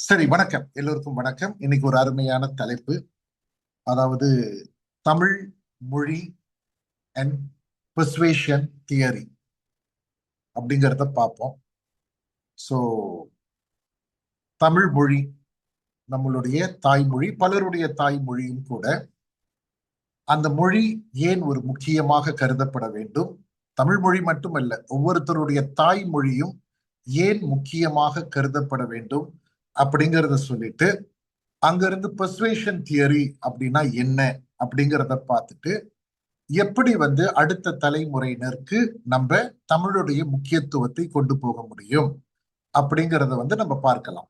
சரி, வணக்கம். எல்லோருக்கும் வணக்கம். இன்னைக்கு ஒரு அருமையான தலைப்பு. அதாவது தமிழ் மொழி அண்ட் பெர்சுவேஷன் தியரி அப்படிங்கிறத பார்ப்போம். ஸோ தமிழ் மொழி நம்மளுடைய தாய்மொழி, பலருடைய தாய்மொழியும் கூட. அந்த மொழி ஏன் ஒரு முக்கியமாக கருதப்பட வேண்டும்? தமிழ் மொழி மட்டுமல்ல, ஒவ்வொருத்தருடைய தாய்மொழியும் ஏன் முக்கியமாக கருதப்பட வேண்டும் அப்படிங்கிறத சொல்லிட்டு, அங்கிருந்து பெர்சுவேஷன் தியரி அப்படின்னா என்ன அப்படிங்கிறத பார்த்துட்டு, எப்படி அடுத்த தலைமுறையினருக்கு நம்ம தமிழுடைய முக்கியத்துவத்தை கொண்டு போக முடியும் அப்படிங்கிறத நம்ம பார்க்கலாம்.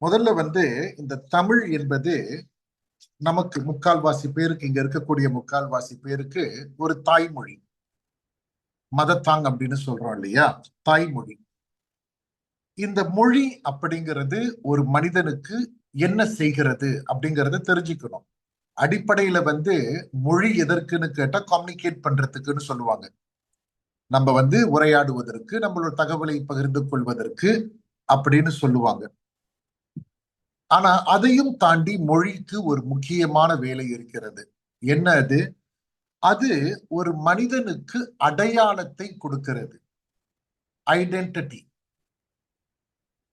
முதல்ல இந்த தமிழ் என்பது நமக்கு முக்கால்வாசி பேருக்கு, இங்க இருக்கக்கூடிய முக்கால்வாசி பேருக்கு ஒரு தாய்மொழி. மதத்தாங் அப்படின்னு சொல்றோம் இல்லையா, தாய்மொழி. இந்த மொழி அப்படிங்கிறது ஒரு மனிதனுக்கு என்ன செய்கிறது அப்படிங்கறத தெரிஞ்சுக்கணும். அடிப்படையில மொழி எதற்குன்னு கேட்டா கம்யூனிகேட் பண்றதுக்குன்னு சொல்லுவாங்க. நம்ம உரையாடுவதற்கு, நம்மளோட தகவலை பகிர்ந்து கொள்வதற்கு அப்படின்னு சொல்லுவாங்க. ஆனா அதையும் தாண்டி மொழிக்கு ஒரு முக்கியமான வேலை இருக்கிறது. என்ன அது? அது ஒரு மனிதனுக்கு அடையாளத்தை கொடுக்கிறது. ஐடென்டிட்டி.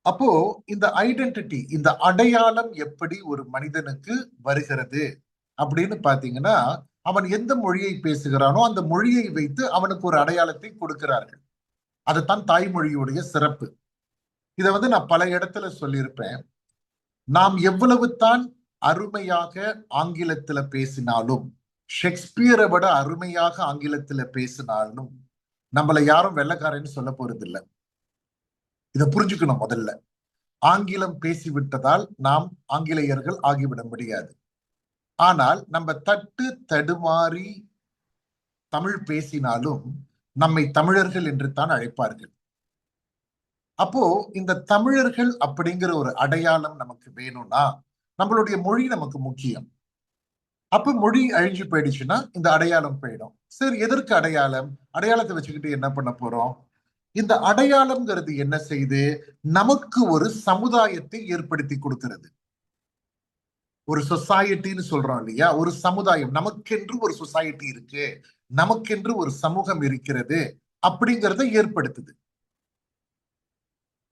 அப்போ இந்த ஐடென்டிட்டி, இந்த அடையாளம் எப்படி ஒரு மனிதனுக்கு வருகிறது அப்படின்னு பாத்தீங்கன்னா, அவன் எந்த மொழியை பேசுகிறானோ அந்த மொழியை வைத்து அவனுக்கு ஒரு அடையாளத்தை கொடுக்கிறார்கள். அதுதான் தாய்மொழியுடைய சிறப்பு. இதை நான் பல இடத்துல சொல்லியிருப்பேன். நாம் எவ்வளவு தான் அருமையாக ஆங்கிலத்துல பேசினாலும், ஷேக்ஸ்பியரை விட அருமையாக ஆங்கிலத்துல பேசினாலும் நம்மள யாரும் வெள்ளைக்காரன்னு சொல்ல போறது இல்லை. இதை புரிஞ்சுக்கணும். முதல்ல ஆங்கிலம் பேசிவிட்டதால் நாம் ஆங்கிலேயர்கள் ஆகிவிட முடியாது. ஆனால் நம்ம தட்டு தடுமாறி தமிழ் பேசினாலும் நம்மை தமிழர்கள் என்று தான் அழைப்பார்கள். அப்போ இந்த தமிழர்கள் அப்படிங்கிற ஒரு அடையாளம் நமக்கு வேணும்னா நம்மளுடைய மொழி நமக்கு முக்கியம். அப்ப மொழி அழிஞ்சு போயிடுச்சுன்னா இந்த அடையாளம் போயிடும். சரி, எதற்கு அடையாளம்? அடையாளத்தை வச்சுக்கிட்டு என்ன பண்ண போறோம்? இந்த அடையாளம்ங்கிறது என்ன செய்து நமக்கு ஒரு சமுதாயத்தை ஏற்படுத்தி கொடுக்கிறது. ஒரு சொசைட்டின்னு சொல்றோம் இல்லையா, ஒரு சமுதாயம். நமக்கென்று ஒரு சொசைட்டி இருக்கு, நமக்கென்று ஒரு சமூகம் இருக்கிறது அப்படிங்கிறத ஏற்படுத்துது.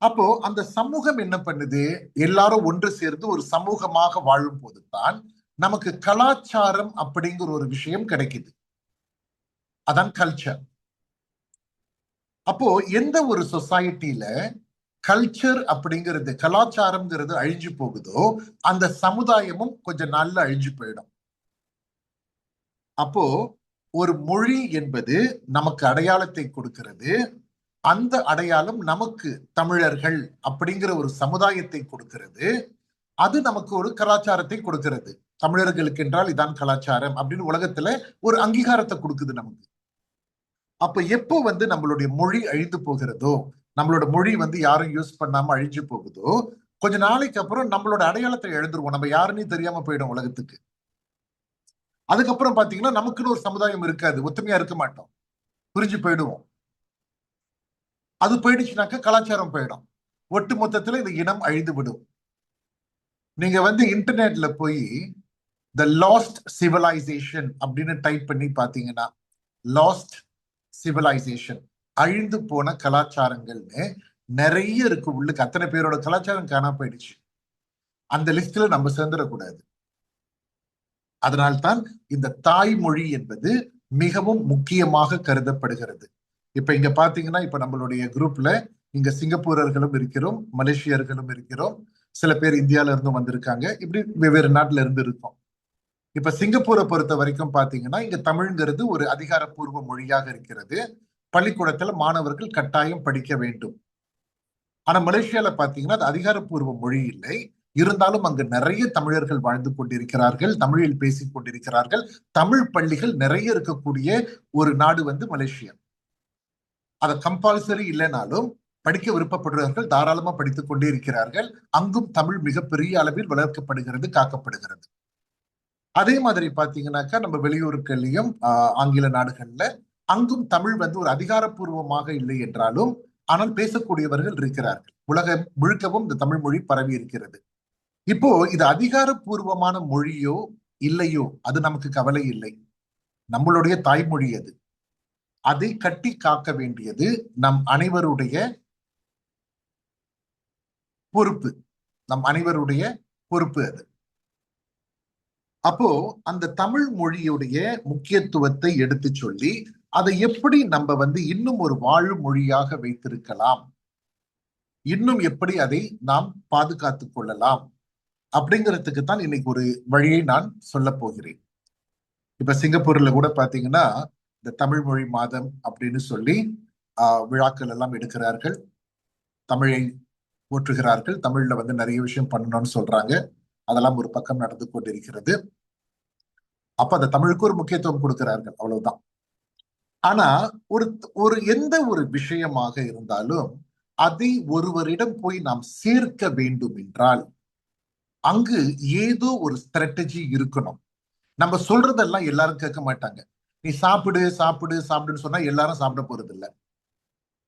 அப்போ அந்த சமூகம் என்ன பண்ணுது? எல்லாரும் ஒன்று சேர்ந்து ஒரு சமூகமாக வாழும் போதுதான் நமக்கு கலாச்சாரம் அப்படிங்கிற ஒரு விஷயம் கிடைக்குது. அதான் கல்ச்சர். அப்போ எந்த ஒரு சொசைட்டில கல்ச்சர் அப்படிங்கிறது, கலாச்சாரம்ங்கிறது அழிஞ்சு போகுதோ அந்த சமுதாயமும் கொஞ்ச நாள்ல அழிஞ்சு போயிடும். அப்போ ஒரு மொழி என்பது நமக்கு அடையாளத்தை கொடுக்கிறது. அந்த அடையாளம் நமக்கு தமிழர்கள் அப்படிங்கிற ஒரு சமுதாயத்தை கொடுக்கிறது. அது நமக்கு ஒரு கலாச்சாரத்தை கொடுக்கிறது. தமிழர்களுக்கு என்றால் இதான் கலாச்சாரம் அப்படின்னு உலகத்துல ஒரு அங்கீகாரத்தை கொடுக்குது நமக்கு. அப்ப எப்போ நம்மளுடைய மொழி அழிந்து போகிறதோ, நம்மளோட மொழி யாரும் யூஸ் பண்ணாம அழிஞ்சு போகுதோ, கொஞ்ச நாளைக்கு அப்புறம் நம்மளோட அடையாளத்தை எழுந்துருவோம். நம்ம யாருன்னு தெரியாம போயிடும் உலகத்துக்கு. அதுக்கப்புறம் பாத்தீங்கன்னா நமக்குன்னு ஒரு சமுதாயம் இருக்காது, ஒத்துமையா இருக்க மாட்டோம், புரிஞ்சு போயிடுவோம். அது போயிடுச்சுனாக்க கலாச்சாரம் போயிடும். ஒட்டு மொத்தத்துல இந்த இனம் அழிந்து விடும். நீங்க இன்டர்நெட்ல போய் த லாஸ்ட் சிவிலைசேஷன் அப்படின்னு டைப் பண்ணி பாத்தீங்கன்னா, லாஸ்ட் சிவிலைசேஷன், அழிந்து போன கலாச்சாரங்கள்னு நிறைய இருக்கு. உள்ளுக்கு அத்தனை பேரோட கலாச்சாரம் காணாம போயிடுச்சு. அந்த லிஸ்ட்ல நம்ம சேர்ந்துடக்கூடாது. அதனால்தான் இந்த தாய்மொழி என்பது மிகவும் முக்கியமாக கருதப்படுகிறது. இப்ப இங்க பாத்தீங்கன்னா, இப்ப நம்மளுடைய குரூப்ல இங்க சிங்கப்பூரர்களும் இருக்கிறோம், மலேசியர்களும் இருக்கிறோம், சில பேர் இந்தியால இருந்தும் வந்திருக்காங்க. இப்படி வெவ்வேறு நாட்டுல இருந்து இருக்கோம். இப்ப சிங்கப்பூரை பொறுத்த வரைக்கும் பாத்தீங்கன்னா, இங்க தமிழ்ங்கிறது ஒரு அதிகாரப்பூர்வ மொழியாக இருக்கிறது. பள்ளிக்கூடத்துல மாணவர்கள் கட்டாயம் படிக்க வேண்டும். ஆனா மலேசியால பாத்தீங்கன்னா அது அதிகாரப்பூர்வ மொழி இல்லை. இருந்தாலும் அங்கு நிறைய தமிழர்கள் வாழ்ந்து கொண்டிருக்கிறார்கள், தமிழில் பேசிக் கொண்டிருக்கிறார்கள். தமிழ் பள்ளிகள் நிறைய இருக்கக்கூடிய ஒரு நாடு மலேசியா. அதை கம்பல்சரி இல்லைனாலும் படிக்க விருப்பப்படுறவர்கள் தாராளமா படித்துக் கொண்டே இருக்கிறார்கள். அங்கும் தமிழ் மிகப்பெரிய அளவில் வளர்க்கப்படுகிறது, காக்கப்படுகிறது. அதே மாதிரி பாத்தீங்கன்னாக்கா நம்ம வெளியூர்கள்லயும் ஆங்கில நாடுகள்ல அங்கும் தமிழ் ஒரு அதிகாரப்பூர்வமாக இல்லை என்றாலும் ஆனால் பேசக்கூடியவர்கள் இருக்கிறார்கள். உலகம் முழுக்கவும் இந்த தமிழ் மொழி பரவி இருக்கிறது. இப்போ இது அதிகாரப்பூர்வமான மொழியோ இல்லையோ அது நமக்கு கவலை இல்லை. நம்மளுடைய தாய்மொழி அது. அதை கட்டி காக்க வேண்டியது நம் அனைவருடைய பொறுப்பு. நம் அனைவருடைய பொறுப்பு அது. அப்போ அந்த தமிழ் மொழியுடைய முக்கியத்துவத்தை எடுத்து சொல்லி அதை எப்படி நம்ம இன்னும் ஒரு வாழும் மொழியாக வைத்திருக்கலாம், இன்னும் எப்படி அதை நாம் பாதுகாத்துக் கொள்ளலாம் அப்படிங்கிறதுக்கு தான் இன்னைக்கு ஒரு வழியை நான் சொல்ல போகிறேன். இப்ப சிங்கப்பூர்ல கூட பாத்தீங்கன்னா இந்த தமிழ் மொழி மாதம் அப்படின்னு சொல்லி விழாக்கள் எல்லாம் எடுக்கிறார்கள், தமிழை போற்றுகிறார்கள், தமிழ்ல நிறைய விஷயம் பண்ணணும்னு சொல்றாங்க. அதெல்லாம் ஒரு பக்கம் நடந்து கொண்டிருக்கிறது. அப்ப அந்த தமிழுக்கு ஒரு முக்கியத்துவம் கொடுக்கிறார்கள், அவ்வளவுதான். ஆனா ஒரு ஒரு எந்த ஒரு விஷயமாக இருந்தாலும் அதை ஒருவரிடம் போய் நாம் சேர்க்க வேண்டும் என்றால் அங்கு ஏதோ ஒரு ஸ்ட்ராட்டஜி இருக்கணும். நம்ம சொல்றதெல்லாம் எல்லாரும் கேட்க மாட்டாங்க. நீ சாப்பிடு சாப்பிடு சாப்பிடுன்னு சொன்னா எல்லாரும் சாப்பிட போறது இல்லை.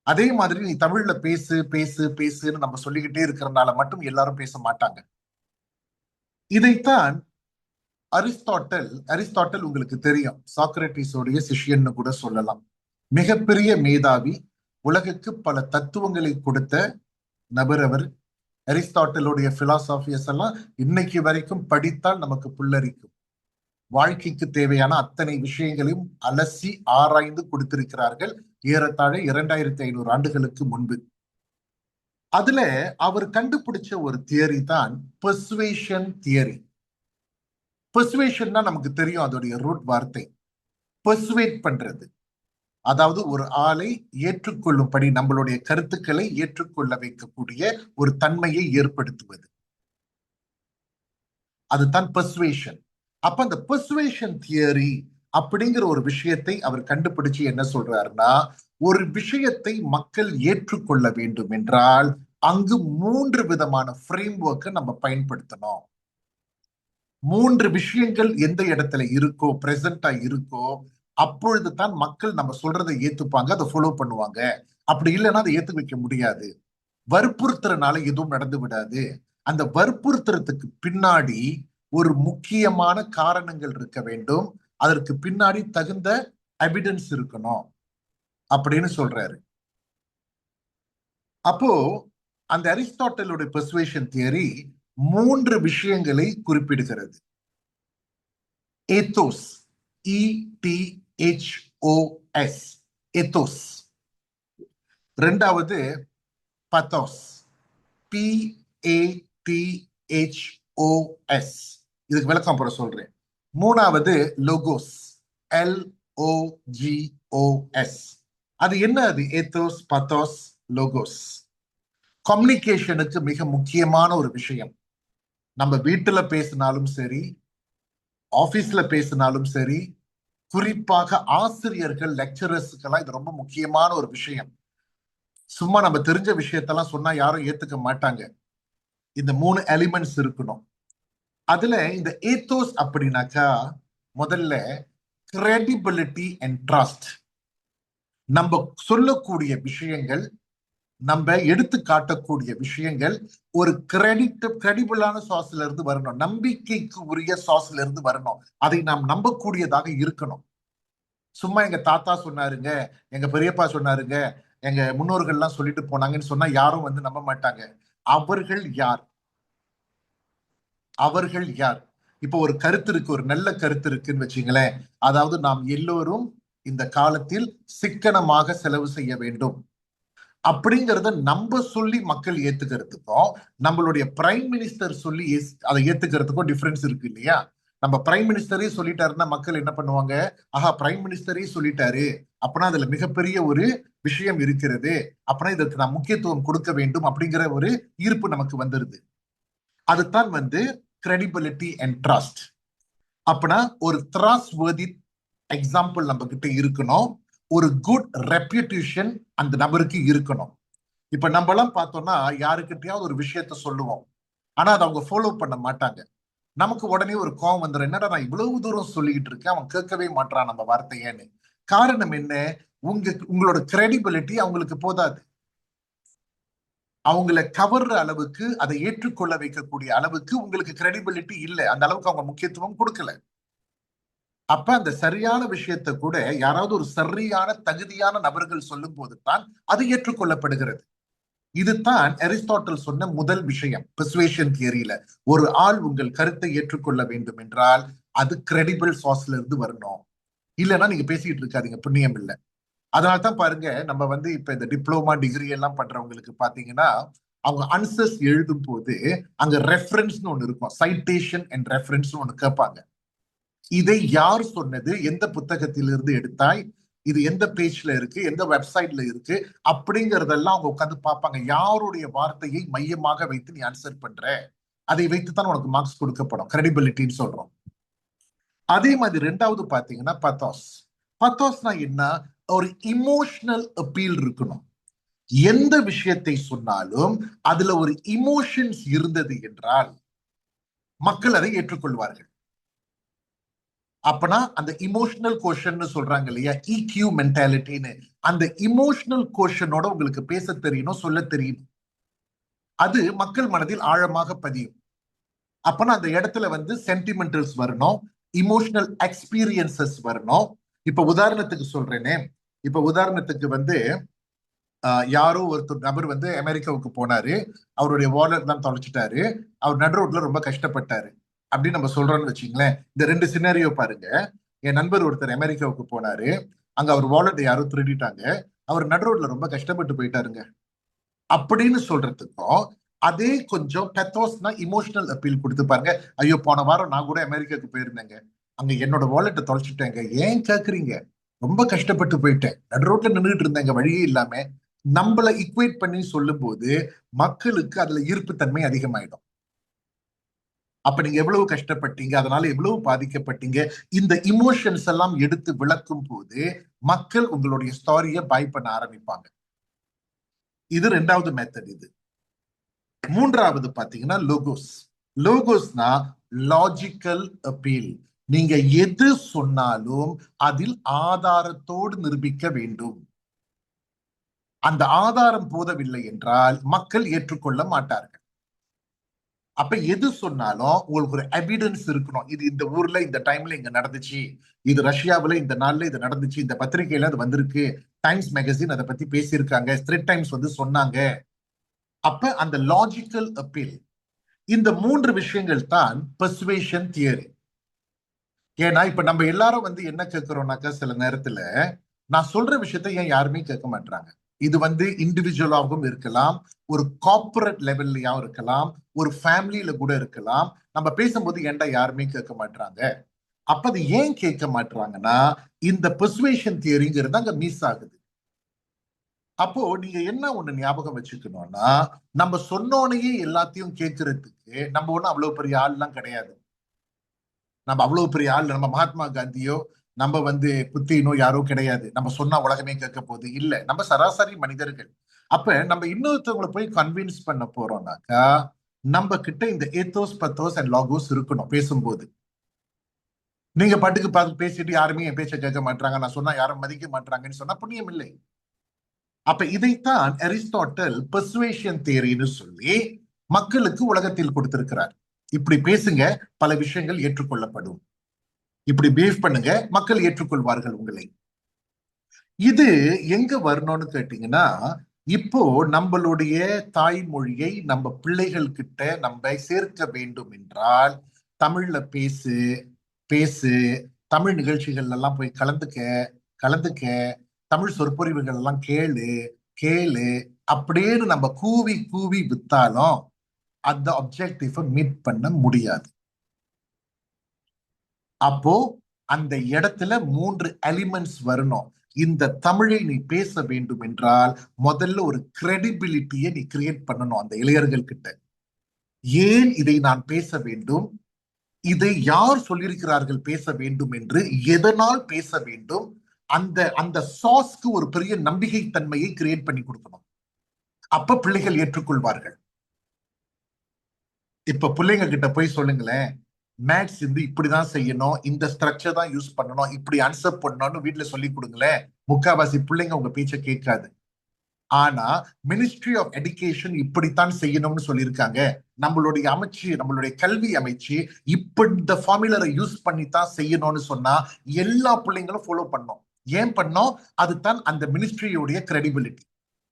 அதே மாதிரி நீ தமிழ்ல பேசு பேசு பேசுன்னு நம்ம சொல்லிக்கிட்டே இருக்கிறனால மட்டும் எல்லாரும் பேச மாட்டாங்க. இதைத்தான் அரிஸ்டாட்டல் உங்களுக்கு தெரியும், சாக்ரட்டிஸோடைய சிஷ்யன்னு கூட சொல்லலாம். மிகப்பெரிய மேதாவி, உலகுக்கு பல தத்துவங்களை கொடுத்த நபர் அவர். அரிஸ்டாட்டலுடைய பிலாசாபியஸ் எல்லாம் இன்னைக்கு வரைக்கும் படித்தால் நமக்கு புல்லரிக்கும். வாழ்க்கைக்கு தேவையான அத்தனை விஷயங்களையும் அலசி ஆராய்ந்து கொடுத்திருக்கிறார்கள், ஏறத்தாழ 2500 ஆண்டுகளுக்கு முன்பு. அதுல அவர் கண்டுபிடிச்ச ஒரு தியரி தான் பெர்சுவேஷன் தியரி. பெர்சுவேஷன்னா நமக்கு தெரியும், அதோடைய ரூட் வார்த்தை பெர்சுவேட் பண்றது. அதாவது ஒரு ஆளை ஏற்றுக்கொள்ளும்படி, நம்மளுடைய கருத்துக்களை ஏற்றுக்கொள்ள வைக்கக்கூடிய ஒரு தன்மையை ஏற்படுத்துவது, அதுதான் பெர்சுவேஷன். அப்ப அந்த பெர்சுவேஷன் தியரி அப்படிங்கிற ஒரு விஷயத்தை அவர் கண்டுபிடிச்சு என்ன சொல்றாருன்னா, ஒரு விஷயத்தை மக்கள் ஏற்றுக்கொள்ள வேண்டும் என்றால் அங்கு 3 விதமான ஃப்ரேம் ஒர்க்கை நம்ம பயன்படுத்தணும். 3 விஷயங்கள் எந்த இடத்துல இருக்கோ, பிரசண்டா இருக்கோ, அப்பொழுது தான் மக்கள் நம்ம சொல்றதை ஏத்துப்பாங்க, அதை ஃபாலோ பண்ணுவாங்க. அப்படி இல்லைன்னா அதை ஏத்து வைக்க முடியாது. வற்புறுத்துறதுனால எதுவும் நடந்து விடாது. அந்த வற்புறுத்துறதுக்கு பின்னாடி ஒரு முக்கியமான காரணங்கள் இருக்க வேண்டும், அதற்கு பின்னாடி தகுந்த எவிடன்ஸ் இருக்கணும் அப்படின்னு சொல்றாரு. அப்போ அந்த அரிஸ்டாட்டலுடைய பெர்சுவேஷன் தியரி 3 விஷயங்களை குறிப்பிடுகிறது. ஏத்தோஸ், ETHOS, ஏத்தோஸ். ரெண்டாவது பத்தோஸ், PATHOS. இதுக்கு விளக்கம் அப்புறம் சொல்றேன். மூணாவது லோகோஸ், LOGOS. அது என்ன? அது ஏத்தோஸ், பத்தோஸ், லோகோஸ். கம்யூனிகேஷனுக்கு மிக முக்கியமான ஒரு விஷயம். நம்ம வீட்டுல பேசினாலும் சரி, ஆபீஸ்ல பேசினாலும் சரி, குறிப்பாக ஆசிரியர்கள், லெக்சரர்ஸுக்கெல்லாம் இது ரொம்ப முக்கியமான ஒரு விஷயம். சும்மா நம்ம தெரிஞ்ச விஷயத்தெல்லாம் சொன்னா யாரும் ஏத்துக்க மாட்டாங்க. இந்த 3 எலிமெண்ட்ஸ் இருக்கணும். அதுல இந்த ஏத்தோஸ் அப்படின்னாக்கா முதல்ல கிரெடிபிலிட்டி அண்ட் ட்ரஸ்ட். நம்ம சொல்லக்கூடிய விஷயங்கள், நம்ம எடுத்து காட்டக்கூடிய விஷயங்கள் ஒரு கிரெடிபிளான சாஸ்ல இருந்து வரணும், நம்பிக்கைக்கு உரிய சாஸ்ல இருந்து வரணும். அதை நாம் நம்பக்கூடியதாக இருக்கணும். சும்மா எங்க தாத்தா சொன்னாருங்க, எங்க பெரியப்பா சொன்னாருங்க, எங்க முன்னோர்கள்லாம் சொல்லிட்டு போனாங்கன்னு சொன்னா யாரும் நம்ப மாட்டாங்க. அவர்கள் யார்? அவர்கள் யார்? இப்போ ஒரு கருத்து இருக்கு, ஒரு நல்ல கருத்து இருக்குன்னு வச்சுங்களேன். அதாவது நாம் எல்லோரும் இந்த காலத்தில் சிக்கனமாக செலவு செய்ய வேண்டும் அப்படிங்கறத நம்ம சொல்லி மக்கள் ஏத்துக்கிறதுக்கும், நம்மளுடைய பிரைம் மினிஸ்டர் சொல்லி அதை ஏத்துக்கிறதுக்கும் டிஃபரன்ஸ் இருக்கு இல்லையா? நம்ம பிரைம் மினிஸ்டரே சொல்லிட்டாருன்னா மக்கள் என்ன பண்ணுவாங்க? ஆஹா, பிரைம் மினிஸ்டரே சொல்லிட்டாரு, அப்பனா அதுல மிகப்பெரிய ஒரு விஷயம் இருக்கிறது, அப்பனா இதற்கு நான் முக்கியத்துவம் கொடுக்க வேண்டும் அப்படிங்கிற ஒரு ஈர்ப்பு நமக்கு வந்துருது. அதுதான் கிரெடிபிலிட்டி அண்ட் ட்ரஸ்ட். அப்பனா ஒரு த்ராஸ் வேர்தி எக்ஸாம்பிள் நம்ம கிட்ட இருக்கணும், ஒரு குட் ரெப்யூட்டேஷன் அந்த நபருக்கு இருக்கணும். இப்ப நம்ம எல்லாம் பார்த்தோம்னா யாருக்கிட்டையாவது ஒரு விஷயத்த சொல்லுவோம், ஆனா அதை அவங்க ஃபாலோ பண்ண மாட்டாங்க. நமக்கு உடனே ஒரு கோவம் வந்துடும், என்னடா நான் இவ்வளவு தூரம் சொல்லிக்கிட்டு இருக்கேன், அவன் கேட்கவே மாட்டான் நம்ம வார்த்தையேன்னு. காரணம் என்ன? உங்களோட கிரெடிபிலிட்டி அவங்களுக்கு போதாது. அவங்கள கவர்ற அளவுக்கு, அதை ஏற்றுக்கொள்ள வைக்கக்கூடிய அளவுக்கு உங்களுக்கு கிரெடிபிலிட்டி இல்லை. அந்த அளவுக்கு அவங்க முக்கியத்துவம் கொடுக்கல. அப்ப அந்த சரியான விஷயத்தை கூட யாராவது ஒரு சரியான தகுதியான நபர்கள் சொல்லும் போதுதான் அது ஏற்றுக்கொள்ளப்படுகிறது. இதுதான் அரிஸ்டாட்டில் சொன்ன முதல் விஷயம் பெர்சுவேஷன் தியரியில. ஒரு ஆள் உங்கள் கருத்தை ஏற்றுக்கொள்ள வேண்டும் என்றால் அது கிரெடிபிள் சோர்ஸ்ல இருந்து வரணும். இல்லைன்னா நீங்க பேசிட்டு இருக்காதீங்க, புண்ணியம் இல்லை. அதனால்தான் பாருங்க, நம்ம வந்து இப்ப இந்த டிப்ளோமா டிகிரி எல்லாம் பண்றவங்களுக்கு பாத்தீங்கன்னா, அவங்க ஆன்சர்ஸ் எழுதும் போது அங்க ரெஃபரன்ஸ்னு ஒண்ணு இருக்கும், சைட்டேஷன் அண்ட் ரெஃபரன்ஸ் ஒண்ணு கேட்பாங்க. இதை யார் சொன்னது, எந்த புத்தகத்திலிருந்து எடுத்தாய், இது எந்த பேஜ்ல இருக்கு, எந்த வெப்சைட்ல இருக்கு, அப்படிங்கறதெல்லாம் அவங்க உட்காந்து பார்ப்பாங்க. யாருடைய வார்த்தையை மையமாக வைத்து நீ ஆன்சர் பண்ற, அதை வைத்துத்தான் உனக்கு மார்க்ஸ் கொடுக்கப்படும், கிரெடிபிலிட்டின்னு சொல்றோம். அதே மாதிரி ரெண்டாவது பாத்தீங்கன்னா பத்தாஸ். பத்தாஸ்னா என்ன? ஒரு இமோஷனல் அப்பீல் இருக்கணும். எந்த விஷயத்தை சொன்னாலும் அதுல ஒரு இமோஷன்ஸ் இருந்தது என்றால் மக்கள் அதை ஏற்றுக்கொள்வார்கள். அப்பனா அந்த இமோஷனல் கோஷன் சொல்றாங்க இல்லையா, இக்யூ மென்டாலிட்டின்னு, அந்த இமோஷனல் கோஷனோட உங்களுக்கு பேச தெரியணும், சொல்ல தெரியணும். அது மக்கள் மனதில் ஆழமாக பதியும். அப்பனா அந்த இடத்துல வந்து சென்டிமெண்டல்ஸ் வரணும், இமோஷனல் எக்ஸ்பீரியன்சஸ் வரணும். இப்ப உதாரணத்துக்கு சொல்றேனே, இப்ப உதாரணத்துக்கு வந்து யாரோ ஒருத்தர் நபர் வந்து அமெரிக்காவுக்கு போனாரு, அவருடைய வாலெட் தான் தொலைச்சிட்டாரு, அவர் நடு ரோட்ல ரொம்ப கஷ்டப்பட்டாரு அப்படின்னு நம்ம சொல்றோம்னு வச்சுங்களேன். இந்த ரெண்டு சினாரியோ பாருங்க. என் நண்பர் ஒருத்தர் அமெரிக்காவுக்கு போனாரு, அங்க அவர் வாலெட் யாரோ திருடிட்டாங்க, அவர் நடு ரோட்ல ரொம்ப கஷ்டப்பட்டு போயிட்டாருங்க அப்படின்னு சொல்றதுக்கும், அதே கொஞ்சம் பெத்தோஸ்னா இமோஷனல் அப்பீல் கொடுத்து பாருங்க. ஐயோ, போன வாரம் நான் கூட அமெரிக்காவுக்கு போயிருந்தேங்க, அங்க என்னோட வாலெட்டை தொலைச்சிட்டேங்க, ஏன் கேக்குறீங்க, ரொம்ப கஷ்டப்பட்டு போயிட்டேன், நடு ரோட்ல நின்றுட்டு இருந்தேங்க வழியே இல்லாம. நம்மள இக்குவேட் பண்ணி சொல்லும் போது மக்களுக்கு அதுல ஈர்ப்பு தன்மை அதிகமாயிடும். அப்ப நீங்க எவ்வளவு கஷ்டப்பட்டீங்க, அதனால எவ்வளவு பாதிக்கப்பட்டீங்க, இந்த இமோஷன்ஸ் எல்லாம் எடுத்து விளக்கும் போது மக்கள் உங்களுடைய ஸ்டோரிய பை பண்ண ஆரம்பிப்பாங்க. இது ரெண்டாவது மெத்தட். இது மூன்றாவது பாத்தீங்கன்னா லோகோஸ். லோகோஸ்னா logical appeal. நீங்க எது சொன்னாலும் அதில் ஆதாரத்தோடு நிரூபிக்க வேண்டும். அந்த ஆதாரம் போதவில்லை என்றால் மக்கள் ஏற்றுக்கொள்ள மாட்டார்கள். அப்ப எது சொன்னாலும் உங்களுக்கு ஒரு எவிடன்ஸ் இருக்கணும். இது இந்த ஊர்ல இந்த டைம்ல இங்க நடந்துச்சு, இது ரஷ்யாவுல இந்த நாள்ல இது நடந்துச்சு, இந்த பத்திரிகையில அது வந்திருக்கு, டைம்ஸ் மேகசின் அதை பத்தி பேசியிருக்காங்க, ஸ்ட்ரெட் டைம்ஸ் வந்து சொன்னாங்க. அப்ப அந்த லாஜிக்கல் அப்பீல். இந்த மூன்று விஷயங்கள் தான் பெர்சுவேஷன் தியரி. ஏன்னா இப்ப நம்ம எல்லாரும் வந்து என்ன கேட்கிறோம்னாக்கா, சில நேரத்துல நான் சொல்ற விஷயத்த ஏன் யாருமே கேட்க மாட்டாங்க. இது வந்து இண்டிவிஜுவலாகவும் இருக்கலாம், ஒரு கார்பரேட் லெவல்லையாவும் இருக்கலாம், ஒரு ஃபேமிலியில கூட இருக்கலாம். நம்ம பேசும்போது ஏன்டா யாருமே கேட்க மாட்டாங்க. அப்ப அது ஏன் கேட்க மாட்டாங்கன்னா, இந்த பெர்சுவேஷன் தியரிங்கிறது அங்க மிஸ் ஆகுது. அப்போ நீங்க என்ன ஒண்ணு ஞாபகம் வச்சுக்கணும்னா, நம்ம சொன்னோனையே எல்லாத்தையும் கேட்கறதுக்கு நம்ம ஒண்ணும் அவ்வளவு பெரிய ஆள்லாம் கிடையாது. நம்ம அவ்வளவு பெரிய ஆள், நம்ம மகாத்மா காந்தியோ நம்ம வந்து புத்தினோ யாரோ கிடையாது. நம்ம சொன்னா உலகமே கேட்க போகுது இல்ல, நம்ம சராசரி மனிதர்கள். அப்ப நம்ம இன்னொருத்தவங்களை போய் கன்வின்ஸ் பண்ண போறோம்னாக்கா, நம்ம கிட்ட இந்த ஏத்தோஸ் பத்தோஸ் அண்ட் லாகோஸ் இருக்கணும் பேசும்போது. நீங்க பாட்டுக்கு பார்த்து பேசிட்டு யாருமே என் பேச்சை கேட்க மாட்டாங்க, நான் சொன்னா யாரும் மதிக்க மாட்டாங்கன்னு சொன்னா புண்ணியம் இல்லை. அப்ப இதைத்தான் அரிஸ்டாட்டல் பெர்சுவேஷன் தியரின்னு சொல்லி மக்களுக்கு உலகத்தில் கொடுத்திருக்கிறார். இப்படி பேசுங்க, பல விஷயங்கள் ஏற்றுக்கொள்ளப்படும், இப்படி பிஹேவ் பண்ணுங்க, மக்கள் ஏற்றுக்கொள்வார்கள் உங்களை. இது எங்க வரணும்னு கேட்டீங்கன்னா, இப்போ நம்மளுடைய தாய்மொழியை நம்ம பிள்ளைகள் கிட்ட நம்ம சேர்க்க வேண்டும் என்றால் தமிழ்ல பேசு, பேசு, தமிழ் நிகழ்ச்சிகள் எல்லாம் போய் கலந்துக்க, கலந்துக்க, தமிழ் சொற்பொழிவுகள் எல்லாம் கேளு, கேளு அப்படின்னு நம்ம கூவி கூவி வித்தாலும் அந்த அப்ஜெக்டிவ மீட் பண்ண முடியாது. அப்போ அந்த இடத்துல மூன்று எலிமெண்ட்ஸ் வரணும். இந்த தமிழை நீ பேச வேண்டும் என்றால் முதல்ல ஒரு கிரெடிபிலிட்டியை நீ கிரியேட் பண்ணணும் அந்த இளையர்கள் கிட்ட. ஏன் இதை நான் பேச வேண்டும், இதை யார் சொல்லியிருக்கிறார்கள் பேச வேண்டும் என்று, எதனால் பேச வேண்டும், அந்த அந்த சாஸ்க்கு ஒரு பெரிய நம்பிக்கை தன்மையை கிரியேட் பண்ணி கொடுக்கணும். அப்ப பிள்ளைகள் ஏற்றுக்கொள்வார்கள். இப்ப பிள்ளைங்க கிட்ட போய் சொல்லுங்களேன், மேத்ஸ் வந்து இப்படிதான் செய்யணும், இந்த ஸ்ட்ரக்சர் தான் யூஸ் பண்ணணும், இப்படி ஆன்சர் பண்ணணும்னு வீட்டுல சொல்லி கொடுங்களேன், முக்காவாசி பிள்ளைங்க உங்க பேச்ச கேட்காது. ஆனா மினிஸ்ட்ரி ஆஃப் எடுகேஷன் இப்படித்தான் செய்யணும்னு சொல்லியிருக்காங்க. நம்மளுடைய கல்வி அமைச்சு இப்ப இந்த ஃபார்முலரை யூஸ் பண்ணித்தான் செய்யணும்னு சொன்னா எல்லா பிள்ளைங்களும் ஃபாலோ பண்ணோம். ஏன் பண்ணோம்? அதுதான் அந்த மினிஸ்ட்ரியுடைய கிரெடிபிலிட்டி.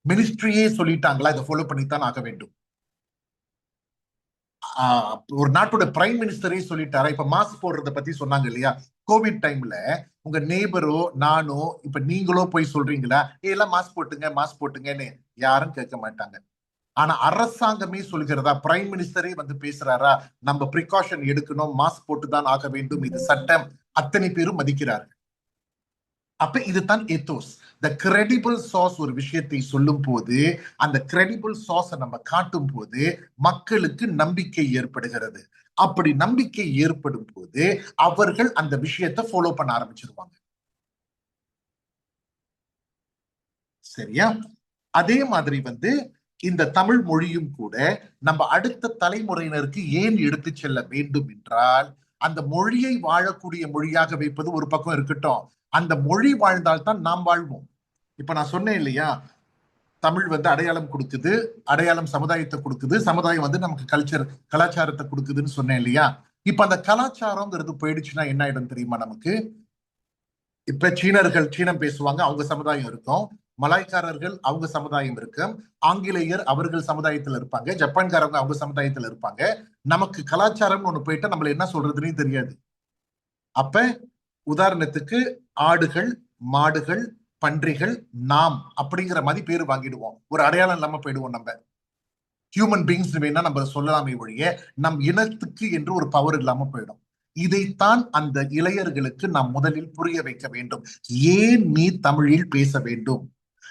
மினிஸ்ட்ரியே சொல்லிட்டாங்களா, இதை ஃபாலோ பண்ணித்தான் ஆக வேண்டும். ஒரு நாட்டோட பிரைம் மினிஸ்டரே சொல்லிட்டாரா? இப்ப மாஸ்க் போடுறத பத்தி சொன்னாங்க இல்லையா? கோவிட் டைம்ல உங்க நேபரோ நானோ இப்ப நீங்களோ போய் சொல்றீங்களா, எல்லாம் மாஸ்க் போட்டுங்க மாஸ்க் போட்டுங்கன்னு? யாரும் கேட்க மாட்டாங்க. ஆனா அரசாங்கமே சொல்கிறதா, பிரைம் மினிஸ்டரே வந்து பேசுறாரா, நம்ம ப்ரிகாஷன் எடுக்கணும், மாஸ்க் போட்டுதான் ஆக வேண்டும், இது சட்டம், அத்தனை பேரும் மதிக்கிறார்கள். அப்ப இதுதான் எத்தோஸ். த கிரெடிபிள் சாஸ் ஒரு விஷயத்தை சொல்லும் போது, அந்த கிரெடிபிள் சாஸை நம்ம காட்டும் போது மக்களுக்கு நம்பிக்கை ஏற்படுகிறது. அப்படி நம்பிக்கை ஏற்படும் போது அவர்கள் அந்த விஷயத்தை ஃபாலோ பண்ண ஆரம்பிச்சிருவாங்க. சரியா? அதே மாதிரி வந்து இந்த தமிழ் மொழியும் கூட நம்ம அடுத்த தலைமுறையினருக்கு ஏன் எடுத்து செல்ல வேண்டும் என்றால், அந்த மொழியை வாழக்கூடிய மொழியாக வைப்பது ஒரு பக்கம் இருக்கட்டும், அந்த மொழி வாழ்ந்தால்தான் நாம் வாழ்வோம். இப்ப நான் சொன்னேன் இல்லையா, தமிழ் வந்து அடையாளம் கொடுக்குது, அடையாளம் சமுதாயத்தை கொடுக்குது, சமுதாயம் வந்து நமக்கு கலாச்சாரத்தை கொடுக்குதுன்னு சொன்னேன் இல்லையா? இப்ப அந்த கலாச்சாரம்ங்கிறது போயிடுச்சுன்னா என்ன ஆயிடும் தெரியுமா நமக்கு? இப்ப சீனர்கள் சீனம் பேசுவாங்க, அவங்க சமுதாயம் இருக்கும். மலாய்க்காரர்கள் அவங்க சமுதாயம் இருக்கும். ஆங்கிலேயர் அவர்கள் சமுதாயத்துல இருப்பாங்க. ஜப்பான்காரங்க அவங்க சமுதாயத்துல இருப்பாங்க. நமக்கு கலாச்சாரம் ஒண்ணு போயிட்டா நம்மள என்ன சொல்றதுன்னே தெரியாது. அப்ப உதாரணத்துக்கு ஆடுகள், மாடுகள், பன்றிகள், நாம் அப்படிங்கிற மாதிரி பேரு வாங்கிடுவோம். ஒரு அடையாளம் இல்லாம போயிடுவோம். நம்ம ஹியூமன் பீங்ஸ் வேணா நம்ம சொல்லலாமே ஒழிய நம் இனத்துக்கு என்று ஒரு பவர் இல்லாம போயிடும். இதைத்தான் அந்த இளையர்களுக்கு நாம் முதலில் புரிய வைக்க வேண்டும். ஏன் நீ தமிழில் பேச வேண்டும்?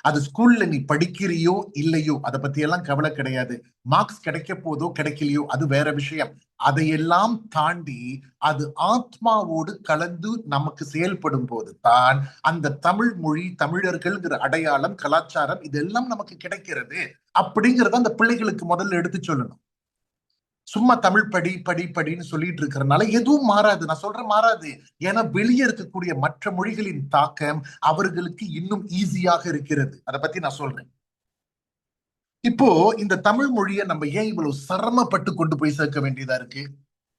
அது ஸ்கூல்ல நீ படிக்கிறியோ இல்லையோ அதை பத்தி எல்லாம் கவலை கிடையாது. மார்க்ஸ் கிடைக்க போதோ கிடைக்கலையோ அது வேற விஷயம். அதையெல்லாம் தாண்டி அது ஆத்மாவோடு கலந்து நமக்கு செயல்படும் போது தான் அந்த தமிழ் மொழி, தமிழர்கள்ங்கிற அடையாளம், கலாச்சாரம் இதெல்லாம் நமக்கு கிடைக்கிறது. அப்படிங்கறத அந்த பிள்ளைகளுக்கு முதல்ல எடுத்து சொல்லணும். சும்மா தமிழ் படி படி படின்னு சொல்லிட்டு இருக்கிறதுனால எதுவும் மாறாது. நான் சொல்றேன் மாறாது. ஏன்னா வெளியே இருக்கக்கூடிய மற்ற மொழிகளின் தாக்கம் அவர்களுக்கு இன்னும் ஈஸியாக இருக்கிறது. அதை பத்தி நான் சொல்றேன். இப்போ இந்த தமிழ் மொழியை நம்ம ஏன் இவ்வளவு சிரமப்பட்டு கொண்டு போய் சேர்க்க வேண்டியதா இருக்கு?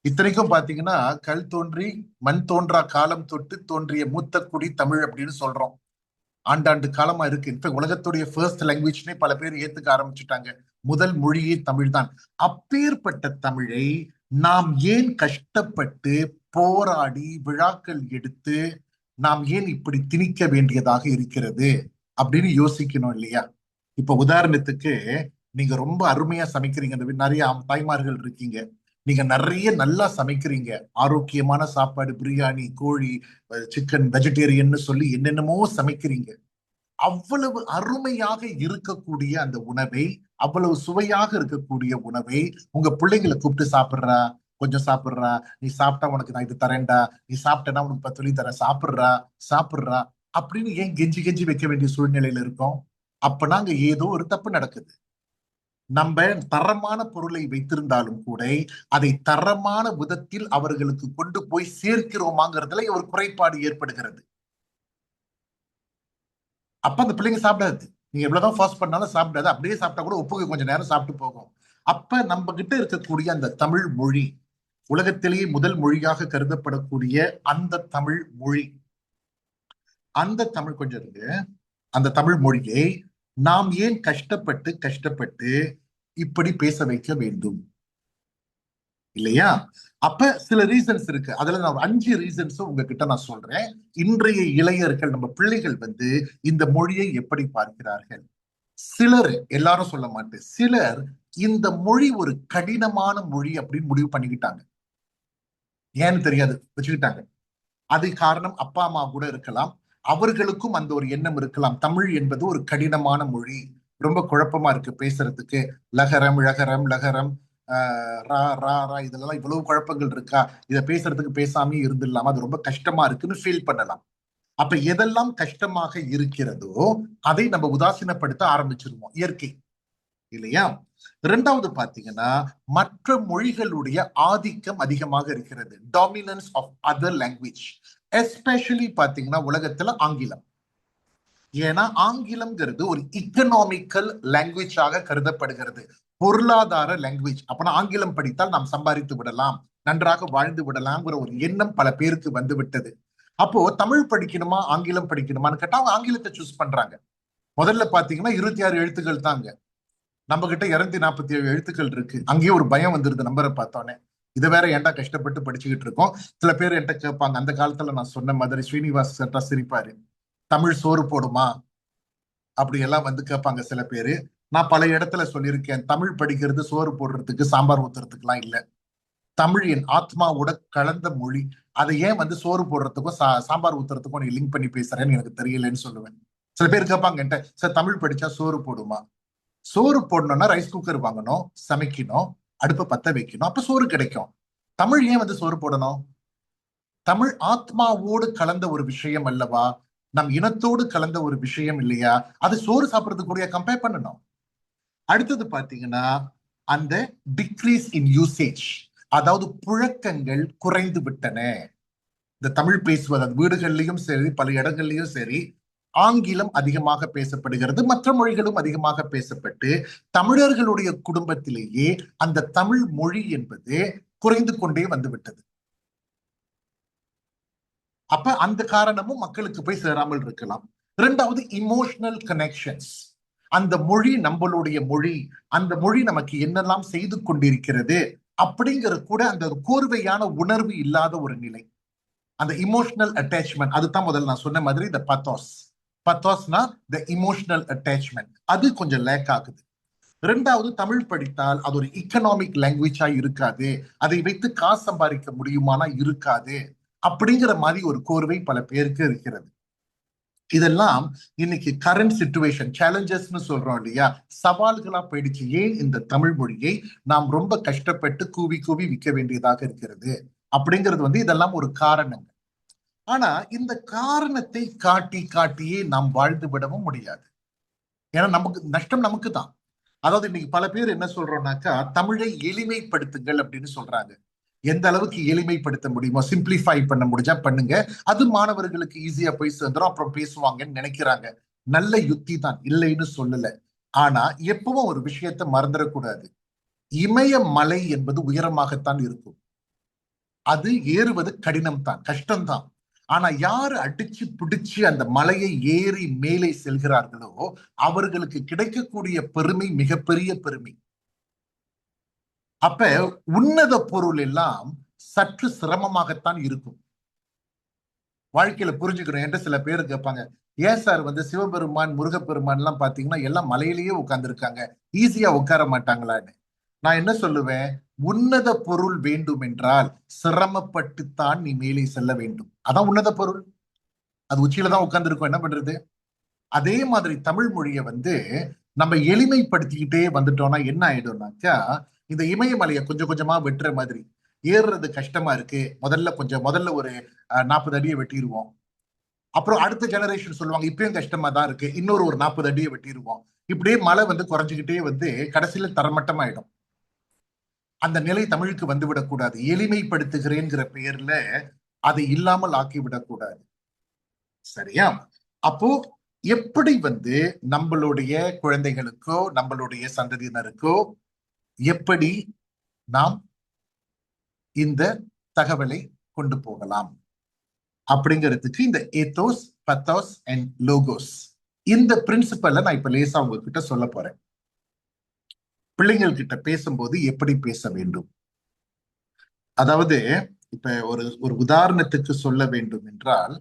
இத்தனைக்கும் பாத்தீங்கன்னா, கல் தோன்றி மண் தோன்றா காலம் தொட்டு தோன்றிய மூத்த குடி தமிழ் அப்படின்னு சொல்றோம். ஆண்டாண்டு காலமா இருக்கு. இன்ஃபேக்ட் உலகத்துடைய ஃபர்ஸ்ட் லாங்குவேஜ்னே பல பேர் ஏத்துக்க ஆரம்பிச்சுட்டாங்க. முதல் மொழியே தமிழ் தான். அப்பேற்பட்ட தமிழை நாம் ஏன் கஷ்டப்பட்டு போராடி விழாக்கள் எடுத்து நாம் ஏன் இப்படி திணிக்க வேண்டியதாக இருக்கிறது அப்படின்னு யோசிக்கணும் இல்லையா? இப்ப உதாரணத்துக்கு, நீங்க ரொம்ப அருமையா சமைக்கிறீங்க, நிறைய தாய்மார்கள் இருக்கீங்க, நீங்க நிறைய நல்லா சமைக்கிறீங்க, ஆரோக்கியமான சாப்பாடு, பிரியாணி, கோழி, சிக்கன், வெஜிடேரியன் சொல்லி என்னென்னமோ சமைக்கிறீங்க. அவ்வளவு அருமையாக இருக்கக்கூடிய அந்த உணவை, அவ்வளவு சுவையாக இருக்கக்கூடிய உணவை உங்க பிள்ளைங்களை கூப்பிட்டு சாப்பிடுறா, கொஞ்சம் சாப்பிடுறா, நீ சாப்பிட்டா உனக்கு நான் இது தரேன்டா, நீ சாப்பிட்டேன்னா உனக்கு 10 சொல்லி தரேன், சாப்பிடுறா சாப்பிடுறா அப்படின்னு ஏன் கெஞ்சி கெஞ்சி வைக்க வேண்டிய சூழ்நிலையில இருக்கோம்? அப்பனா அங்க ஏதோ ஒரு தப்பு நடக்குது. நம்ம தரமான பொருளை வைத்திருந்தாலும் கூட அதை தரமான விதத்தில் அவர்களுக்கு கொண்டு போய் சேர்க்கிறோமாங்கிறதுல ஒரு குறைபாடு ஏற்படுகிறது. அப்ப அந்த பிள்ளைங்க சாப்பிடாது. நீங்க எவ்வளவுதான் ஃபாஸ்ட் பண்ணாலும் சாப்பிடாது. அப்படியே சாப்பிட்டா கூட உப்புக்கு கொஞ்சம் நேரம் சாப்பிட்டு போகும். அப்ப நம்ம கிட்ட இருக்கக்கூடிய அந்த தமிழ் மொழி, உலகத்திலேயே முதல் மொழியாக கருதப்படக்கூடிய அந்த தமிழ் மொழி, அந்த தமிழ் கொஞ்சம் இருக்கு, அந்த தமிழ் மொழியை நாம் ஏன் கஷ்டப்பட்டு கஷ்டப்பட்டு இப்படி பேச வைக்க வேண்டும்? இல்லையா? அப்ப சில ரீசன்ஸ் இருக்கு. அதுல நான் 5 ரீசன்ஸ் உங்ககிட்ட நான் சொல்றேன். இன்றைய இளைஞர்கள், நம்ம பிள்ளைகள் வந்து இந்த மொழியை எப்படி பார்க்கிறார்கள்? சிலர், எல்லாரும் சொல்ல மாட்டேன், சிலர் இந்த மொழி ஒரு கடினமான மொழி அப்படின்னு முடிவு பண்ணிக்கிட்டாங்க. ஏன்னு தெரியாது, வச்சுக்கிட்டாங்க. அது காரணம் அப்பா அம்மா கூட இருக்கலாம். அவர்களுக்கும் அந்த ஒரு எண்ணம் இருக்கலாம். தமிழ் என்பது ஒரு கடினமான மொழி, ரொம்ப குழப்பமா இருக்கு பேசுறதுக்கு, லகரம் ழகரம் லகரம் ரா ரா ரா இதெல்லாம் இவ்வளவு குழப்பங்கள் இருக்கா, இதை பேசுறதுக்கு பேசாமே இருந்துடலாமா, அது ரொம்ப கஷ்டமா இருக்குன்னு ஃபீல் பண்ணலாம். அப்ப எதெல்லாம் கஷ்டமாக இருக்கிறதோ அதை நம்ம உதாசீனப்படுத்த ஆரம்பிச்சிருவோம், இயற்கை இல்லையா? இரண்டாவது பாத்தீங்கன்னா, மற்ற மொழிகளுடைய ஆதிக்கம் அதிகமாக இருக்கிறது, dominance of other language. Especially பாத்தீங்கன்னா உலகத்துல ஆங்கிலம். ஏன்னா ஆங்கிலம்ங்கிறது ஒரு இக்கனாமிக்கல் லாங்குவேஜாக கருதப்படுகிறது, பொருளாதார லாங்குவேஜ். அப்பனா ஆங்கிலம் படித்தால் நாம் சம்பாதித்து விடலாம், நன்றாக வாழ்ந்து விடலாம்ங்கிற ஒரு எண்ணம் பல பேருக்கு வந்து விட்டது. அப்போ தமிழ் படிக்கணுமா ஆங்கிலம் படிக்கணுமான்னு கேட்டா அவங்க ஆங்கிலத்தை சூஸ் பண்றாங்க. முதல்ல பாத்தீங்கன்னா 26 எழுத்துக்கள் தாங்க, நம்ம கிட்ட 247 எழுத்துக்கள் இருக்கு. அங்கேயே ஒரு பயம் வந்துருது நம்பரை பார்த்தோன்னே. இதை வேற ஏன்டா கஷ்டப்பட்டு படிச்சுக்கிட்டு இருக்கோம். சில பேர் என்கிட்ட கேட்பாங்க, அந்த காலத்துல நான் சொன்ன மாதிரி ஸ்ரீனிவாஸ் சட்டா சிரிப்பாரு, தமிழ் சோறு போடுமா அப்படி எல்லாம் வந்து கேட்பாங்க சில பேரு. நான் பல இடத்துல சொல்லியிருக்கேன், தமிழ் படிக்கிறது சோறு போடுறதுக்கு சாம்பார் ஊத்துறதுக்குலாம் இல்ல. தமிழ் என் ஆத்மாவோட கலந்த மொழி. அதை ஏன் வந்து சோறு போடுறதுக்கும் சாம்பார் ஊத்துறதுக்கும் நீ லிங்க் பண்ணி பேசுறேன்னு எனக்கு தெரியலன்னு சொல்லுவேன். சில பேர் கேட்பாங்க என்கிட்ட, சார் தமிழ் படிச்சா சோறு போடுமா? சோறு போடணும்னா ரைஸ் குக்கர் வாங்கணும், சமைக்கணும், அடுப்பை பத்த வைக்கணும், அப்ப சோறு கிடைக்கும். தமிழ் ஏன் வந்து சோறு போடணும்? தமிழ் ஆத்மாவோடு கலந்த ஒரு விஷயம் அல்லவா, நம் இனத்தோடு கலந்த ஒரு விஷயம் இல்லையா? அது சோறு சாப்பிடறது கூட கம்பேர் பண்ணணும். அடுத்தது பாத்தீங்கன்னா அந்த டிக்ரீஸ் இன் யூசேஜ், அதாவது புழக்கங்கள் குறைந்து விட்டன. இந்த தமிழ் பேசுவது அது வீடுகள்லயும் சரி பல இடங்கள்லயும் சரி ஆங்கிலம் அதிகமாக பேசப்படுகிறது, மற்ற மொழிகளும் அதிகமாக பேசப்பட்டு தமிழர்களுடைய குடும்பத்திலேயே அந்த தமிழ் மொழி என்பது குறைந்து கொண்டே வந்து விட்டது. அப்ப அந்த காரணமும் மக்களுக்கு போய் சேராமல் இருக்கலாம். இரண்டாவது இமோஷனல் கனெக்ஷன்ஸ். அந்த மொழி நம்மளுடைய மொழி, அந்த மொழி நமக்கு என்னெல்லாம் செய்து கொண்டிருக்கிறது அப்படிங்கிற கூட அந்த கோர்வையான உணர்வு இல்லாத ஒரு நிலை, அந்த இமோஷனல் அட்டாச்மெண்ட். அதுதான் முதல்ல நான் சொன்ன மாதிரி இந்த பத்தோஸ். பத்தோஸ்னா த இமோஷனல் அட்டாச்மெண்ட், அது கொஞ்சம் லேக் ஆகுது. இரண்டாவது, தமிழ் படித்தால் அது ஒரு இக்கனாமிக் லாங்குவேஜா இருக்காது, அதை வைத்து காசு சம்பாதிக்க முடியுமானா இருக்காது, அப்படிங்கிற மாதிரி ஒரு கோர்வை பல பேருக்கு இருக்கிறது. இதெல்லாம் இன்னைக்கு கரண்ட் சிச்சுவேஷன் சேலஞ்சஸ்னு சொல்றோம் இல்லையா, சவால்களா போயிடுச்சு. ஏன் இந்த தமிழ் மொழியை நாம் ரொம்ப கஷ்டப்பட்டு கூவி கூவி விற்க வேண்டியதாக இருக்கிறது அப்படிங்கிறது வந்து இதெல்லாம் ஒரு காரணம். ஆனா இந்த காரணத்தை காட்டி காட்டியே நாம் வாழ்ந்து விடவும் முடியாது. ஏன்னா நமக்கு நஷ்டம் நமக்கு தான். அதாவது இன்னைக்கு பல பேர் என்ன சொல்றோம்னாக்கா, தமிழை எளிமைப்படுத்துங்கள் அப்படின்னு சொல்றாங்க. எந்த அளவுக்கு எளிமைப்படுத்த முடியுமோ, சிம்பிளிஃபை பண்ண முடிஞ்சா பண்ணுங்க, அது மாணவர்களுக்கு ஈஸியா போய் சேர்ந்துரும், அப்புறம் பேசுவாங்கன்னு நினைக்கிறாங்க. நல்ல யுக்தி தான், இல்லைன்னு சொல்லல. ஆனா எப்பவும் ஒரு விஷயத்தை மறந்துடக்கூடாது, இமயமலை என்பது உயரமாகத்தான் இருக்கும், அது ஏறுவது கடினம் தான், கஷ்டம்தான். ஆனா யாரு அடிச்சு பிடிச்சு அந்த மலையை ஏறி மேலே செல்கிறார்களோ அவர்களுக்கு கிடைக்கக்கூடிய பெருமை மிகப்பெரிய பெருமை. அப்ப உன்னத பொருள் எல்லாம் சற்று சிரமமாகத்தான் இருக்கும். வாழ்க்கையில புரிஞ்சுக்கணும் என்று சில பேர் கேட்பாங்க, ஏன் சார் வந்து சிவபெருமான் முருகப்பெருமான் எல்லாம் பாத்தீங்கன்னா எல்லாம் மலையிலேயே உட்கார்ந்து இருக்காங்க, ஈஸியா உட்கார மாட்டாங்களான்னு. நான் என்ன சொல்லுவேன், உன்னத பொருள் வேண்டும் என்றால் சிரமப்பட்டுத்தான் நீ மேலே செல்ல வேண்டும், அதான் உன்னத பொருள். அது உச்சியில தான் உட்கார்ந்து இருக்கும், என்ன பண்றது? அதே மாதிரி தமிழ் மொழியை வந்து நம்ம எளிமைப்படுத்திக்கிட்டே வந்துட்டோம்னா என்ன ஆயிடும்னாக்கா, இந்த இமயமலையை கொஞ்சம் கொஞ்சமா வெட்டுற மாதிரி, ஏறுறது கஷ்டமா இருக்கு, முதல்ல ஒரு 40 அடியை வெட்டிடுவோம், அப்புறம் அடுத்த ஜெனரேஷன் சொல்லுவாங்க இப்பயும் கஷ்டமா தான் இருக்கு, இன்னொரு ஒரு 40 அடியை வெட்டிடுவோம். இப்படியே மலை வந்து குறைஞ்சுக்கிட்டே வந்து கடைசியில தரமட்டமாயிடும். அந்த நிலை தமிழுக்கு வந்து விடக்கூடாது. எளிமைப்படுத்துகிறேங்கிற பெயர்ல அதை இல்லாமல் ஆக்கி விடக்கூடாது. சரியா? அப்போ எப்படி வந்து நம்மளுடைய குழந்தைகளுக்கோ நம்மளுடைய சந்ததியினருக்கோ எப்படி நாம் இந்த தகவலை கொண்டு போகலாம் அப்படிங்கிறதுக்கு இந்த ஏத்தோஸ் பத்தோஸ் அண்ட் லோகோஸ், இந்த பிரின்சிபலை நான் இப்ப லேசா உங்ககிட்ட சொல்ல போறேன். பிள்ளைங்கள் கிட்ட பேசும்போது எப்படி பேச வேண்டும், அதாவது இப்ப ஒரு ஒரு உதாரணத்துக்கு சொல்ல வேண்டும் என்றால்,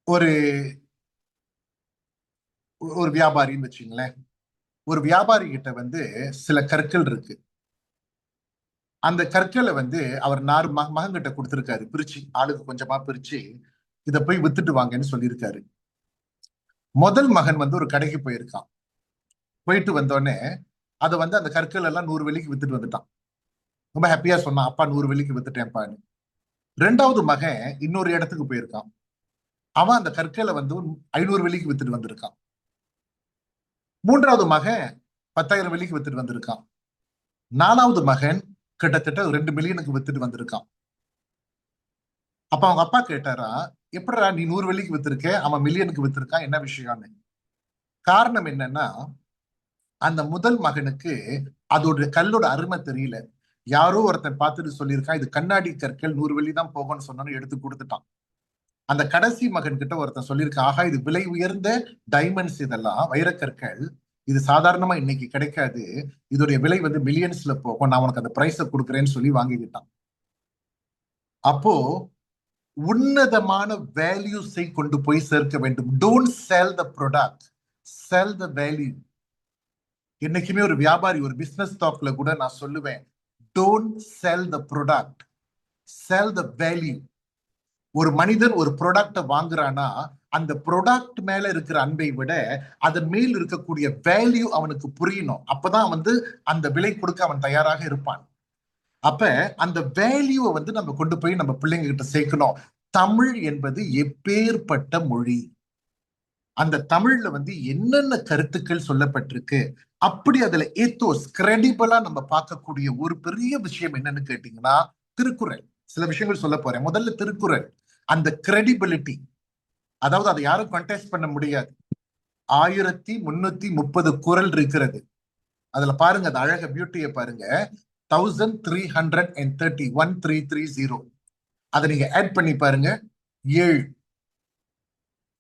ஒரு ஒரு வியாபாரின்னு வச்சுங்களேன். ஒரு வியாபாரி கிட்ட வந்து சில கற்கள் இருக்கு. அந்த கற்களை வந்து அவர் மகன்கிட்ட கொடுத்திருக்காரு, பிரிச்சு ஆளுக்கு கொஞ்சமா பிரிச்சு இதை போய் வித்துட்டு வாங்கன்னு சொல்லியிருக்காரு. முதல் மகன் வந்து ஒரு கடைக்கு போயிருக்கான். போயிட்டு வந்தோடனே அதை வந்து அந்த கற்கள் எல்லாம் 100 வெள்ளிக்கு வித்துட்டு வந்துட்டான். ரொம்ப ஹாப்பியா சொன்னான், அப்பா 100 வெள்ளிக்கு வித்துட்டேன்ப்பான்னு. ரெண்டாவது மகன் இன்னொரு இடத்துக்கு போயிருக்கான். அவன் அந்த கற்களை வந்து 500 வெள்ளிக்கு வித்துட்டு வந்திருக்கான். மூன்றாவது மகன் 10,000 வெள்ளிக்கு வித்துட்டு வந்திருக்கான். நாலாவது மகன் கிட்டத்தட்ட 2 மில்லியனுக்கு வித்துட்டு வந்திருக்கான். அப்ப அவங்க அப்பா கேட்டாரா, எப்படிடா நீ 100 வெள்ளிக்கு வித்திருக்க, அவன் மில்லியனுக்கு வித்திருக்கான், என்ன விஷயம்னு. காரணம் என்னன்னா, அந்த முதல் மகனுக்கு அதோட கல்லோட அருமை தெரியல. யாரோ ஒருத்தன் பார்த்துட்டு சொல்லியிருக்கான், இது கண்ணாடி கற்கள் 100 வெள்ளி தான் போகும்னு சொன்னான்னு எடுத்து கொடுத்துட்டான். அந்த கடைசி மகன் கிட்ட ஒருத்தன் சொல்லியிருக்கான், ஆகா இது விலை உயர்ந்த டைமண்ட்ஸ், இதெல்லாம் வைரக்கற்கள், இது சாதாரணமா இன்னைக்கு கிடைக்காது, இதோடைய விலை வந்து மில்லியன்ஸ்ல போகும், நான் உனக்கு அந்த பிரைஸ கொடுக்குறேன்னு சொல்லி வாங்கிக்கிட்டான். அப்போ உன்னதமான வேல்யூஸை கொண்டு போய் சேர்க்க வேண்டும். Don't sell the product, sell the value. என்னைக்குமே ஒரு வியாபாரி, ஒரு பிசினஸ் டாக்ல கூட நான் சொல்லுவேன், don't sell the product, sell the value. ஒரு மனிதன் ஒரு ப்ராடக்ட வாங்குறானா, அந்த ப்ராடக்ட் மேல இருக்கிற அன்பை விட அதன் மேல் இருக்கக்கூடிய வேல்யூ அவனுக்கு புரியணும். அப்பதான் வந்து அந்த விலை கொடுக்க அவன் தயாராக இருப்பான். அப்ப அந்த வேல்யூவை வந்து நம்ம கொண்டு போய் நம்ம பிள்ளைங்க கிட்ட சேர்க்கணும். தமிழ் என்பது எப்பேற்பட்ட மொழி, அந்த தமிழ்ல வந்து என்னென்ன கருத்துக்கள் சொல்லப்பட்டிருக்கு, அப்படி அதுல ஏத்தோஸ் கிரெடிபிளா நம்ம பார்க்கக்கூடிய ஒரு பெரிய விஷயம் என்னன்னு கேட்டீங்கன்னா திருக்குறள். சில விஷயங்கள் சொல்ல போறேன். முதல்ல திருக்குறள், அந்த கிரெடிபிலிட்டி, அதாவது அதை யாரும் கண்டெஸ்ட் பண்ண முடியாது. 1330 குறள் இருக்கிறது. அதுல பாருங்க, அது அழக பியூட்டியை பாருங்க. 1330 1330. அதை நீங்க ஆட் பண்ணி பாருங்க, 7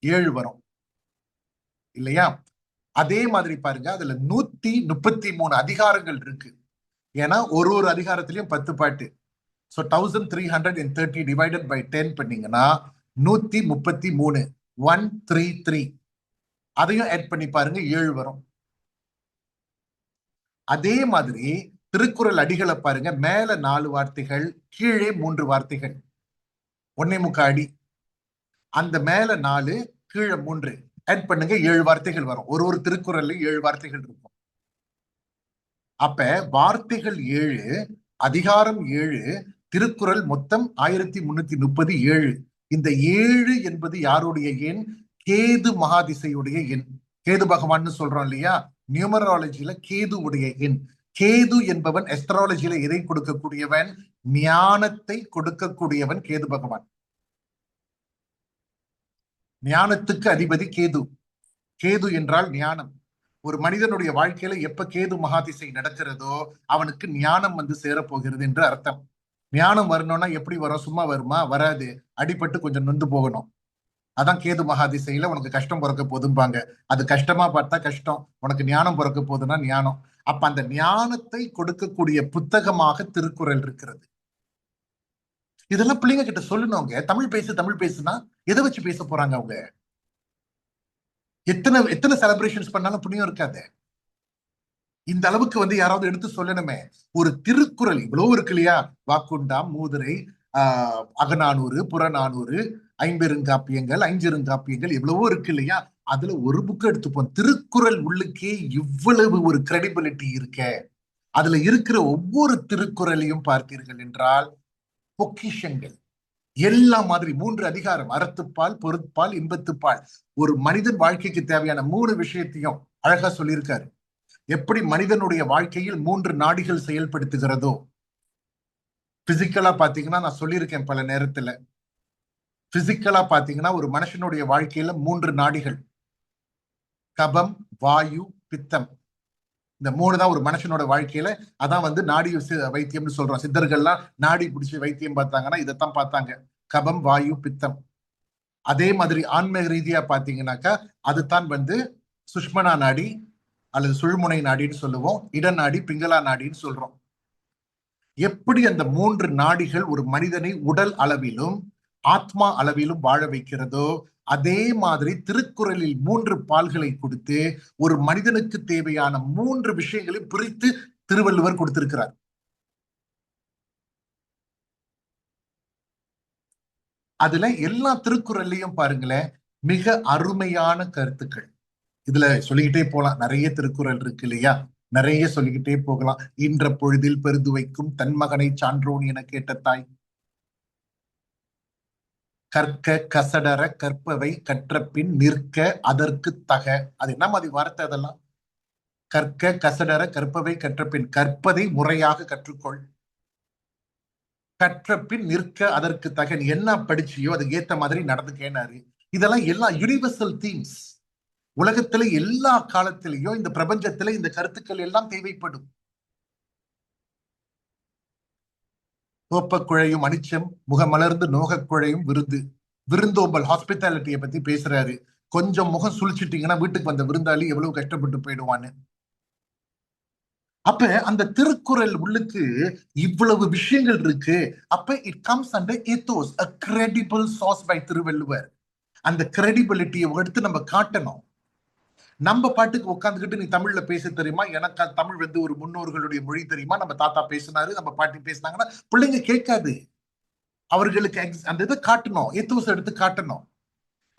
7 வரும் இல்லையா? அதே மாதிரி பாருங்க, அதுல 133 அதிகாரங்கள் இருக்கு. ஏன்னா ஒரு ஒரு அதிகாரத்திலையும் 10 பாட்டு. ஸோ 1330 டிவைடட் பை 10 பண்ணீங்கன்னா 133, 133. அதையும் ஆட் பண்ணி பாருங்க, 7 வரும். அதே மாதிரி திருக்குறள் அடிகளை பாருங்க, மேல 4 வார்த்தைகள், கீழே 3 வார்த்தைகள், 1.25 அடி. அந்த மேல 4, கீழே 3 ஆட் பண்ணுங்க, 7 வார்த்தைகள் வரும். ஒரு ஒரு திருக்குறள்லயும் 7 வார்த்தைகள் இருக்கும். அப்ப வார்த்தைகள் 7, அதிகாரம் 7, திருக்குறள் மொத்தம் 1330, 7. இந்த 7 என்பது யாருடைய எண்? கேது மகாதிசையுடைய எண். கேது பகவான் சொல்றோம் இல்லையா, நியூமராலஜில கேதுவுடைய எண். கேது என்பவன் எஸ்ட்ராலஜில எதை கொடுக்கக்கூடியவன்? ஞானத்தை கொடுக்கக்கூடியவன் கேது பகவான். ஞானத்துக்கு அதிபதி கேது. கேது என்றால் ஞானம். ஒரு மனிதனுடைய வாழ்க்கையில எப்ப கேது மகாதிசை நடக்கிறதோ அவனுக்கு ஞானம் வந்து சேரப்போகிறது என்று அர்த்தம். ஞானம் வரணும்னா எப்படி வரும்? சும்மா வருமா? வராது. அடிபட்டு கொஞ்சம் நொந்து போகணும். அதான் கேது மகாதிசையில உனக்கு கஷ்டம் பிறக்க போதும்பாங்க. அது கஷ்டமா பார்த்தா கஷ்டம், உனக்கு ஞானம் பிறக்க போதுன்னா ஞானம். அப்ப அந்த ஞானத்தை கொடுக்கக்கூடிய புத்தகமாக திருக்குறள் இருக்கிறது. இதெல்லாம் பிள்ளைங்க கிட்ட சொல்லணுங்க. தமிழ் பேசு, தமிழ் பேசுனா எதை வச்சு பேச போறாங்க அவங்க? எத்தனை எத்தனை செலிப்ரேஷன்ஸ் பண்ணாலும் புண்ணியம் இருக்காது. இந்த அளவுக்கு வந்து யாராவது எடுத்து சொல்லணுமே. ஒரு திருக்குறள் இவ்வளவு இருக்கு இல்லையா? வாக்குண்டாம், மூதுரை, அகநானூறு, புறநானூறு, ஐம்பெருங்காப்பியங்கள், ஐஞ்சிருங்காப்பியங்கள், எவ்வளவோ இருக்கு இல்லையா? அதுல ஒரு புக் எடுத்துப்போம். திருக்குறள் உள்ளுக்கே இவ்வளவு ஒரு கிரெடிபிலிட்டி இருக்க. அதுல இருக்கிற ஒவ்வொரு திருக்குறளையும் பார்த்தீர்கள் என்றால் பொக்கிஷங்கள். எல்லா மாதிரி 3 அதிகாரம், அறத்துப்பால், பொருட்பால், இன்பத்துப்பால். ஒரு மனிதன் வாழ்க்கைக்கு தேவையான 3 விஷயத்தையும் அழகா சொல்லியிருக்காரு. எப்படி மனிதனுடைய வாழ்க்கையில் 3 நாடிகள் செயல்படுத்துகிறதோ, பிசிக்கலா பாத்தீங்கன்னா நான் சொல்லியிருக்கேன் பல நேரத்துல, பிசிக்கலா பாத்தீங்கன்னா ஒரு மனுஷனுடைய வாழ்க்கையில 3 நாடிகள், கபம், வாயு, பித்தம். இந்த 3 தான் ஒரு மனுஷனோட வாழ்க்கையில. அதான் வந்து நாடி வைத்தியம்னு சொல்றோம். சித்தர்கள்லாம் நாடி பிடிச்சி வைத்தியம் பார்த்தாங்கன்னா இதைத்தான் பார்த்தாங்க, கபம், வாயு, பித்தம். அதே மாதிரி ஆன்மீக ரீதியா பாத்தீங்கன்னாக்கா அதுதான் வந்து சுஷ்மனா நாடி அல்லது சுழுமுனை நாடின்னு சொல்லுவோம், இடநாடி, பிங்களா நாடின்னு சொல்றோம். எப்படி அந்த 3 நாடிகள் ஒரு மனிதனை உடல் அளவிலும் ஆத்மா அளவிலும் வாழ வைக்கிறதோ, அதே மாதிரி திருக்குறளில் 3 பால்களை கொடுத்து ஒரு மனிதனுக்கு தேவையான 3 விஷயங்களை பிரித்து திருவள்ளுவர் கொடுத்திருக்கிறார். அதுல எல்லா திருக்குறள்லையும் பாருங்களேன், மிக அருமையான கருத்துக்கள். இதுல சொல்லிக்கிட்டே போலாம், நிறைய திருக்குறள் இருக்கு இல்லையா? நிறைய சொல்லிக்கிட்டே போகலாம். இன்ற பொழுதில் பெருது வைக்கும் தன் மகனை சான்றோன் என கேட்ட தாய், கற்க கசடர கற்பவை கற்ற பின் நிற்க அதற்கு தக. அது என்ன மாதிரி வார்த்தை அதெல்லாம்? கற்க கசடர கற்பவை கற்ற பின், கற்பதை முறையாக கற்றுக்கொள். கற்ற பின் நிற்க அதற்கு தக, நீ என்ன படிச்சியோ அதுக்கு ஏத்த மாதிரி நடந்துக்கேனாரு. இதெல்லாம் எல்லா யுனிவர்சல் தீம்ஸ். உலகத்துல எல்லா காலத்திலையும் இந்த பிரபஞ்சத்துல இந்த கருத்துக்கள் எல்லாம் தேவைப்படும். தோப்ப குழையும் அனிச்சம் முகமலர்ந்து நோக குழையும் விருந்து. விருந்தோம்பல், ஹாஸ்பிட்டாலிட்டியை பத்தி பேசுறாரு. கொஞ்சம் முகம் சுழிச்சிட்டீங்கன்னா வீட்டுக்கு வந்த விருந்தாளி எவ்வளவு கஷ்டப்பட்டு போயிடுவான்னு. அப்ப அந்த திருக்குறள் உள்ளுக்கு இவ்வளவு விஷயங்கள் இருக்கு. அப்ப it comes under ethos, a credible source by Thiruvalluvar. அந்த கிரெடிபிலிட்டியை எடுத்து நம்ம காட்டணும். நம்ம பாட்டுக்கு உட்காந்துக்கிட்டு நீ தமிழ்ல பேச தெரியுமா, எனக்கு தமிழ் வந்து ஒரு முன்னோர்களுடைய மொழி தெரியுமா, நம்ம தாத்தா பேசினாரு நம்ம பாட்டி பேசினாங்கன்னா பிள்ளைங்க கேட்காது. அவர்களுக்கு அந்த இதை காட்டணும், ethos எடுத்து காட்டணும்.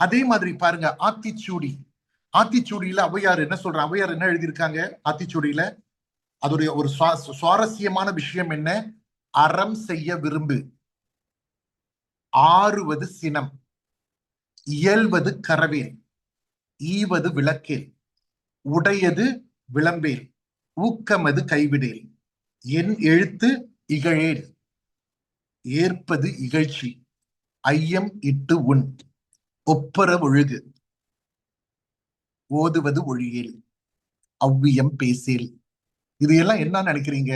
அதே மாதிரி பாருங்க ஆத்திச்சூடி. ஆத்திச்சூடியில ஔவையார் என்ன சொல்றாங்க, ஔவையார் என்ன எழுதியிருக்காங்க ஆத்திச்சூடியில? அதோடைய ஒரு சுவாரஸ்யமான விஷயம் என்ன? அறம் செய்ய விரும்பு, ஆறுவது சினம், இயல்வது கரவேல், ஈவது விளக்கேல், உடையது விளம்பேல், ஊக்கமது கைவிடேல், என் எழுத்து இகழேல், ஏற்பது இகழ்ச்சி, ஐயம் இட்டு உண், ஒப்பர ஒழுகு, ஓதுவது ஒழியேல், அவ்வியம் பேசேல். இது எல்லாம் என்ன நினைக்கிறீங்க?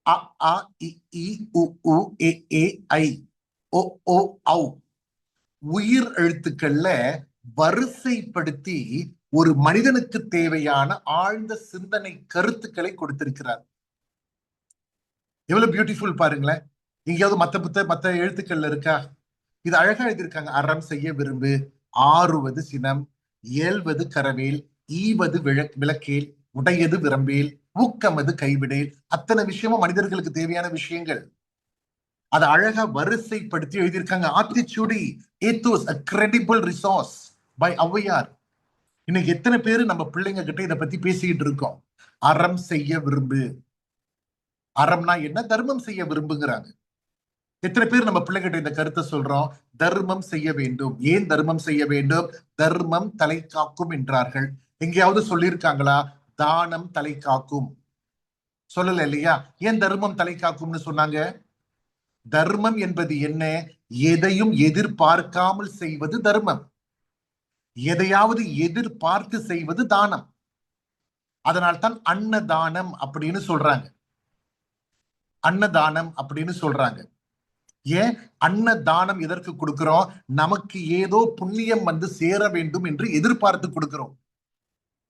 அ ஆ இ ஈ உ ஊ ஏ ஏ ஐ ஓ ஓ ஔ உயிர் எழுத்துக்கள்ல வரிசைப்படுத்தி ஒரு மனிதனுக்கு தேவையான ஆழ்ந்த சிந்தனை கருத்துக்களை கொடுத்திருக்கிறார். எவ்வளவு பியூட்டிஃபுல் பாருங்களேன். எங்கேயாவது மத்த எழுத்துக்கள்ல இருக்கா? இது அழகா எழுதியிருக்காங்க. அறம் செய்ய விரும்பு, ஆறுவது சினம், இயல்வது கரவேல், ஈவது விளக்கேல், உடையது விரம்பேல், ஊக்கமது கைவிடேல். அத்தனை விஷயமும் மனிதர்களுக்கு தேவையான விஷயங்கள். அதை அழகா வரிசைப்படுத்தி எழுதியிருக்காங்க. Aathichoodi, ethos, a credible resource by Avvaiyar. இன்னைக்கு எத்தனை பேரு நம்ம பிள்ளைங்க கிட்ட இதை பத்தி பேசிக்கிட்டு இருக்கோம்? அறம் செய்ய விரும்பு. அறம்னா என்ன? தர்மம் செய்ய விரும்புங்கிறாங்க. எத்தனை பேர் நம்ம பிள்ளைகிட்ட இந்த கருத்தை சொல்றோம்? தர்மம் செய்ய வேண்டும். ஏன் தர்மம் செய்ய வேண்டும்? தர்மம் தலை காக்கும் என்றார்கள். எங்கேயாவது சொல்லியிருக்காங்களா தானம் தலை காக்கும்? சொல்லல இல்லையா? ஏன் தர்மம் தலை காக்கும்னு சொன்னாங்க? தர்மம் என்பது என்ன? எதையும் எதிர்பார்க்காமல் செய்வது தர்மம். எதையாவது எதிர்பார்த்து செய்வது தானம். அதனால்தான் அன்னதானம் அப்படின்னு சொல்றாங்க. அன்னதானம் அப்படின்னு சொல்றாங்க. ஏன் அன்னதானம் எதற்கு கொடுக்கிறோம்? நமக்கு ஏதோ புண்ணியம் வந்து சேர வேண்டும் என்று எதிர்பார்த்து கொடுக்கிறோம்.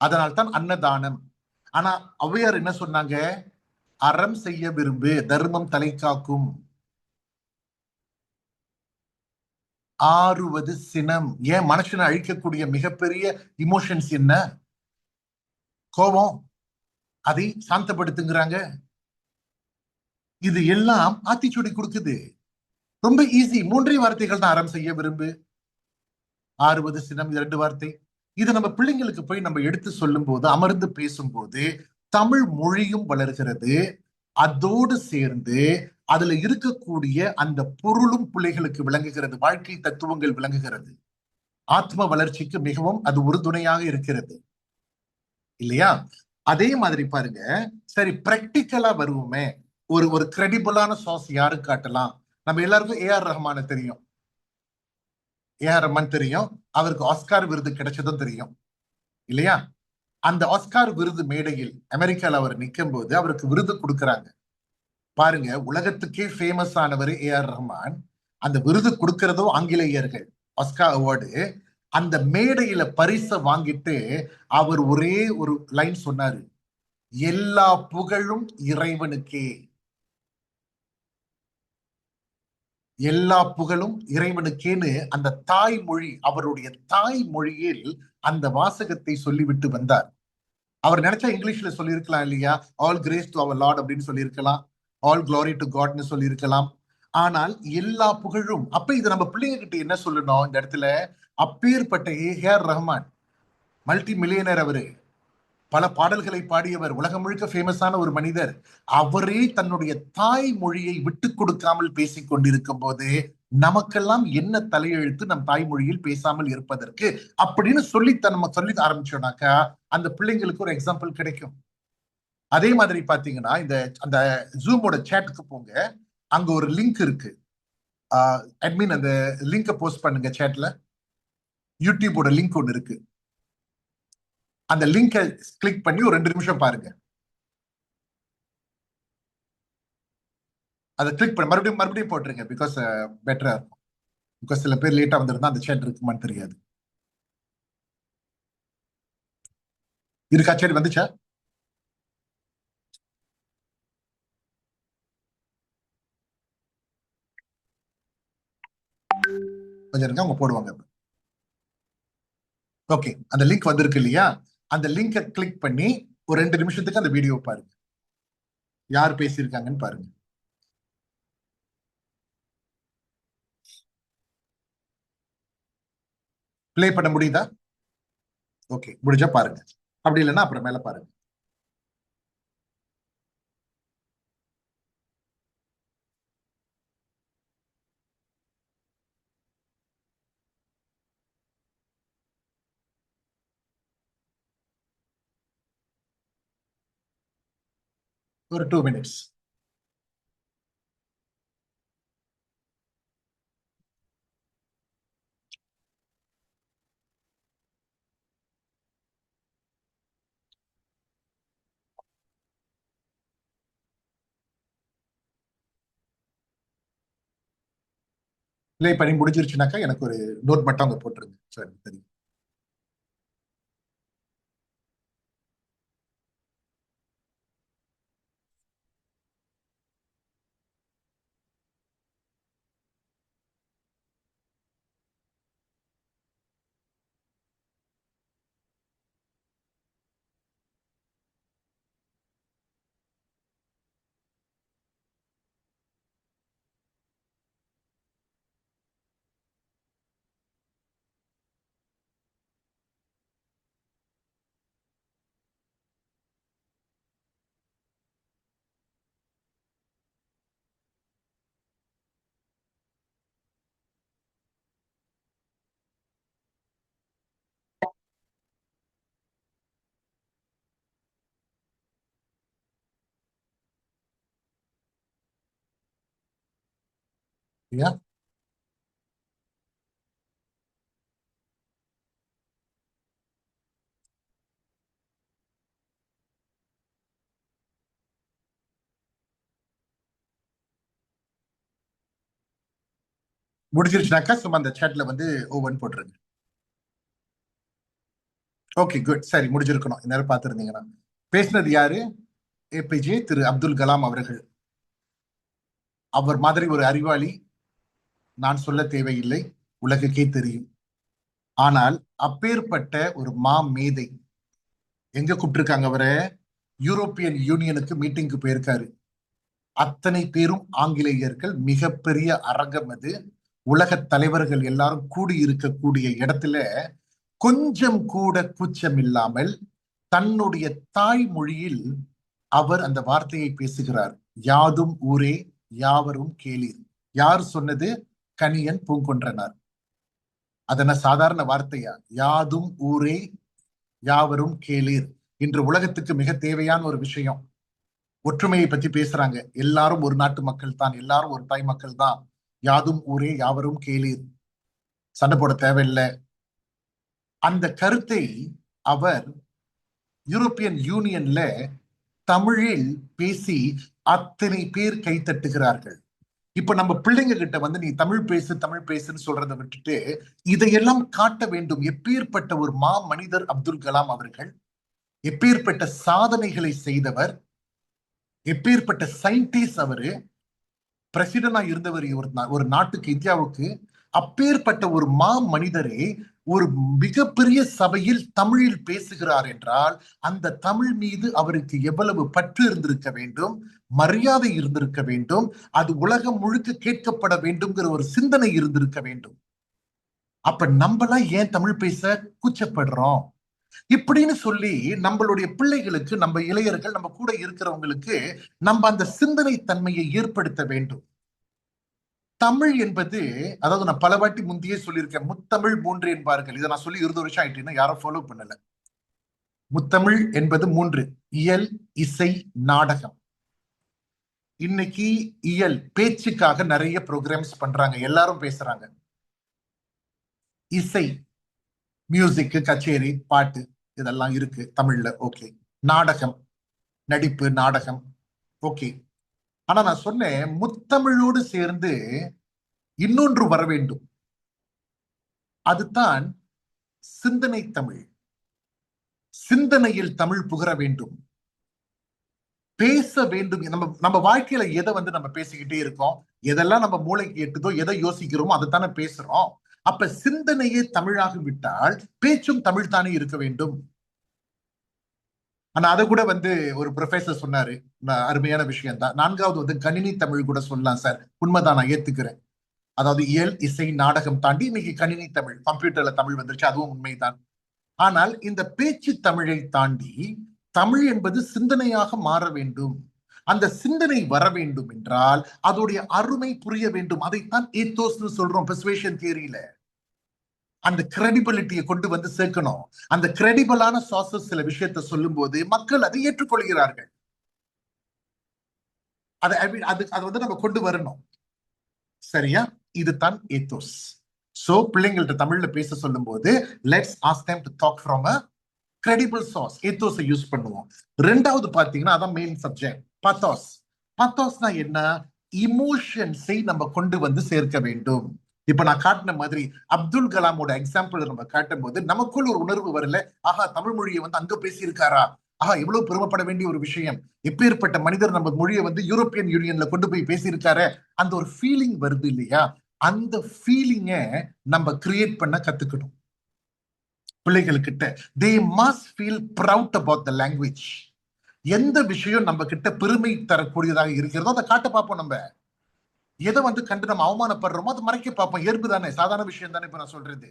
அதனால்தான் அன்னதானம். ஆனா ஔவையார் என்ன சொன்னாங்க? அறம் செய்ய விரும்பு, தர்மம் தலை காக்கும். ஆறுவது சினம். ஏன் மனுஷனை அழிக்கக்கூடிய மிகப்பெரிய இமோஷன்ஸ் என்ன? கோபம். அதை சாந்தப்படுத்துங்கிறாங்க. இது எல்லாம் ஆத்திச்சூடி கொடுக்குது. ரொம்ப ஈஸி. 3 வார்த்தைகள் தான். அறம் செய்ய விரும்பு, ஆறுவது சினம், 2 வார்த்தை. இது நம்ம பிள்ளைங்களுக்கு போய் நம்ம எடுத்து சொல்லும் போது, அமர்ந்து பேசும்போது தமிழ் மொழியும் வளர்கிறது. அதோடு சேர்ந்து அதுல இருக்கக்கூடிய அந்த பொருளும் பிள்ளைகளுக்கு விளங்குகிறது. வாழ்க்கை தத்துவங்கள் விளங்குகிறது. ஆத்ம வளர்ச்சிக்கு மிகவும் அது உறுதுணையாக இருக்கிறது இல்லையா? அதே மாதிரி பாருங்க. சரி, பிராக்டிக்கலா வருவோமே. ஒரு ஒரு கிரெடிபிளான சோர்ஸ் யாரு காட்டலாம்? நம்ம எல்லாருக்கும் ஏஆர் ரஹ்மான தெரியும். ஏஆர் ரஹ்மான் தெரியும். அவருக்கு ஆஸ்கார் விருது கிடைச்சதும் தெரியும் இல்லையா? அந்த ஆஸ்கார் விருது மேடையில் அமெரிக்கால அவர் நிற்கும் போது அவருக்கு விருது கொடுக்கறாங்க. பாருங்க, உலகத்துக்கே ஃபேமஸ் ஆனவர் ஏஆர் ரஹ்மான். அந்த விருது கொடுக்கிறதோ ஆங்கிலேயர்கள். Oscar award. அந்த மேடையில பரிசை வாங்கிட்டு அவர் ஒரே ஒரு லைன் சொன்னாரு, எல்லா புகழும் இறைவனுக்கே. எல்லா புகழும் இறைவனுக்கேன்னு அந்த தாய்மொழி, அவருடைய தாய்மொழியில் அந்த வாசகத்தை சொல்லிவிட்டு வந்தார். அவர் நினைச்சா இங்கிலீஷ்ல சொல்லியிருக்கலாம் இல்லையா? All grace to our lord அப்படின்னு சொல்லியிருக்கலாம். ஆல் க்ளோரி டு காட்னு சொல்லியிருக்கலாம். ஆனால் எல்லா புகழும். அப்ப இது நம்ம பிள்ளைங்க கிட்ட என்ன சொல்லணும் இந்த இடத்துல? அப்பேற்பட்ட ஏஆர் ரஹ்மான் மல்டி மில்லியனர். அவரு பல பாடல்களை பாடியவர், உலகம் முழுக்க ஃபேமஸான ஒரு மனிதர். அவரே தன்னுடைய தாய் மொழியை விட்டு கொடுக்காமல் பேசிக் கொண்டிருக்கும் போது நமக்கெல்லாம் என்ன தலையெழுத்து நம் தாய்மொழியில் பேசாமல் இருப்பதற்கு அப்படின்னு நம்ம சொல்லி ஆரம்பிச்சோம்னாக்கா அந்த பிள்ளைங்களுக்கு ஒரு எக்ஸாம்பிள் கிடைக்கும். அதே மாதிரி பாத்தீங்கன்னா இந்த அந்த ஜூமோட சேட்டுக்கு போங்க. அங்க ஒரு லிங்க் இருக்கு. அட்மின் அந்த லிங்கை போஸ்ட் பண்ணுங்க சேட்ல. யூடியூபோட லிங்க் ஒன்று இருக்கு. அந்த லிங்கை கிளிக் பண்ணி ஒரு 2 நிமிஷம் பாருங்க. அதை கிளிக் பண்ணி மறுபடியும் மறுபடியும் போட்டுருங்க. பிகாஸ் பெட்டரா இருக்கும். பிகாஸ் சில பேர் லேட்டா வந்திருந்தா அந்த சேட் இருக்குமான்னு தெரியாது. இருக்கா? சேட் வந்துச்சா? கொஞ்சம் இருங்க, அவங்க போடுவாங்க. ஓகே, அந்த லிங்க் வந்திருக்கு இல்லையா? அந்த லிங்கை கிளிக் பண்ணி ஒரு 2 நிமிஷத்துக்கு அந்த வீடியோ பாருங்க. யார் பேசியிருக்காங்கன்னு பாருங்க. பிளே பண்ண முடியுதா? ஓகே, முடிஞ்சா பாருங்க. அப்படி இல்லைன்னா அப்புறம் மேல பாருங்க. ஒரு 2 மினிட்ஸ். பிளே பண்ணி முடிஞ்சிருச்சுனாக்கா எனக்கு ஒரு நோட் மட்டும் அங்க போட்டுருங்க. சரி, தெரியும். சரியா? முடிஞ்சிருச்சுனாக்கா சும்மா அந்த சேட்ல வந்து ஓவன் போட்டுருங்க. Okay, good. சரி, முடிஞ்சிருக்கணும். இந்நேரம் பார்த்துருந்தீங்கன்னா. பேசினது யாரு? ஏபிஜே திரு அப்துல் கலாம் அவர்கள். அவர் மாதிரி ஒரு அறிவாளி நான் சொல்ல தேவையில்லை, உலகுக்கே தெரியும். ஆனால் அப்பேற்பட்ட ஒரு மேதை எங்க கூப்பிட்டிருக்காங்க அவரை? யூரோப்பியன் யூனியனுக்கு மீட்டிங்க்கு போயிருக்காரு. அத்தனை பேரும் ஆங்கிலேயர்கள். மிகப்பெரிய அரங்கம் அது. உலக தலைவர்கள் எல்லாரும் கூடி இருக்கக்கூடிய இடத்துல கொஞ்சம் கூட கூச்சம் இல்லாமல் தன்னுடைய தாய்மொழியில் அவர் அந்த வார்த்தையை பேசுகிறார். யாதும் ஊரே யாவரும் கேளீர். யார் சொன்னது? கணியன் பூங்கொன்றனார். அதென்ன சாதாரண வார்த்தையா? யாதும் ஊரே யாவரும் கேளீர் இன்று உலகத்துக்கு மிக தேவையான ஒரு விஷயம். ஒற்றுமையை பத்தி பேசுறாங்க. எல்லாரும் ஒரு நாட்டு மக்கள் தான், எல்லாரும் ஒரு தாய் மக்கள் தான். யாதும் ஊரே யாவரும் கேளீர். சண்டை போட தேவையில்லை. அந்த கருத்தை அவர் யூரோப்பியன் யூனியன்ல தமிழில் பேசி அத்தனை பேர் கைத்தட்டுகிறார்கள். இப்ப நம்ம பிள்ளைங்க கிட்ட வந்து நீ தமிழ் பேசு தமிழ் பேசுன்னு சொல்றதை விட்டுட்டு இதையெல்லாம் காட்ட வேண்டும். எப்பேற்பட்ட ஒரு மனிதர் அப்துல் கலாம் அவர்கள்! எப்பேற்பட்ட சாதனைகளை செய்தவர்! எப்பேற்பட்ட சயின்டிஸ்ட் அவரு! பிரசிடண்டா இருந்தவர் ஒரு நாட்டுக்கு, இந்தியாவுக்கு. அப்பேற்பட்ட ஒரு மனிதரே ஒரு மிகப்பெரிய சபையில் தமிழில் பேசுகிறார் என்றால் அந்த தமிழ் மீது அவருக்கு எவ்வளவு பற்று இருந்திருக்க வேண்டும், மரியாதை இருந்திருக்க வேண்டும், அது உலகம் முழுக்க கேட்கப்பட வேண்டும்ங்கிற ஒரு சிந்தனை இருந்திருக்க வேண்டும். அப்ப நம்மளாம் ஏன் தமிழ் பேச கூச்சப்படுறோம்? இப்படின்னு சொல்லி நம்மளுடைய பிள்ளைகளுக்கு, நம்ம இளையர்கள், நம்ம கூட இருக்கிறவங்களுக்கு நம்ம அந்த சிந்தனை தன்மையை ஏற்படுத்த வேண்டும். தமிழ் என்பது, அதாவது நான் பல வாட்டி முந்தையே சொல்லியிருக்கேன், முத்தமிழ் மூன்று என்பார்கள். இதை நான் சொல்லி 20 வருஷம் ஆயிட்டுன்னா யாரும் ஃபாலோ பண்ணல. முத்தமிழ் என்பது 3: இயல், இசை, நாடகம். இன்னைக்கு இயல் பேச்சுக்காக நிறைய ப்ரோக்ராம்ஸ் பண்றாங்க, எல்லாரும் பேசுறாங்க. இசை, மியூசிக், கச்சேரி, பாட்டு இதெல்லாம் இருக்கு தமிழ்ல. ஓகே. நாடகம், நடிப்பு, நாடகம், ஓகே. ஆனா நான் சொன்னேன், முத்தமிழோடு சேர்ந்து இன்னொன்று வர வேண்டும். அதுதான் சிந்தனை தமிழ். சிந்தனையில் தமிழ் புகர வேண்டும், பேச வேண்டும். நம்ம நம்ம வாழ்க்கையில எதை நம்ம பேசிக்கிட்டே இருக்கோம், எதெல்லாம் நம்ம மூளைக்கு எட்டுதோ, எதை யோசிக்கிறோமோ அதைத்தானே பேசுறோம். அப்ப சிந்தனையே தமிழாக விட்டால் பேச்சும் தமிழ் தானே இருக்க வேண்டும். ஆனா அதை கூட ஒரு ப்ரொஃபசர் சொன்னாரு, அருமையான விஷயம் தான். நான்காவது கணினி தமிழ் கூட சொல்லலாம் சார். உண்மைதான், நான் ஏத்துக்கிறேன். அதாவது இயல், இசை, நாடகம் தாண்டி இன்னைக்கு கணினி தமிழ், கம்ப்யூட்டர்ல தமிழ் வந்துருச்சு, அதுவும் உண்மைதான். ஆனால் இந்த பேச்சு தமிழை தாண்டி தமிழ் என்பது சிந்தனையாக மாற வேண்டும். அந்த சிந்தனை வர வேண்டும் என்றால் அதோடைய அருமை புரிய வேண்டும். அதைத்தான் ஏத்தோஸ்னு சொல்றோம் பெர்சுவேஷன் தியரியில. அந்த கிரெடிபிலிட்டியை கொண்டு சேர்க்கணும். அந்த கிரெடிபிளான சார்சஸ் சில விஷயத்தை சொல்லும் போது மக்கள் அதை ஏற்றுக்கொள்கிறார்கள். அது நம்ம கொண்டு வரணும். சரியா? இதுதான் ஏத்தோஸ். சோ பிள்ளைங்கள்ட்ட தமிழ்ல பேச சொல்லும் போது let's ask them to talk from a credible source. ஏத்தோஸை யூஸ் பண்ணுவோம். ரெண்டாவது பாத்தீங்கன்னா அதான் மெயின் சப்ஜெக்ட், பத்தோஸ். பத்தோஸ்னா என்ன? இமோஷன்ஸை நம்ம கொண்டு சேர்க்க வேண்டும். இப்ப நான் காட்டின மாதிரி அப்துல் கலாமோட எக்ஸாம்பிள் நம்ம காட்டும் போது நமக்குள் ஒரு உணர்வு வரல, ஆஹா தமிழ் மொழியை அங்க பேசியிருக்காரா, ஆஹா எவ்வளவு பெருமைப்பட வேண்டிய ஒரு விஷயம், எப்பேற்பட்ட மனிதர் நம்ம மொழியை யூரோப்பியன் யூனியன்ல கொண்டு போய் பேசியிருக்காரு, அந்த ஒரு ஃபீலிங் வருது இல்லையா? அந்த ஃபீலிங்க நம்ம கிரியேட் பண்ண கத்துக்கணும் பிள்ளைகளுக்கிட்ட. They must feel proud about the language. எந்த விஷயம் நம்ம கிட்ட பெருமை தரக்கூடியதாக இருக்கிறதோ அதை காட்ட பார்ப்போம். நம்ம எதை கண்டு நம்ம அவமானப்படுறோமோ அதை மறைக்க பார்ப்போம். இயல்பு தானே, சாதாரண விஷயம் தானே இப்ப நான் சொல்றது.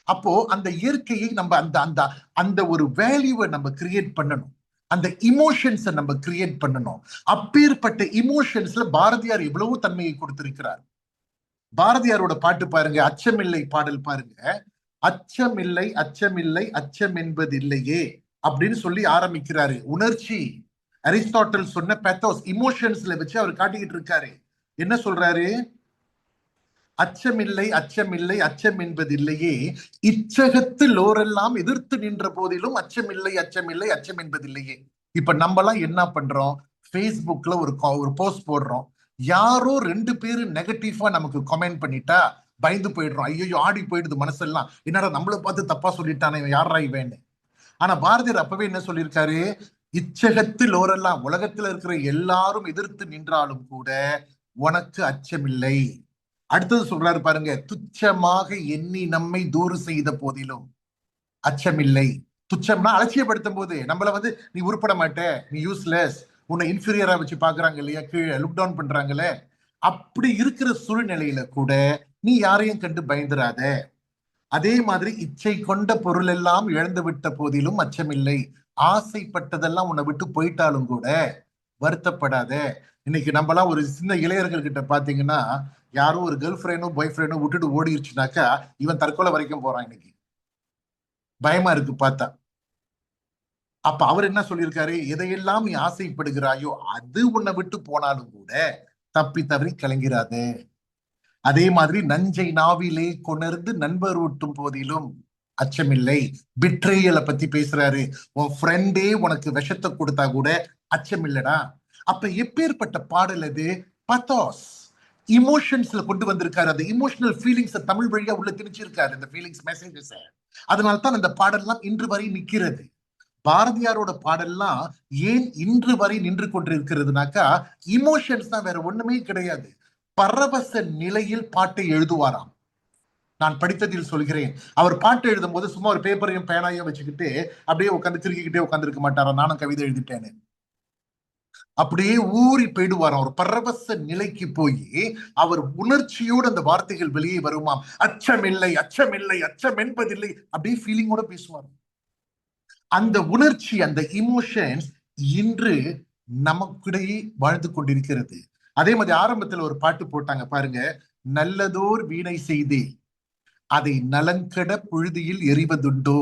அப்போ அந்த இயற்கையை நம்ம அந்த அந்த அந்த ஒரு வேல்யூவை நம்ம கிரியேட் பண்ணணும். அந்த இமோஷன்ஸை நம்ம கிரியேட் பண்ணணும். அப்பேற்பட்ட இமோஷன்ஸ்ல பாரதியார் எவ்வளவு தன்மையை கொடுத்திருக்கிறார். பாரதியாரோட பாட்டு பாருங்க, அச்சமில்லை பாடல் பாருங்க. அச்சமில்லை அச்சமில்லை அச்சம் என்பதில்லையே அப்படின்னு சொல்லி ஆரம்பிக்கிறாரு. உணர்ச்சி, அரிஸ்டாட்டில் சொன்ன பெத்தோஸ், இமோஷன்ஸ்ல வச்சு அவர் காட்டிக்கிட்டு இருக்காரு. என்ன சொல்றாரு? அச்சமில்லை அச்சமில்லை அச்சம் என்பதில்லையே, இச்சகத்து லோரெல்லாம் எதிர்த்து நின்ற போதிலும் அச்சமில்லை அச்சமில்லை அச்சம் என்பதில்லையே. இப்ப நம்மலாம் என்ன பண்றோம்? ஃபேஸ்புக்ல ஒரு போஸ்ட் போடுறோம், யாரோ 2 பேரு நெகட்டிவா நமக்கு கமெண்ட் பண்ணிட்டா பயந்து போயிடுறோம். ஐயோ ஆடி போயிடுது மனசெல்லாம், என்னடா நம்மளை பார்த்து தப்பா சொல்லிட்டானே, யாரா இவன். ஆனா பாரதியார் அப்பவே என்ன சொல்லியிருக்காரு? இச்சகத்து லோரெல்லாம், உலகத்துல இருக்கிற எல்லாரும் எதிர்த்து நின்றாலும் கூட உனக்கு அச்சமில்லை. அடுத்தது சொல்றாரு பாருங்க, துச்சமாக எண்ணி நம்மை தூறு செய்த போதிலும் அச்சமில்லை. துச்சம்னா அலட்சியப்படுத்தும் போது நம்மள நீ உருப்பட மாட்ட, நீ யூஸ்லெஸ், உன்னை இன்ஃபீரியரா வச்சு பாக்குறாங்க இல்லையா, கீழே லுக் டவுன் பண்றாங்கல்ல, அப்படி இருக்கிற சூழ்நிலையில கூட நீ யாரையும் கண்டு பயந்துராத. அதே மாதிரி இச்சை கொண்ட பொருள் எல்லாம் இழந்து விட்ட போதிலும் அச்சமில்லை. ஆசைப்பட்டதெல்லாம் உன்னை விட்டு போயிட்டாலும் கூட வருத்தப்படாத. இன்னைக்கு நம்மலாம் ஒரு சின்ன இளைஞர்கள் கிட்ட பாத்தீங்கன்னா, யாரும் ஒரு கேர்ள் ஃப்ரெண்டோ பாய் ஃப்ரெண்டோ விட்டுட்டு ஓடிடுச்சுனாக்கா இவன் தற்கொலை வரைக்கும் போறான். இன்னைக்கு பயமா இருக்கு பார்த்தா. அப்ப அவர் என்ன சொல்லியிருக்காரு? எதையெல்லாம் நீ ஆசைப்படுகிறாயோ அது உன்னை விட்டு போனாலும் கூட தப்பி தவறி கலங்கிறாத. அதே மாதிரி நஞ்சை நாவிலே கொணர்ந்து நண்பர் ஊட்டும் போதிலும் அச்சமில்லை. பிட்ரேயலை பத்தி பேசுறாரு. உன் ஃப்ரெண்டே உனக்கு விஷத்தை கொடுத்தா கூட அச்சம் இல்லடா. அப்ப எப்பேற்பட்ட பாடல் அது? பத்தாஸ். இமோஷன்ஸ்ல கொண்டு வந்திருக்காரு. அந்த இமோஷனல் ஃபீலிங்ஸ் தமிழ் வழியா உள்ள திணிச்சிருக்காரு, இந்த ஃபீலிங்ஸ் மெசேஜஸ். அதனால்தான் அந்த பாடல்லாம் இன்று வரை நிற்கிறது. பாரதியாரோட பாடல்லாம் ஏன் இன்று வரை நின்று கொண்டிருக்கிறதுனாக்கா, இமோஷன்ஸ் தான், வேற ஒண்ணுமே கிடையாது. பரவச நிலையில் பாட்டை எழுதுவாராம். நான் படித்ததில் சொல்கிறேன். அவர் பாட்டு எழுதும் போது சும்மா ஒரு பேப்பரையும் பேனாயும் வச்சுக்கிட்டு அப்படியே உட்காந்து திருக்கிக்கிட்டே உட்காந்து இருக்க மாட்டாரா, நானும் கவிதை எழுதிட்டேன்னு. அப்படியே ஊறி போயிடுவாராம். ஒரு பரவச நிலைக்கு போய் அவர் உணர்ச்சியோடு அந்த வார்த்தைகள் வெளியே வருமாம். அச்சமில்லை அச்சமில்லை அச்சம் என்பதில்லை, அப்படியே ஃபீலிங்கோட பேசுவார். அந்த உணர்ச்சி, அந்த இமோஷன்ஸ் இன்று நமக்கிடையே வாழ்ந்து கொண்டிருக்கிறது. அதே மாதிரி ஆரம்பத்துல ஒரு பாட்டு போட்டாங்க பாருங்க, நல்லதோர் வீணை செய்தே அதை நலங்கட புழுதியில் எறிவதுண்டோ,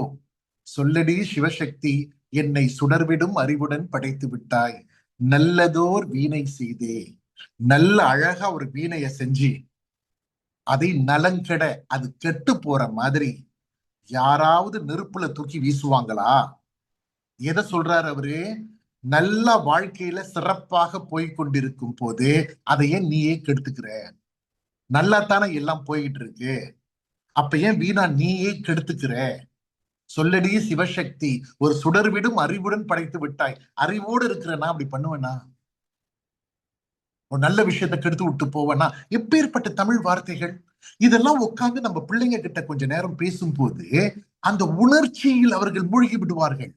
சொல்லடி சிவசக்தி என்னை சுடர்விடும் அறிவுடன் படைத்து விட்டாய், நல்லதோர் வீணை செய்தே. நல்ல அழகா ஒரு வீணைய செஞ்சு அதை நலங்கெட, அது கெட்டு போற மாதிரி யாராவது நெருப்புல தூக்கி வீசுவாங்களா? எதை சொல்றாரு அவரு? நல்ல வாழ்க்கையில சிறப்பாக போய்கொண்டிருக்கும் போது அதை ஏன் நீயே கெடுத்துக்கிற? நல்லா தானே எல்லாம் போய்கிட்டு இருக்கு, அப்ப ஏன் வீணா நீயே கெடுத்துக்கிற? சொல்லடி சிவசக்தி, ஒரு சுடர்விடும் அறிவுடன் படைத்து விட்டாய். அறிவோடு இருக்கிற நான் அப்படி பண்ணுவேனா? ஒரு நல்ல விஷயத்தை கெடுத்து விட்டு போவேனா? எப்பேற்பட்ட தமிழ் வார்த்தைகள்! இதெல்லாம் உட்கார்ந்து நம்ம பிள்ளைங்க கிட்ட கொஞ்ச நேரம் பேசும்போது அந்த உணர்ச்சியில் அவர்கள் மூழ்கி விடுவார்கள்.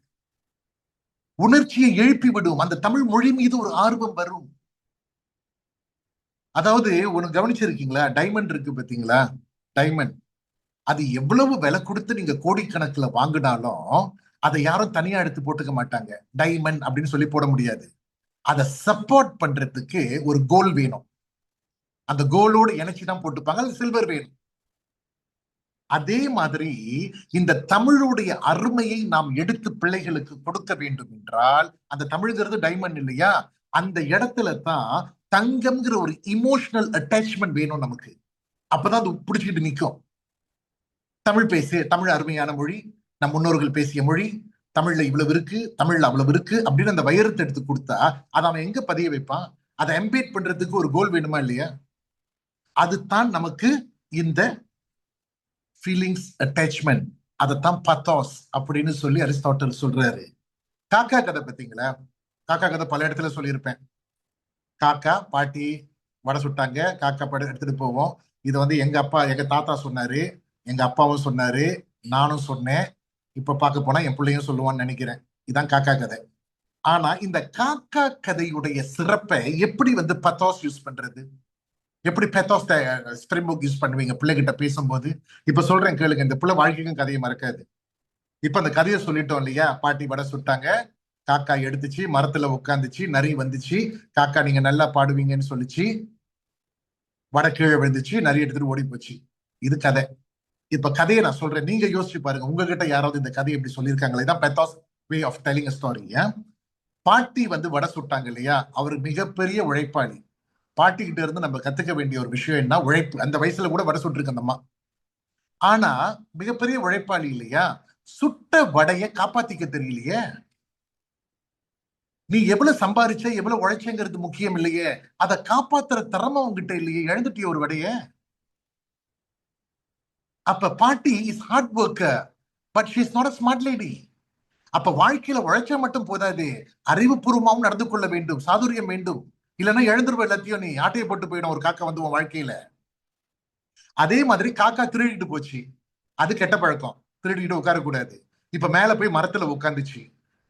உணர்ச்சியை எழுப்பி விடும். அந்த தமிழ் மொழி மீது ஒரு ஆர்வம் வரும். அதாவது ஒண்ணு கவனிச்சிருக்கீங்களா? டைமண்ட் இருக்கு பாத்தீங்களா? டைமண்ட், அது எவ்வளவு விலை கொடுத்து நீங்க கோடிக்கணக்குல வாங்கினாலும் அதை யாரும் தனியா எடுத்து போட்டுக்க மாட்டாங்க. டைமண்ட் அப்படின்னு சொல்லி போட முடியாது. அதை சப்போர்ட் பண்றதுக்கு ஒரு கோல் வேணும். அந்த கோலோடு இணைச்சுதான் போட்டுப்பாங்க. அது சில்வர் வேணும். அதே மாதிரி இந்த தமிழுடைய அருமையை நாம் எடுத்து பிள்ளைகளுக்கு கொடுக்க வேண்டும் என்றால், அந்த தமிழ்ங்கிறது டைமண்ட் இல்லையா, அந்த இடத்துல தான் தங்கம்ங்கிற ஒரு இமோஷனல் அட்டாச்மெண்ட் வேணும் நமக்கு. அப்பதான் அது பிடிச்சிக்கிட்டு நிற்கும். தமிழ் பேசு, தமிழ் அருமையான மொழி, நம் முன்னோர்கள் பேசிய மொழி, தமிழ்ல இவ்வளவு இருக்கு, தமிழ்ல அவ்வளவு இருக்கு அப்படின்னு அந்த வைரத்தை எடுத்து கொடுத்தா அதை அவன் எங்க பதிய வைப்பான்? அதை எம்பேட் பண்றதுக்கு ஒரு கோல் வேணுமா இல்லையா? அதுதான் நமக்கு இந்த ஃபீலிங்ஸ் அட்டாச்மெண்ட். அதைத்தான் பத்தாஸ் அப்படின்னு சொல்லி அரிஸ்டாட்டல் சொல்றாரு. காக்கா கதை பார்த்தீங்களா? காக்கா கதை பல இடத்துல சொல்லியிருப்பேன். காக்கா பாட்டி வடை சுட்டாங்க, காக்கா படம் எடுத்துட்டு போவோம். இதை வந்து எங்க அப்பா, எங்க தாத்தா சொன்னாரு, எங்க அப்பாவும் சொன்னாரு, நானும் சொன்னேன். இப்ப பார்க்க போனா என் பிள்ளையும் சொல்லுவான்னு நினைக்கிறேன். இதான் காக்கா கதை. ஆனா இந்த காக்கா கதையுடைய சிறப்பை எப்படி வந்து பத்தாஸ் யூஸ் பண்றது? எப்படி பெத்தாஸ் ஸ்பிரிங் புக் யூஸ் பண்ணுவீங்க பிள்ளைகிட்ட பேசும்போது? இப்ப சொல்றேன் கேளுங்க. இந்த பிள்ளை வாழ்க்கைக்கும் கதையை மறக்காது. இப்ப அந்த கதையை சொல்லிட்டோம் இல்லையா? பாட்டி வடை சுட்டாங்க, காக்கா எடுத்துச்சு, மரத்துல உட்காந்துச்சு, நரி வந்துச்சு, காக்கா நீங்க நல்லா பாடுவீங்கன்னு சொல்லிச்சு, வடை கீழே விழுந்துச்சு, நரி எடுத்துட்டு ஓடி போச்சு. இது கதை. இப்ப கதையை நான் சொல்றேன், நீங்க யோசிச்சு பாருங்க. உங்ககிட்ட யாராவது இந்த கதையை எப்படி சொல்லியிருக்காங்களா? இதான் pathos way of telling a story. பாட்டி வந்து வடை சுட்டாங்க இல்லையா? அவர் மிகப்பெரிய உழைப்பாளி. பாட்டி கிட்ட இருந்து நம்ம கத்துக்க வேண்டிய ஒரு விஷயம் என்ன? உழைப்பு. அந்த வயசுல கூட வடை சுட்டுருக்கு அந்த அம்மா. ஆனா மிகப்பெரிய உழைப்பாளி இல்லையா? சுட்ட வடைய காப்பாத்திக்க தெரியலையே. நீ எவ்வளவு சம்பாரிச்ச, எவ்வளவு உழைச்சங்கிறது முக்கியம் இல்லையே, அதை காப்பாத்துற திறமை உங்ககிட்ட இல்லையே, இழந்துட்டிய ஒரு வடைய. அப்ப பாட்டி is hard worker, but she is not a smart lady. அப்ப வாழ்க்கையில உழைச்சா மட்டும் போதாது, அறிவுபூர்வமாவும் நடந்து கொள்ள வேண்டும், சாதுரியம் வேண்டும். இல்லைன்னா இழந்துருவ எல்லாத்தையும். நீ ஆட்டையை போட்டு போயிடும் ஒரு காக்கா வந்து உன் வாழ்க்கையில. அதே மாதிரி காக்கா திருடிட்டு போச்சு, அது கெட்ட பழக்கம். திருடிட்டு உட்காரக்கூடாது. இப்ப மேல போய் மரத்துல உட்காந்துச்சு,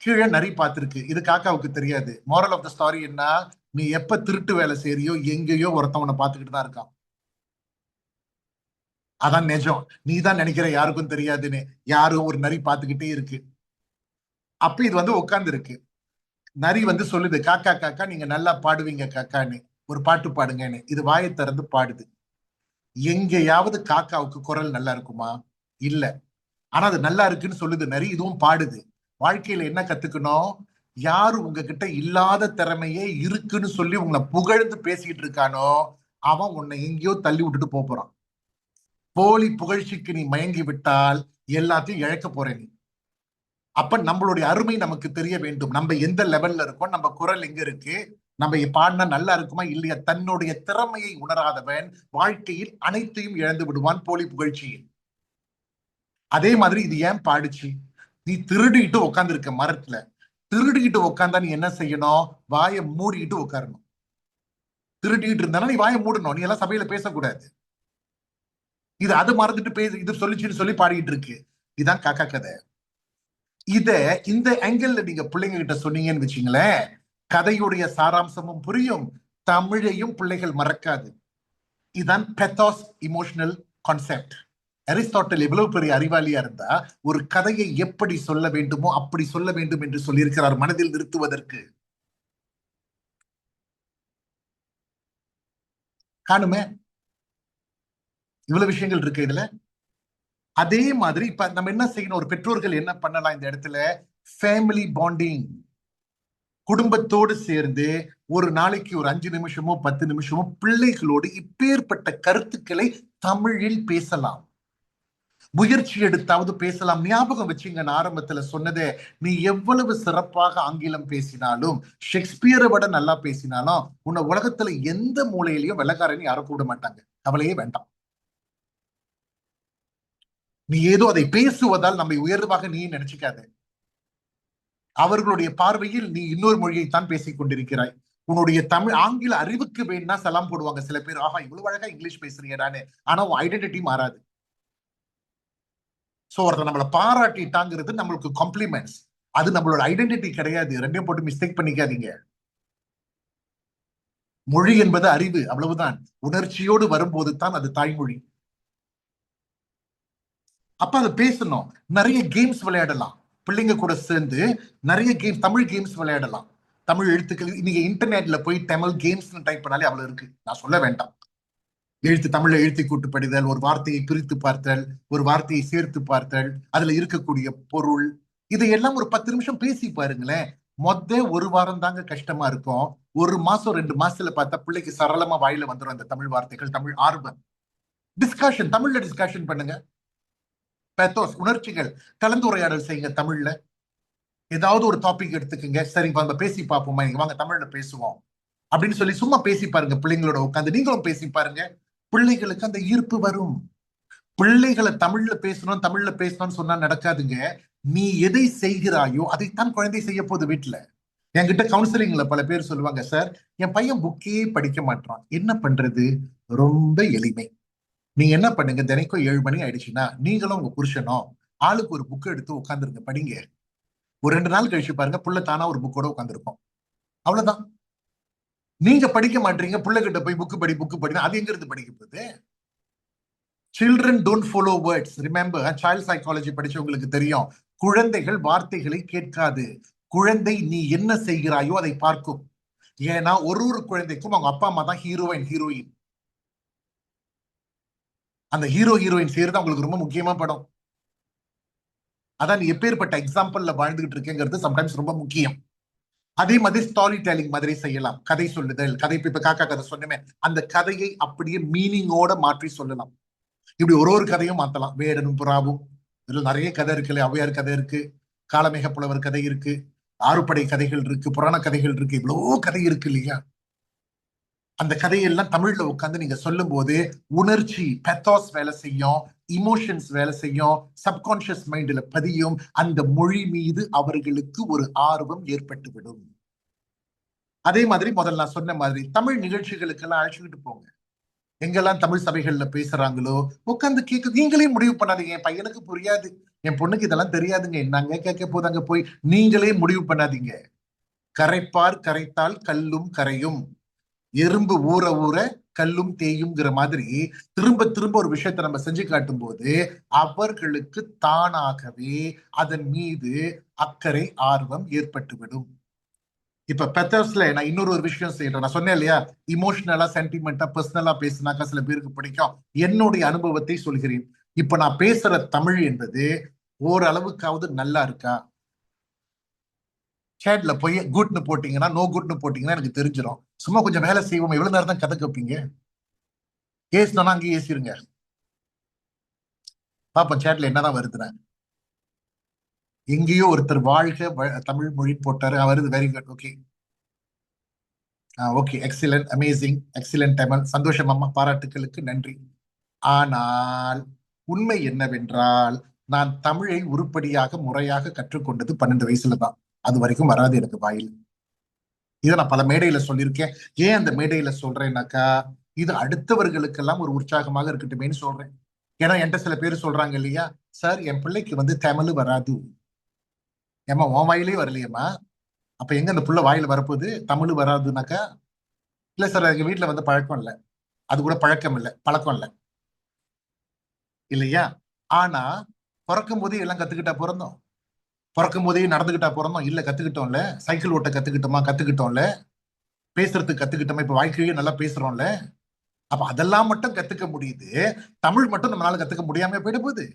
கீழே நரி பார்த்திருக்கு. இது காக்காவுக்கு தெரியாது. மோரல் ஆஃப் த ஸ்டாரி என்ன? நீ எப்ப திருட்டு வேலை செய்யறியோ எங்கேயோ ஒருத்தவனை பார்த்துக்கிட்டு தான் இருக்கான். அதான் நிஜம். நீ தான் நினைக்கிற யாருக்கும் தெரியாதுன்னு. யாரும் ஒரு நரி பார்த்துக்கிட்டே இருக்கு. அப்ப இது வந்து உட்கார்ந்து இருக்கு. நரி வந்து சொல்லுது, காக்கா காக்கா நீங்க நல்லா பாடுவீங்க காக்கான்னு, ஒரு பாட்டு பாடுங்கன்னு. இது வாயை திறந்து பாடுது. எங்கேயாவது காக்காவுக்கு குரல் நல்லா இருக்குமா? இல்ல. ஆனா அது நல்லா இருக்குன்னு சொல்லுது நரி, இதுவும் பாடுது. வாழ்க்கையில என்ன கத்துக்கணும்? யாரு உங்ககிட்ட இல்லாத திறமையே இருக்குன்னு சொல்லி உங்களை புகழ்ந்து பேசிக்கிட்டு இருக்கானோ அவன் உன்னை எங்கேயோ தள்ளி விட்டுட்டு போறான். போலி புகழ்ச்சிக்கு நீ மயங்கி விட்டால் எல்லாத்தையும் இழக்க போற நீ. அப்ப நம்மளுடைய அருமை நமக்கு தெரிய வேண்டும். நம்ம எந்த லெவல்ல இருக்கோம், நம்ம குரல் எங்க இருக்கு, நம்ம பாடினா நல்லா இருக்குமா இல்லையா? தன்னுடைய திறமையை உணராதவன் வாழ்க்கையில் அனைத்தையும் இழந்து விடுவான் போலி புகழ்ச்சியில். அதே மாதிரி இது ஏன் பாடுச்சு? நீ திருடிட்டு உட்கார்ந்து இருக்க மரத்துல. திருடிக்கிட்டு உட்கார்ந்தா நீ என்ன செய்யணும்? வாயை மூடிக்கிட்டு உட்காரணும். திருடிக்கிட்டு இருந்தா நீ வாயை மூடணும். நீ எல்லாம் சபையில பேசக்கூடாது. இது அது மறந்துட்டு பேச இது சொல்லிச்சுன்னு சொல்லி பாடிக்கிட்டு இருக்கு. இதுதான் காக்கா கதை. இத இந்த ஆங்கிள் நீங்க பிள்ளைங்க கிட்ட சொன்னீங்கன்னு வச்சுங்களேன், கதையுடைய சாராம்சமும் புரியும், தமிழையும் பிள்ளைகள் மறக்காது. இதுதான் பெத்தாஸ் இமோஷனல் கான்செப்ட். அரிஸ்டாட்டல் எவ்வளவு பெரிய அறிவாளியா இருந்தா ஒரு கதையை எப்படி சொல்ல வேண்டுமோ அப்படி சொல்ல வேண்டும் என்று சொல்லியிருக்கிறார், மனதில் நிறுத்துவதற்கு. காணுமே, இவ்வளவு விஷயங்கள் இருக்கு இதுல. அதே மாதிரி இப்ப நம்ம என்ன செய்யணும்? ஒரு பெற்றோர்கள் என்ன பண்ணலாம் இந்த இடத்துல? Family bonding. குடும்பத்தோடு சேர்ந்து ஒரு நாளைக்கு ஒரு 5 நிமிஷமோ 10 நிமிஷமோ பிள்ளைகளோடு இப்பேற்பட்ட கருத்துக்களை தமிழில் பேசலாம். முயற்சி எடுத்தாவது பேசலாம். ஞாபகம் வச்சுங்க, நான் ஆரம்பத்துல சொன்னதே, நீ எவ்வளவு சிறப்பாக ஆங்கிலம் பேசினாலும், ஷேக்ஸ்பியரை விட நல்லா பேசினாலும், உன்னை உலகத்துல எந்த மூலையிலையும் வெள்ளக்காரன் யாரும் கூட மாட்டாங்க. கவலையே வேண்டாம். நீ ஏதோ அதை பேசுவதால் நம்மை உயர்வாக நீ நினைச்சுக்காத. அவர்களுடைய பார்வையில் நீ இன்னொரு மொழியைத்தான் பேசிக் கொண்டிருக்கிறாய். உன்னுடைய தமிழ் ஆங்கில அறிவுக்கு வேணா சலாம் போடுவாங்க சில பேர், ஆஹா இவ்வளவு அழகா இங்கிலீஷ் பேசுறீங்கடான்னு. ஆனா உன் ஐடென்டிட்டி மாறாது. சோ ஒருத்தர் நம்மளை பாராட்டிட்டாங்கிறது நம்மளுக்கு காம்ப்ளிமெண்ட்ஸ், அது நம்மளோட ஐடென்டிட்டி கிடையாது. ரெண்டையும் போட்டு மிஸ்டேக் பண்ணிக்காதீங்க. மொழி என்பது அறிவு, அவ்வளவுதான். உணர்ச்சியோடு வரும்போது தான் அது தாய்மொழி. அப்ப அதை பேசணும். நிறைய கேம்ஸ் விளையாடலாம் பிள்ளைங்க கூட சேர்ந்து. நிறைய கேம்ஸ், தமிழ் கேம்ஸ் விளையாடலாம். தமிழ் எழுத்துக்கள் நீங்க இன்டர்நெட்ல போய் தமிழ் கேம்ஸ் டைப் பண்ணாலே அவ்வளவு இருக்கு, நான் சொல்ல வேண்டாம். எழுத்து, தமிழ்ல எழுத்தை கூட்டு படிதல், ஒரு வார்த்தையை பிரித்து பார்த்தல், ஒரு வார்த்தையை சேர்த்து பார்த்தல், அதுல இருக்கக்கூடிய பொருள், இதையெல்லாம் ஒரு 10 நிமிஷம் பேசி பாருங்களேன். ஒரு வாரம் தாங்க கஷ்டமா இருக்கும். 1 மாசம் 2 மாசத்துல பார்த்தா பிள்ளைக்கு சரளமா வாயில வந்துடும் அந்த தமிழ் வார்த்தைகள், தமிழ் ஆர்வம். டிஸ்கஷன், தமிழ்ல டிஸ்கஷன் பண்ணுங்க. பேத்தோஸ், உணர்ச்சிகள், கலந்துரையாடல் செய்யுங்க தமிழ்ல. ஏதாவது ஒரு டாபிக் எடுத்துக்கங்க, சரி நம்ம பேசி பார்ப்போமா, வாங்க தமிழ்ல பேசுவோம் அப்படின்னு சொல்லி சும்மா பேசி பாருங்க. பிள்ளைங்களோட உட்காந்து நீங்களும் பேசி பாருங்க. பிள்ளைகளுக்கு அந்த ஈர்ப்பு வரும். பிள்ளைகளை தமிழ்ல பேசணும் தமிழ்ல பேசணும்னு சொன்னா நடக்காதுங்க. நீ எதை செய்கிறாயோ அதைத்தான் குழந்தை செய்ய போகுது வீட்டுல. என்கிட்ட கவுன்சிலிங்ல பல பேர் சொல்லுவாங்க, சார் என் பையன் புக்கே படிக்க மாட்டான், என்ன பண்றது? ரொம்ப எளிமை. நீங்க என்ன பண்ணுங்க, தினைக்கும் 7 மணி ஆயிடுச்சுன்னா நீங்களும் உங்க புருஷனும் ஆளுக்கு ஒரு புக் எடுத்து உட்காந்துருங்க, படிங்க. ஒரு 2 நாள் கழிச்சு பாருங்க, புள்ள தானா ஒரு புக்கோட உட்காந்துருக்கும். அவ்வளவுதான். நீங்க படிக்க மாட்டீங்க, புள்ள கிட்ட போய் புக்கு படி புக்கு படி, அது எங்க இருந்து படிக்க போகுது? Children don't follow words, remember. Child psychology படிச்சவங்களுக்கு தெரியும், குழந்தைகள் வார்த்தைகளை கேட்காது, குழந்தை நீ என்ன செய்கிறாயோ அதை பார்க்கும். ஏன்னா ஒரு ஒரு குழந்தைக்கும் அவங்க அப்பா அம்மா தான் ஹீரோ அண்ட் ஹீரோயின். அந்த ஹீரோ ஹீரோயின் செய்யறது அவங்களுக்கு ரொம்ப முக்கியமா படம். அதான் நீ எப்பேற்பட்ட எக்ஸாம்பிள்ல வாழ்ந்துகிட்டு இருக்கேங்கிறது சம்டைம்ஸ் ரொம்ப முக்கியம். அதே மாதிரி ஸ்டாரி டெல்லிங் மாதிரி செய்யலாம், கதை சொல்லுதல். கதை இப்ப காக்கா கதை சொன்னமே, அந்த கதையை அப்படியே மீனிங்கோட மாற்றி சொல்லலாம். இப்படி ஒரு ஒரு கதையும் மாத்தலாம். வேடனும் புறாவும், இதுல நிறைய கதை இருக்கு. ஔவையார் கதை இருக்கு, காளமேக புலவர் கதை இருக்கு, ஆறுபடை கதைகள் இருக்கு, புராண கதைகள் இருக்கு, இவ்வளவோ கதை இருக்கு இல்லையா? அந்த கதையெல்லாம் தமிழ்ல உட்காந்து நீங்க சொல்லும் போது உணர்ச்சி பெத்தாஸ் வேலை செய்யும், இமோஷன்ஸ் வேலை செய்யும், சப்கான்சியஸ் மைண்ட்ல பதியும். அந்த மொழி மீது அவர்களுக்கு ஒரு ஆர்வம் ஏற்பட்டுவிடும். அதே மாதிரி முதல்ல நான் சொன்ன மாதிரி தமிழ் நிகழ்ச்சிகளுக்கெல்லாம் அழைச்சிக்கிட்டு போங்க. எங்கெல்லாம் தமிழ் சபைகள்ல பேசுறாங்களோ உட்காந்து கேட்க. நீங்களே முடிவு பண்ணாதீங்க, என் பையனுக்கு புரியாது, என் பொண்ணுக்கு இதெல்லாம் தெரியாதுங்க, என்னங்க கேட்க போதாங்க போய். நீங்களே முடிவு பண்ணாதீங்க. கரைப்பார் கரைத்தால் கல்லும் கரையும், எறும்பு ஊற ஊற கல்லும் தேயுங்கிற மாதிரி திரும்ப திரும்ப ஒரு விஷயத்தை நம்ம செஞ்சு காட்டும் போது அவர்களுக்கு தானாகவே அதன் மீது அக்கறை, ஆர்வம் ஏற்பட்டுவிடும். இப்ப பெத்தர்ஸ்ல நான் இன்னொரு ஒரு விஷயம் செய்யறேன். நான் சொன்னேன் இல்லையா, இமோஷனலா சென்டிமெண்டா பர்சனலா பேசினாக்கா சில பேருக்கு பிடிக்கும். என்னுடைய அனுபவத்தை சொல்கிறேன். இப்ப நான் பேசுற தமிழ் என்பது ஓரளவுக்காவது நல்லா இருக்கா? சேட்ல போய் குட்னு போட்டீங்கன்னா, நோ குட்னு போட்டீங்கன்னா எனக்கு தெரிஞ்சிடும். சும்மா கொஞ்சம் வேலை செய்வோம், எவ்வளவு நேரம் தான் கதை கேட்பீங்க? ஏசினா அங்கேயே ஏசிருங்க, பாப்போம் சேட்ல என்னதான் வருதுன்னு. எங்கேயோ ஒருத்தர் வாழ்க தமிழ் மொழி போட்டாரு, வருது, very good, okay. Okay, excellent, amazing, excellent Tamil, சந்தோஷம் அம்மா, பாராட்டுக்களுக்கு நன்றி. ஆனால் உண்மை என்னவென்றால், நான் தமிழை உருப்படியாக முறையாக கற்றுக்கொண்டது 12 வயசுல தான். அது வரைக்கும் வராது எனக்கு வாயில். இதை நான் பல மேடையில சொல்லியிருக்கேன். ஏன் அந்த மேடையில சொல்றேன்னாக்கா, இது அடுத்தவர்களுக்கெல்லாம் ஒரு உற்சாகமாக இருக்கட்டுமேன்னு சொல்றேன். ஏன்னா என்கிட்ட சில பேர் சொல்றாங்க இல்லையா, சார் என் பிள்ளைக்கு தமிழ் வராது. ஏமா உன் வாயிலே வரலையேம்மா, அப்ப எங்க அந்த புள்ள வாயில வரப்போகுது? தமிழ் வராதுனாக்கா, இல்ல சார் எங்க வீட்டுல பழக்கம் இல்லை, அது கூட பழக்கம் இல்லை, பழக்கம் இல்லை இல்லையா? ஆனா பிறக்கும் போதே எல்லாம் கத்துக்கிட்டா பிறந்தோம்? பிறக்கும் போதே நடந்துகிட்டா பிறந்தோம்? இல்ல, கத்துக்கிட்டோம்ல. சைக்கிள் ஓட்ட கத்துக்கிட்டோமா? கத்துக்கிட்டோம்ல. பேசுறதுக்கு கத்துக்கிட்டோமா? இப்ப வாழ்க்கையே நல்லா பேசுறோம்ல. அப்ப அதெல்லாம் மட்டும் கத்துக்க முடியுது, தமிழ் மட்டும் நம்மளால கத்துக்க முடியாம போயிட போகுது.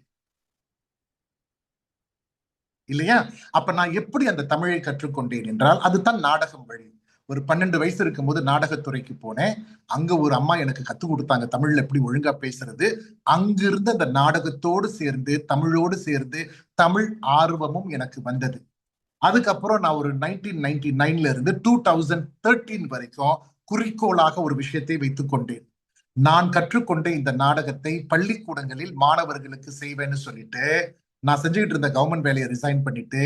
இல்லையா? அப்ப நான் எப்படி அந்த தமிழை கற்றுக்கொண்டேன் என்றால் அதுதான் நாடகம் வழி. ஒரு 12 வயசு இருக்கும்போது நாடகத்துறைக்கு போனேன். அங்க ஒரு அம்மா எனக்கு கத்துக் கொடுத்தாங்க தமிழ்ல எப்படி ஒழுங்கா பேசுறது. அங்கிருந்து அந்த நாடகத்தோடு சேர்ந்து தமிழோடு சேர்ந்து தமிழ் ஆர்வமும் எனக்கு வந்தது. அதுக்கப்புறம் நான் ஒரு 1999ல இருந்து 2013 வரைக்கும் குறிக்கோளாக ஒரு விஷயத்தை வைத்துக் கொண்டேன். நான் கற்றுக்கொண்ட இந்த நாடகத்தை பள்ளிக்கூடங்களில் மாணவர்களுக்கு செய்வேன்னு சொல்லிட்டு நான் செஞ்சுக்கிட்டு இருந்த கவர்மெண்ட் வேலையை ரிசைன் பண்ணிட்டு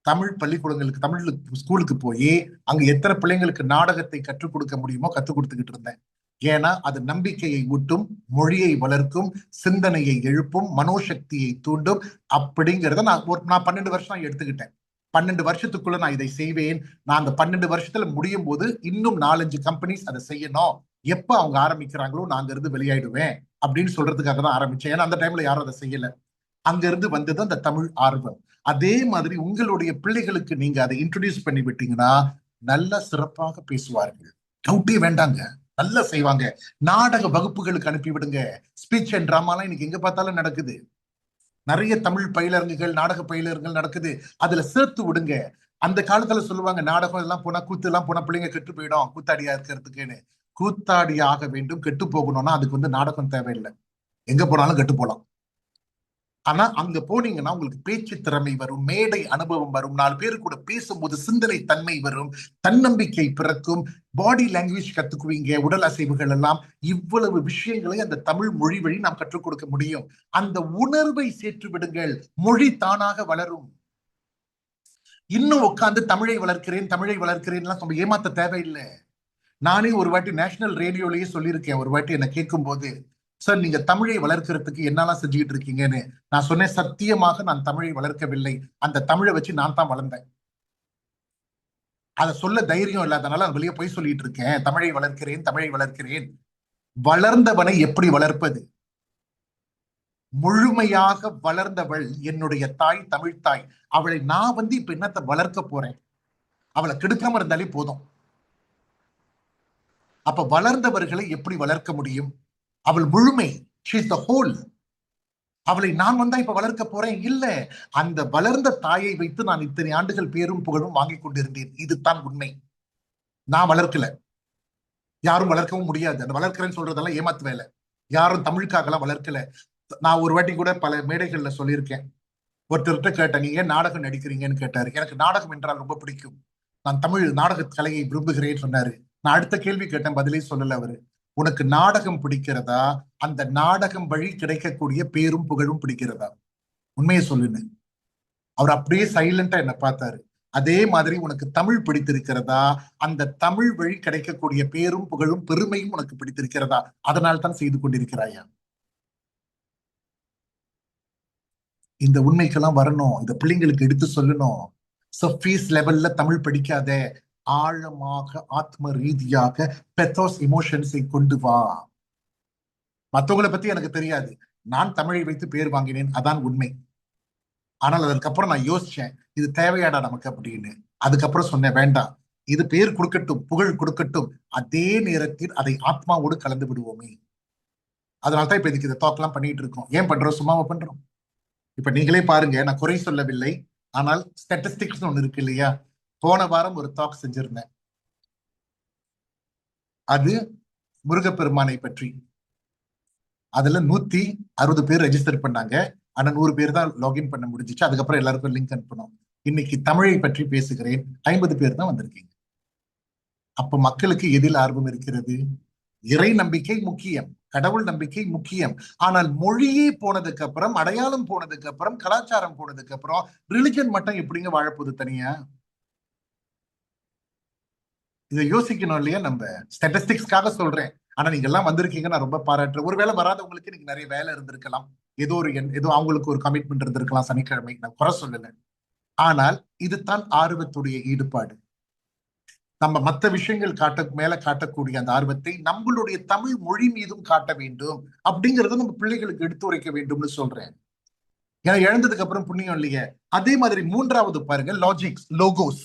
தமிழ் பள்ளிக்கூடங்களுக்கு தமிழ் ஸ்கூலுக்கு போய் அங்க எத்தனை பிள்ளைங்களுக்கு நாடகத்தை கற்றுக் கொடுக்க முடியுமோ கற்றுக் கொடுத்துக்கிட்டு இருந்தேன். ஏன்னா அது நம்பிக்கையை ஊட்டும், மொழியை வளர்க்கும், சிந்தனையை எழுப்பும், மனோசக்தியை தூண்டும். அப்படிங்கிறத நான் 12 வருஷம் எடுத்துக்கிட்டேன். 12 வருஷத்துக்குள்ள நான் இதை செய்வேன். நான் அந்த 12 வருஷத்துல முடியும் போது இன்னும் 4-5 கம்பெனிஸ் அதை செய்யணும். எப்ப அவங்க ஆரம்பிக்கிறாங்களோ நான் அங்க இருந்து வெளியாயிடுவேன் அப்படின்னு சொல்றதுக்காக தான் ஆரம்பிச்சேன். ஏன்னா அந்த டைம்ல யாரும் அதை செய்யல. அங்க இருந்து வந்தது அந்த தமிழ் ஆர்வம். அதே மாதிரி உங்களுடைய பிள்ளைகளுக்கு நீங்க அதை இன்ட்ரோடியூஸ் பண்ணி விட்டீங்கன்னா நல்லா சிறப்பாக பேசுவார்கள். டவுட்டே வேண்டாங்க, நல்லா செய்வாங்க. நாடக வகுப்புகளுக்கு அனுப்பி விடுங்க. ஸ்பீச் அண்ட் டிராமாலாம் இன்னைக்கு எங்க பார்த்தாலும் நடக்குது. நிறைய தமிழ் பயிலரங்குகள், நாடக பயிலரங்குகள் நடக்குது. அதுல சேர்த்து விடுங்க. அந்த காலத்துல சொல்லுவாங்க நாடகம் எல்லாம் போனா, கூத்து எல்லாம் போனா பிள்ளைங்க கெட்டு போயிடும் கூத்தாடியா இருக்கிறதுக்குன்னு. கூத்தாடி ஆக வேண்டும், கெட்டு போகணும்னா அதுக்கு நாடகம் தேவையில்லை. எங்க போனாலும் கெட்டு போலாம். ஆனா அங்க போனீங்கன்னா உங்களுக்கு பேச்சு திறமை வரும், மேடை அனுபவம் வரும், 4 பேரு கூட பேசும்போது சிந்தனை தன்மை வரும், தன்னம்பிக்கை பிறக்கும், பாடி லாங்குவேஜ் கத்துக்குவீங்க, உடல் அசைவுகள் எல்லாம். இவ்வளவு விஷயங்களை அந்த தமிழ் மொழி வழி நாம் கற்றுக் கொடுக்க முடியும். அந்த உணர்வை சேர்த்து விடுங்கள், மொழி தானாக வளரும். இன்னும் உட்காந்து தமிழை வளர்க்கிறேன் தமிழை வளர்க்கிறேன் நம்ம ஏமாத்த தேவையில்லை. நானே ஒரு வாட்டி நேஷனல் ரேடியோலயே சொல்லியிருக்கேன். ஒரு வாட்டி என்ன கேட்கும் போது, சார் நீங்க தமிழை வளர்க்கறதுக்கு என்னெல்லாம் செஞ்சுக்கிட்டு இருக்கீங்கன்னு. நான் சொன்னேன், சத்தியமாக நான் தமிழை வளர்க்கவில்லை. அந்த தமிழை வச்சு நான் தான் வளர்ந்தேன். அதை சொல்ல தைரியம் இல்லாதனால வெளியே போய் சொல்லிட்டு இருக்கேன். தமிழை வளர்க்கிறேன் தமிழை வளர்க்கிறேன். வளர்ந்தவனை எப்படி வளர்ப்பது? முழுமையாக வளர்ந்தவள் என்னுடைய தாய், தமிழ் தாய். அவளை நான் இப்ப என்னத்தை வளர்க்க போறேன்? அவளை கெடுக்காம இருந்தாலே போதும். அப்ப வளர்ந்தவர்களை எப்படி வளர்க்க முடியும்? அவள் முழுமை, she is the whole. அவளை நான் இப்ப வளர்க்க போறேன் இல்ல. அந்த வளர்ந்த தாயை வைத்து நான் இத்தனை ஆண்டுகள் பேரும் புகழும் வாங்கி கொண்டிருந்தேன். இதுதான் உண்மை. நான் வளர்க்கல, யாரும் வளர்க்கவும் முடியாது. அந்த வளர்க்கிறேன்னு சொல்றதெல்லாம் ஏமாத்து வேலை. யாரும் தமிழுக்காகலாம் வளர்க்கல. நான் ஒரு வாட்டி கூட பல மேடைகள்ல சொல்லியிருக்கேன். ஒருத்தர்கிட்ட கேட்டேன், நீங்க நாடகம் நடிக்கிறீங்கன்னு கேட்டாரு. எனக்கு நாடகம் என்றால் ரொம்ப பிடிக்கும், நான் தமிழ் நாடக கலையை விரும்புகிறேன்னு சொன்னாரு. நான் அடுத்த கேள்வி கேட்டேன், பதிலே சொல்லல அவரு. உனக்கு நாடகம் பிடிக்கிறதா, அந்த நாடகம் வழி கிடைக்கக்கூடிய பேரும் புகழும் பிடிக்கிறதா? உண்மையை சொல்லுன்னு. அவர் அப்படியே சைலண்டா என்ன பார்த்தாரு. அதே மாதிரி உனக்கு தமிழ் பிடித்திருக்கிறதா, அந்த தமிழ் வழி கிடைக்கக்கூடிய பேரும் புகழும் பெருமையும் உனக்கு பிடித்திருக்கிறதா? அதனால் தான் செய்து கொண்டிருக்கிறாயா? இந்த உண்மைக்கெல்லாம் வரணும். இந்த பிள்ளைங்களுக்கு எடுத்து சொல்லணும். சர்ஃபேஸ் லெவல்ல தமிழ் படிக்காத, ஆழமாக ஆத்ம ரீதியாக பெத்தோஸ் எமோஷன்ஸை கொண்டு வா. மற்றவங்களை பத்தி எனக்கு தெரியாது, நான் தமிழை வைத்து பேர் வாங்கினேன், அதான் உண்மை. ஆனால் அதுக்கப்புறம் நான் யோசிச்சேன், இது தேவையாடா நமக்கு அப்படின்னு. அதுக்கப்புறம் சொன்னேன், வேண்டாம், இது பேர் கொடுக்கட்டும், புகழ் கொடுக்கட்டும், அதே நேரத்தில் அதை ஆத்மாவோடு கலந்து விடுவோமே. அதனால்தான் இப்ப இதுக்கு இதை தாக்கெல்லாம் பண்ணிட்டு இருக்கோம். ஏன் பண்றோம்? சும்மாவா பண்றோம்? இப்ப நீங்களே பாருங்க, நான் குறை சொல்லவில்லை, ஆனால் ஸ்டாட்டிஸ்டிக்ஸ் ஒண்ணு இருக்கு இல்லையா? போன வாரம் ஒரு டாக் செஞ்சிருந்தேன். அது முருகப்பெருமானை பற்றி. அதுல 160 பேர் ரெஜிஸ்டர் பண்ணாங்க. ஆனா 100 பேர் தான் லாகின் பண்ண முடிஞ்சிச்சு. அதுக்கப்புறம் எல்லாருக்கும் லிங்க் அனுப்பணும். இன்னைக்கு தமிழை பற்றி பேசுகிறேன், 50 பேர் தான் வந்திருக்கீங்க. அப்ப மக்களுக்கு எதில் ஆர்வம் இருக்கிறது? இறை நம்பிக்கை முக்கியம், கடவுள் நம்பிக்கை முக்கியம். ஆனால் மொழியே போனதுக்கு அப்புறம், அடையாளம் போனதுக்கு அப்புறம், கலாச்சாரம் போனதுக்கு அப்புறம் ரிலிஜன் மட்டும் எப்படிங்க வாழப்போகுது தனியா? இதை யோசிக்கணும் இல்லையா? நம்ம ஸ்டாட்டிஸ்டிக்ஸ்க்காக சொல்றேன். ஆனா நீங்க எல்லாம் வந்திருக்கீங்க, நான் ரொம்ப பாராட்டுறேன். ஒருவேளை வராதவங்களுக்கு நீங்க நிறைய வேலை இருந்திருக்கலாம், ஏதோ அவங்களுக்கு ஒரு கமிட்மெண்ட் இருந்திருக்கலாம் சனிக்கிழமை, நான் குறை சொல்லல. ஆனால் இதுதான் ஆர்வத்துடைய ஈடுபாடு. நம்ம மற்ற விஷயங்கள் மேல காட்டக்கூடிய அந்த ஆர்வத்தை நம்மளுடைய தமிழ் மொழி மீதும் காட்ட வேண்டும். அப்படிங்கறத நம்ம பிள்ளைகளுக்கு எடுத்து உரைக்க வேண்டும்னு சொல்றேன். ஏன்னா இழந்ததுக்கு அப்புறம் புண்ணியம் இல்லையே. அதே மாதிரி 3வது பாருங்க, லாஜிக்ஸ், லோகோஸ்.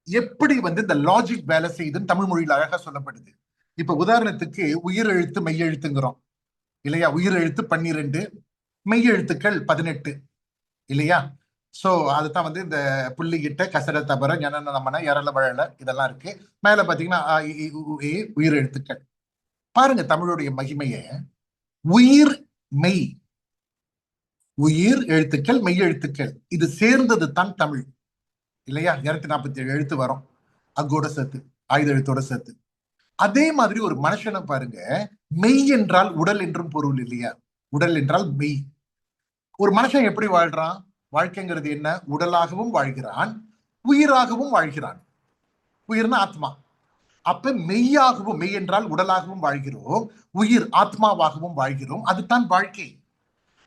எப்படி இந்த லாஜிக் வேலை செய்யுதுன்னு தமிழ் மொழியில் அழகா சொல்லப்படுது. இப்ப உதாரணத்துக்கு உயிர் எழுத்து மெய் எழுத்துங்கிறோம் இல்லையா? உயிர் எழுத்து 12, மெய் எழுத்துக்கள் 18 இல்லையா? சோ அதுதான் வந்து இந்த புள்ளிகிட்ட கசட தபர ஞன நமன எரல வழல இதெல்லாம் இருக்கு. மேல பாத்தீங்கன்னா உயிர் எழுத்துக்கள். பாருங்க தமிழுடைய மகிமைய. உயிர் மெய், உயிர் எழுத்துக்கள் மெய் எழுத்துக்கள் இது சேர்ந்தது தான் தமிழ் இல்லையா? 247 எழுத்து வரும் அங்கோட சேர்த்து, ஆயுத எழுத்தோட சேர்த்து. அதே மாதிரி ஒரு மனுஷனை பாருங்க, மெய் என்றால் உடல் என்றும் பொருள் இல்லையா? உடல் என்றால் மெய். ஒரு மனுஷன் எப்படி வாழ்றான்? வாழ்க்கைங்கிறது என்ன? உடலாகவும் வாழ்கிறான், உயிராகவும் வாழ்கிறான். உயிர்னா ஆத்மா. அப்ப மெய்யாகவும், மெய் என்றால் உடலாகவும் வாழ்கிறோம், உயிர் ஆத்மாவாகவும் வாழ்கிறோம். அதுதான் வாழ்க்கை.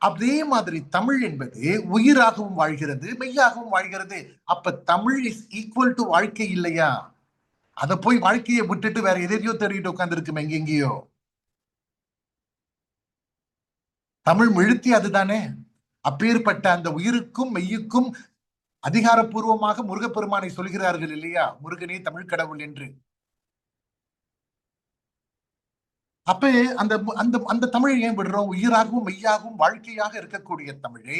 அதே மாதிரி தமிழ் என்பது உயிராகவும் வாழ்கிறது, மெய்யாகவும் வாழ்கிறது. அப்ப தமிழ் இஸ் ஈக்குவல் டு வாழ்க்கை இல்லையா? அத போய் வாழ்க்கையை விட்டுட்டு வேற எதையோ தேடிட்டு உட்கார்ந்து இருக்குமே எங்கெங்கயோ. தமிழ் மெழுத்தி அதுதானே. அப்பேற்பட்ட அந்த உயிருக்கும் மெய்யுக்கும் அதிகாரப்பூர்வமாக முருகப்பெருமானை சொல்கிறார்கள் இல்லையா? முருகனே தமிழ் கடவுள் என்று. அப்ப அந்த அந்த அந்த தமிழை ஏன் விடுறோம்? உயிராகவும் மெய்யாகவும் வாழ்க்கையாக இருக்கக்கூடிய தமிழை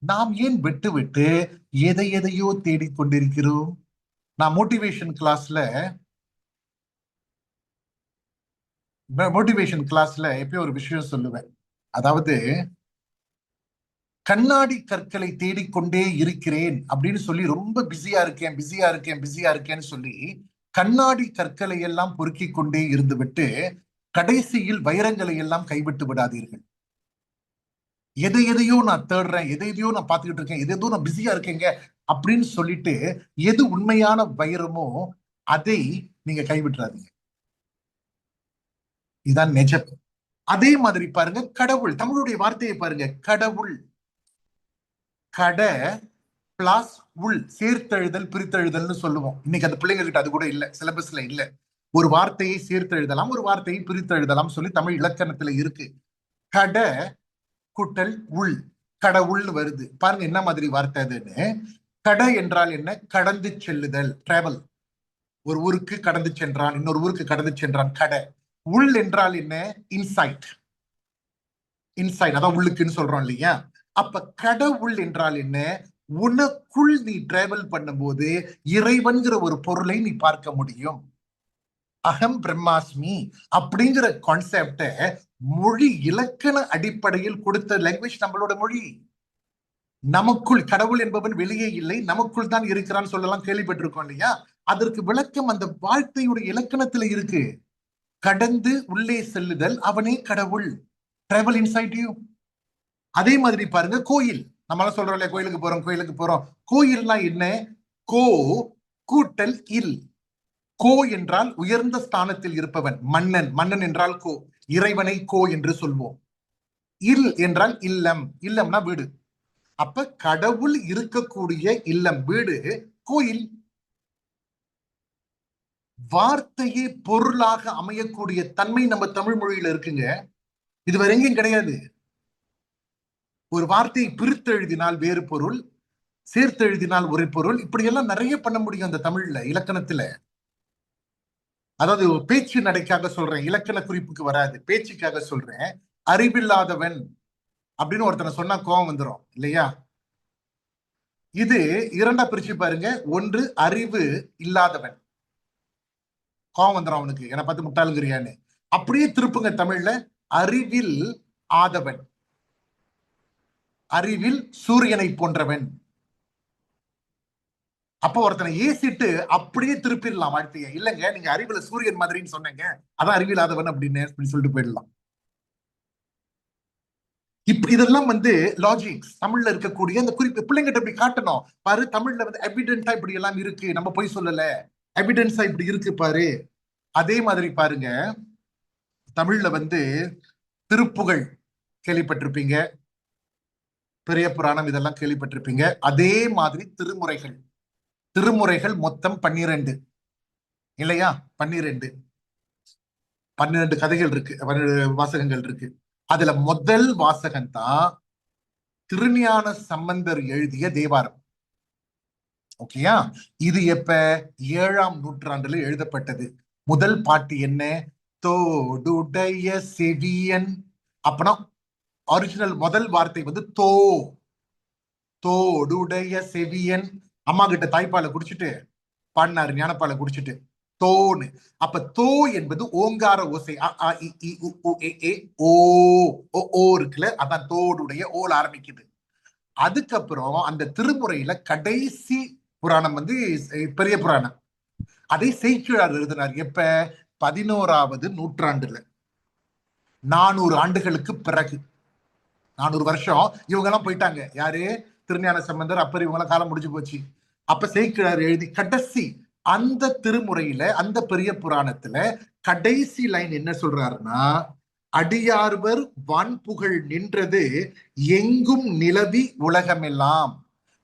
நாம் ஏன் விட்டு விட்டு எதை எதையோ தேடிக்கொண்டிருக்கிறோம்? நான் மோட்டிவேஷன் கிளாஸ்ல எப்பயும் ஒரு விஷயம் சொல்லுவேன். அதாவது கண்ணாடி கற்களை தேடிக்கொண்டே இருக்கிறேன் அப்படின்னு சொல்லி ரொம்ப பிஸியா இருக்கேன் பிஸியா இருக்கேன் பிஸியா இருக்கேன்னு சொல்லி கண்ணாடி கற்களை எல்லாம் பொறுக்கி கொண்டே இருந்து விட்டு கடைசியில் வைரங்களை எல்லாம் கைவிட்டு விடாதீர்கள். எதை எதையோ நான் தேடுறேன், எதை எதையோ நான் பார்த்துக்கிட்டு இருக்கேன், எதை எதோ நான் பிஸியா இருக்கேங்க அப்படின்னு சொல்லிட்டு எது உண்மையான வைரமோ அதை நீங்க கைவிட்டுறாதீங்க. இதுதான் நிஜம். அதே மாதிரி பாருங்க, கடவுள், தமிழுடைய வார்த்தையை பாருங்க, கடவுள். கட பிளாஸ் உள், சேர்த்தெழுதல் பிரித்தெழுதல்னு சொல்லுவோம். இன்னைக்கு அந்த பிள்ளைங்க கிட்ட அது கூட இல்ல, சிலபஸ்ல இல்ல. ஒரு வார்த்தையை சேர்த்தெழுதலாம், ஒரு வார்த்தையை பிரித்தெழுதலாம் சொல்லி தமிழ் இலக்கணத்துல இருக்கு. கட கூட்டல் உள், கடவுள்னு வருது. பாருங்க என்ன மாதிரி வார்த்தை அதுன்னு. கட என்றால் என்ன? கடந்து செல்லுதல், டிராவல். ஒரு ஊருக்கு கடந்து சென்றான், இன்னொரு ஊருக்கு கடந்து சென்றான், கடை. உள் என்றால் என்ன? இன்சைட். இன்சைட் அதான் உள்ளுக்குன்னு சொல்றோம் இல்லையா? அப்ப கடவுள் என்றால் என்ன? உனக்குள் நீ டிராவல் பண்ணும்போது இறைவன்கிற ஒரு பொருளை நீ பார்க்க முடியும். அகம் பிரம்மாஸ்மி அப்படிங்கிற கான்செப்ட மொழி இலக்கண அடிப்படையில் கொடுத்த லாங்குவேஜ் நம்மளோட மொழி. நமக்குள் கடவுள் என்பவன் வெளியே இல்லை, நமக்குள் தான் இருக்கிறான்னு சொல்லலாம், கேள்விப்பட்டிருக்கோம் இல்லையா? அதற்கு விளக்கம் அந்த வார்த்தையுடைய இலக்கணத்துல இருக்கு. கடந்து உள்ளே செல்லுதல், அவனே கடவுள். Travel inside you. அதே மாதிரி பாருங்க, கோயில். நம்மளால சொல்றோம் இல்லையா, கோயிலுக்கு போறோம் கோயிலுக்கு போறோம். கோயில்னா என்ன? கோ கூட்டல் இல். கோ என்றால் உயர்ந்த ஸ்தானத்தில் இருப்பவன், மன்னன். மன்னன் என்றால் கோ, இறைவனை கோ என்று சொல்வோம். இல் என்றால் இல்லம், இல்லம்னா வீடு. அப்ப கடவுள் இருக்கக்கூடிய இல்லம், வீடு கோயில். வார்த்தையே பொருளாக அமையக்கூடிய தன்மை நம்ம தமிழ் மொழியில இருக்குங்க. இது வேற எங்கேயும் கிடையாது. ஒரு வார்த்தையை பிரித்து எழுதினால் வேறு பொருள், சேர்த்து எழுதினால் ஒரு பொருள், இப்படி எல்லாம் நிறைய பண்ண முடியும் அந்த தமிழ்ல இலக்கணத்துல. அதாவது பேச்சு நடைக்காக சொல்றேன், இலக்கண குறிப்புக்கு வராது, பேச்சுக்காக சொல்றேன். அறிவில்லாதவன் அப்படின்னு ஒருத்தனை சொன்னா கோபம் வந்துடும் இல்லையா? இது இரண்டா பிரிச்சு பாருங்க. ஒன்று அறிவு இல்லாதவன், கோபம் வந்துடும் அவனுக்கு, என்னை பார்த்து முட்டாளுங்கிறியான்னு. அப்படியே திருப்புங்க தமிழ்ல, அறிவில் ஆதவன், அறிவில் சூரியனை போன்றவன். அப்போ ஒருத்தனை ஏசிட்டு அப்படியே திருப்பிடலாம் வாழ்க்கைய. இல்லைங்க, நீங்க அறிவுல சூரியன் மாதிரின்னு சொன்னீங்க, அதான் அறிவில்லாதவன் அப்படின்னு சொல்லிட்டு போயிடலாம். இப்ப இதெல்லாம் வந்து லாஜிக்ஸ் தமிழ்ல இருக்கக்கூடிய அந்த குறிப்பு பிள்ளைங்கிட்ட இப்படி காட்டணும். பாரு, தமிழ்ல வந்து எவிடென்ஸா இப்படி எல்லாம் இருக்கு, நம்ம போய் சொல்லல, எவிடென்ஸா இப்படி இருக்கு பாரு. அதே மாதிரி பாருங்க, தமிழ்ல வந்து திருப்புகழ் கேள்விப்பட்டிருப்பீங்க, பெரிய புராணம் இதெல்லாம் கேள்விப்பட்டிருப்பீங்க. அதே மாதிரி திருமுறைகள். திருமுறைகள் மொத்தம் 12 இல்லையா? 12 12 கதைகள் இருக்கு, 12 வாசகங்கள் இருக்கு. அதுல முதல் வாசகம் தான் திருஞான சம்பந்தர் எழுதிய தேவாரம். ஓகேயா? இது எப்ப? 7ஆம் நூற்றாண்டுல எழுதப்பட்டது. முதல் பாட்டு என்ன? தோடுடைய செவியன். அப்பனா ஒரிஜினல் முதல் வார்த்தை வந்து தோ. தோடுடைய செவியன். அம்மா கிட்ட தாய்ப்பாலை குடிச்சிட்டு பாடினாரு, ஞானப்பாலை குடிச்சிட்டு தோன்னு. அப்ப தோ என்பது ஓங்கார ஓசை. அ ஆ இ ஈ உ ஊ ஏ ஏ ஓ. ஓ இருக்குல்ல, அதான் தோடுடைய ஓல ஆரம்பிக்குது. அதுக்கப்புறம் அந்த திருமுறையில கடைசி புராணம் வந்து பெரிய புராணம். அதை செய்கிழார் எழுதினார். எப்ப? 11வது நூற்றாண்டுல, 400 ஆண்டுகளுக்கு பிறகு. 400 வருஷம் இவங்க எல்லாம் போயிட்டாங்க. யாரு? திருஞான சம்பந்தர், அப்பர், இவங்க எல்லாம் காலம் முடிஞ்சு போச்சு. அப்ப செய்கிழார் எழுதி கடைசி அந்த திருமுறையில, அந்த பெரிய புராணத்துல கடைசி லைன் என்ன சொல்றாருன்னா, அடியார்வர் வான்புகழ் நின்றது எங்கும் நிலவி உலகமெல்லாம்.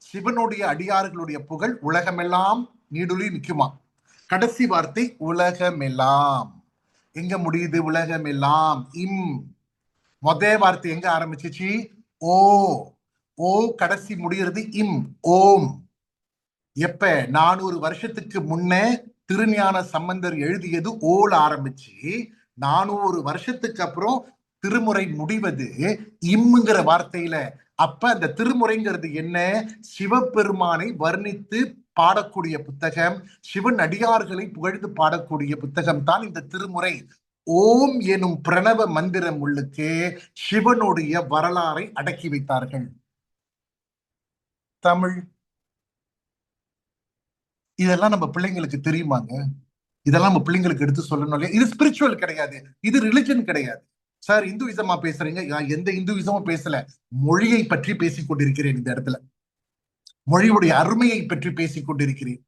சிவனுடைய அடியார்களுடைய புகழ் உலகமெல்லாம் நீடுலி நிக்குமா. கடைசி வார்த்தை உலகமெல்லாம். எங்க முடியுது? உலகமெல்லாம். இம். வார்த்தை எங்க ஆரம்பிச்சிச்சு? ஓ. ஓ கடைசி முடிகிறது இம். ஓம். எப்ப? 400 வருஷத்துக்கு முன்னே திருஞான சம்பந்தர் எழுதியது ஓல ஆரம்பிச்சு, 400 வருஷத்துக்கு அப்புறம் திருமுறை முடிவது இம்ங்கிற வார்த்தையில. அப்ப அந்த திருமுறைங்கிறது என்ன? சிவபெருமானை வர்ணித்து பாடக்கூடிய புத்தகம், சிவன் அடியார்களை புகழ்ந்து பாடக்கூடிய புத்தகம் தான் இந்த திருமுறை. ஓம் எனும் பிரணவ மந்திரம் உள்ளுக்கு சிவனுடைய வரலாறை அடக்கி வைத்தார்கள். தமிழ். இதெல்லாம் நம்ம பிள்ளைங்களுக்கு தெரியுமாங்க? இதெல்லாம் நம்ம பிள்ளைங்களுக்கு எடுத்து சொல்லணும் இல்லையா? இது ஸ்பிரிச்சுவல் கிடையாது, இது ரிலிஜன் கிடையாது. சார் இந்துவிசமா பேசுறீங்க? எந்த இந்துவிசமும் பேசல. மொழியை பற்றி பேசிக் கொண்டிருக்கிறேன் இந்த இடத்துல. மொழியுடைய அருமையை பற்றி பேசிக் கொண்டிருக்கிறேன்.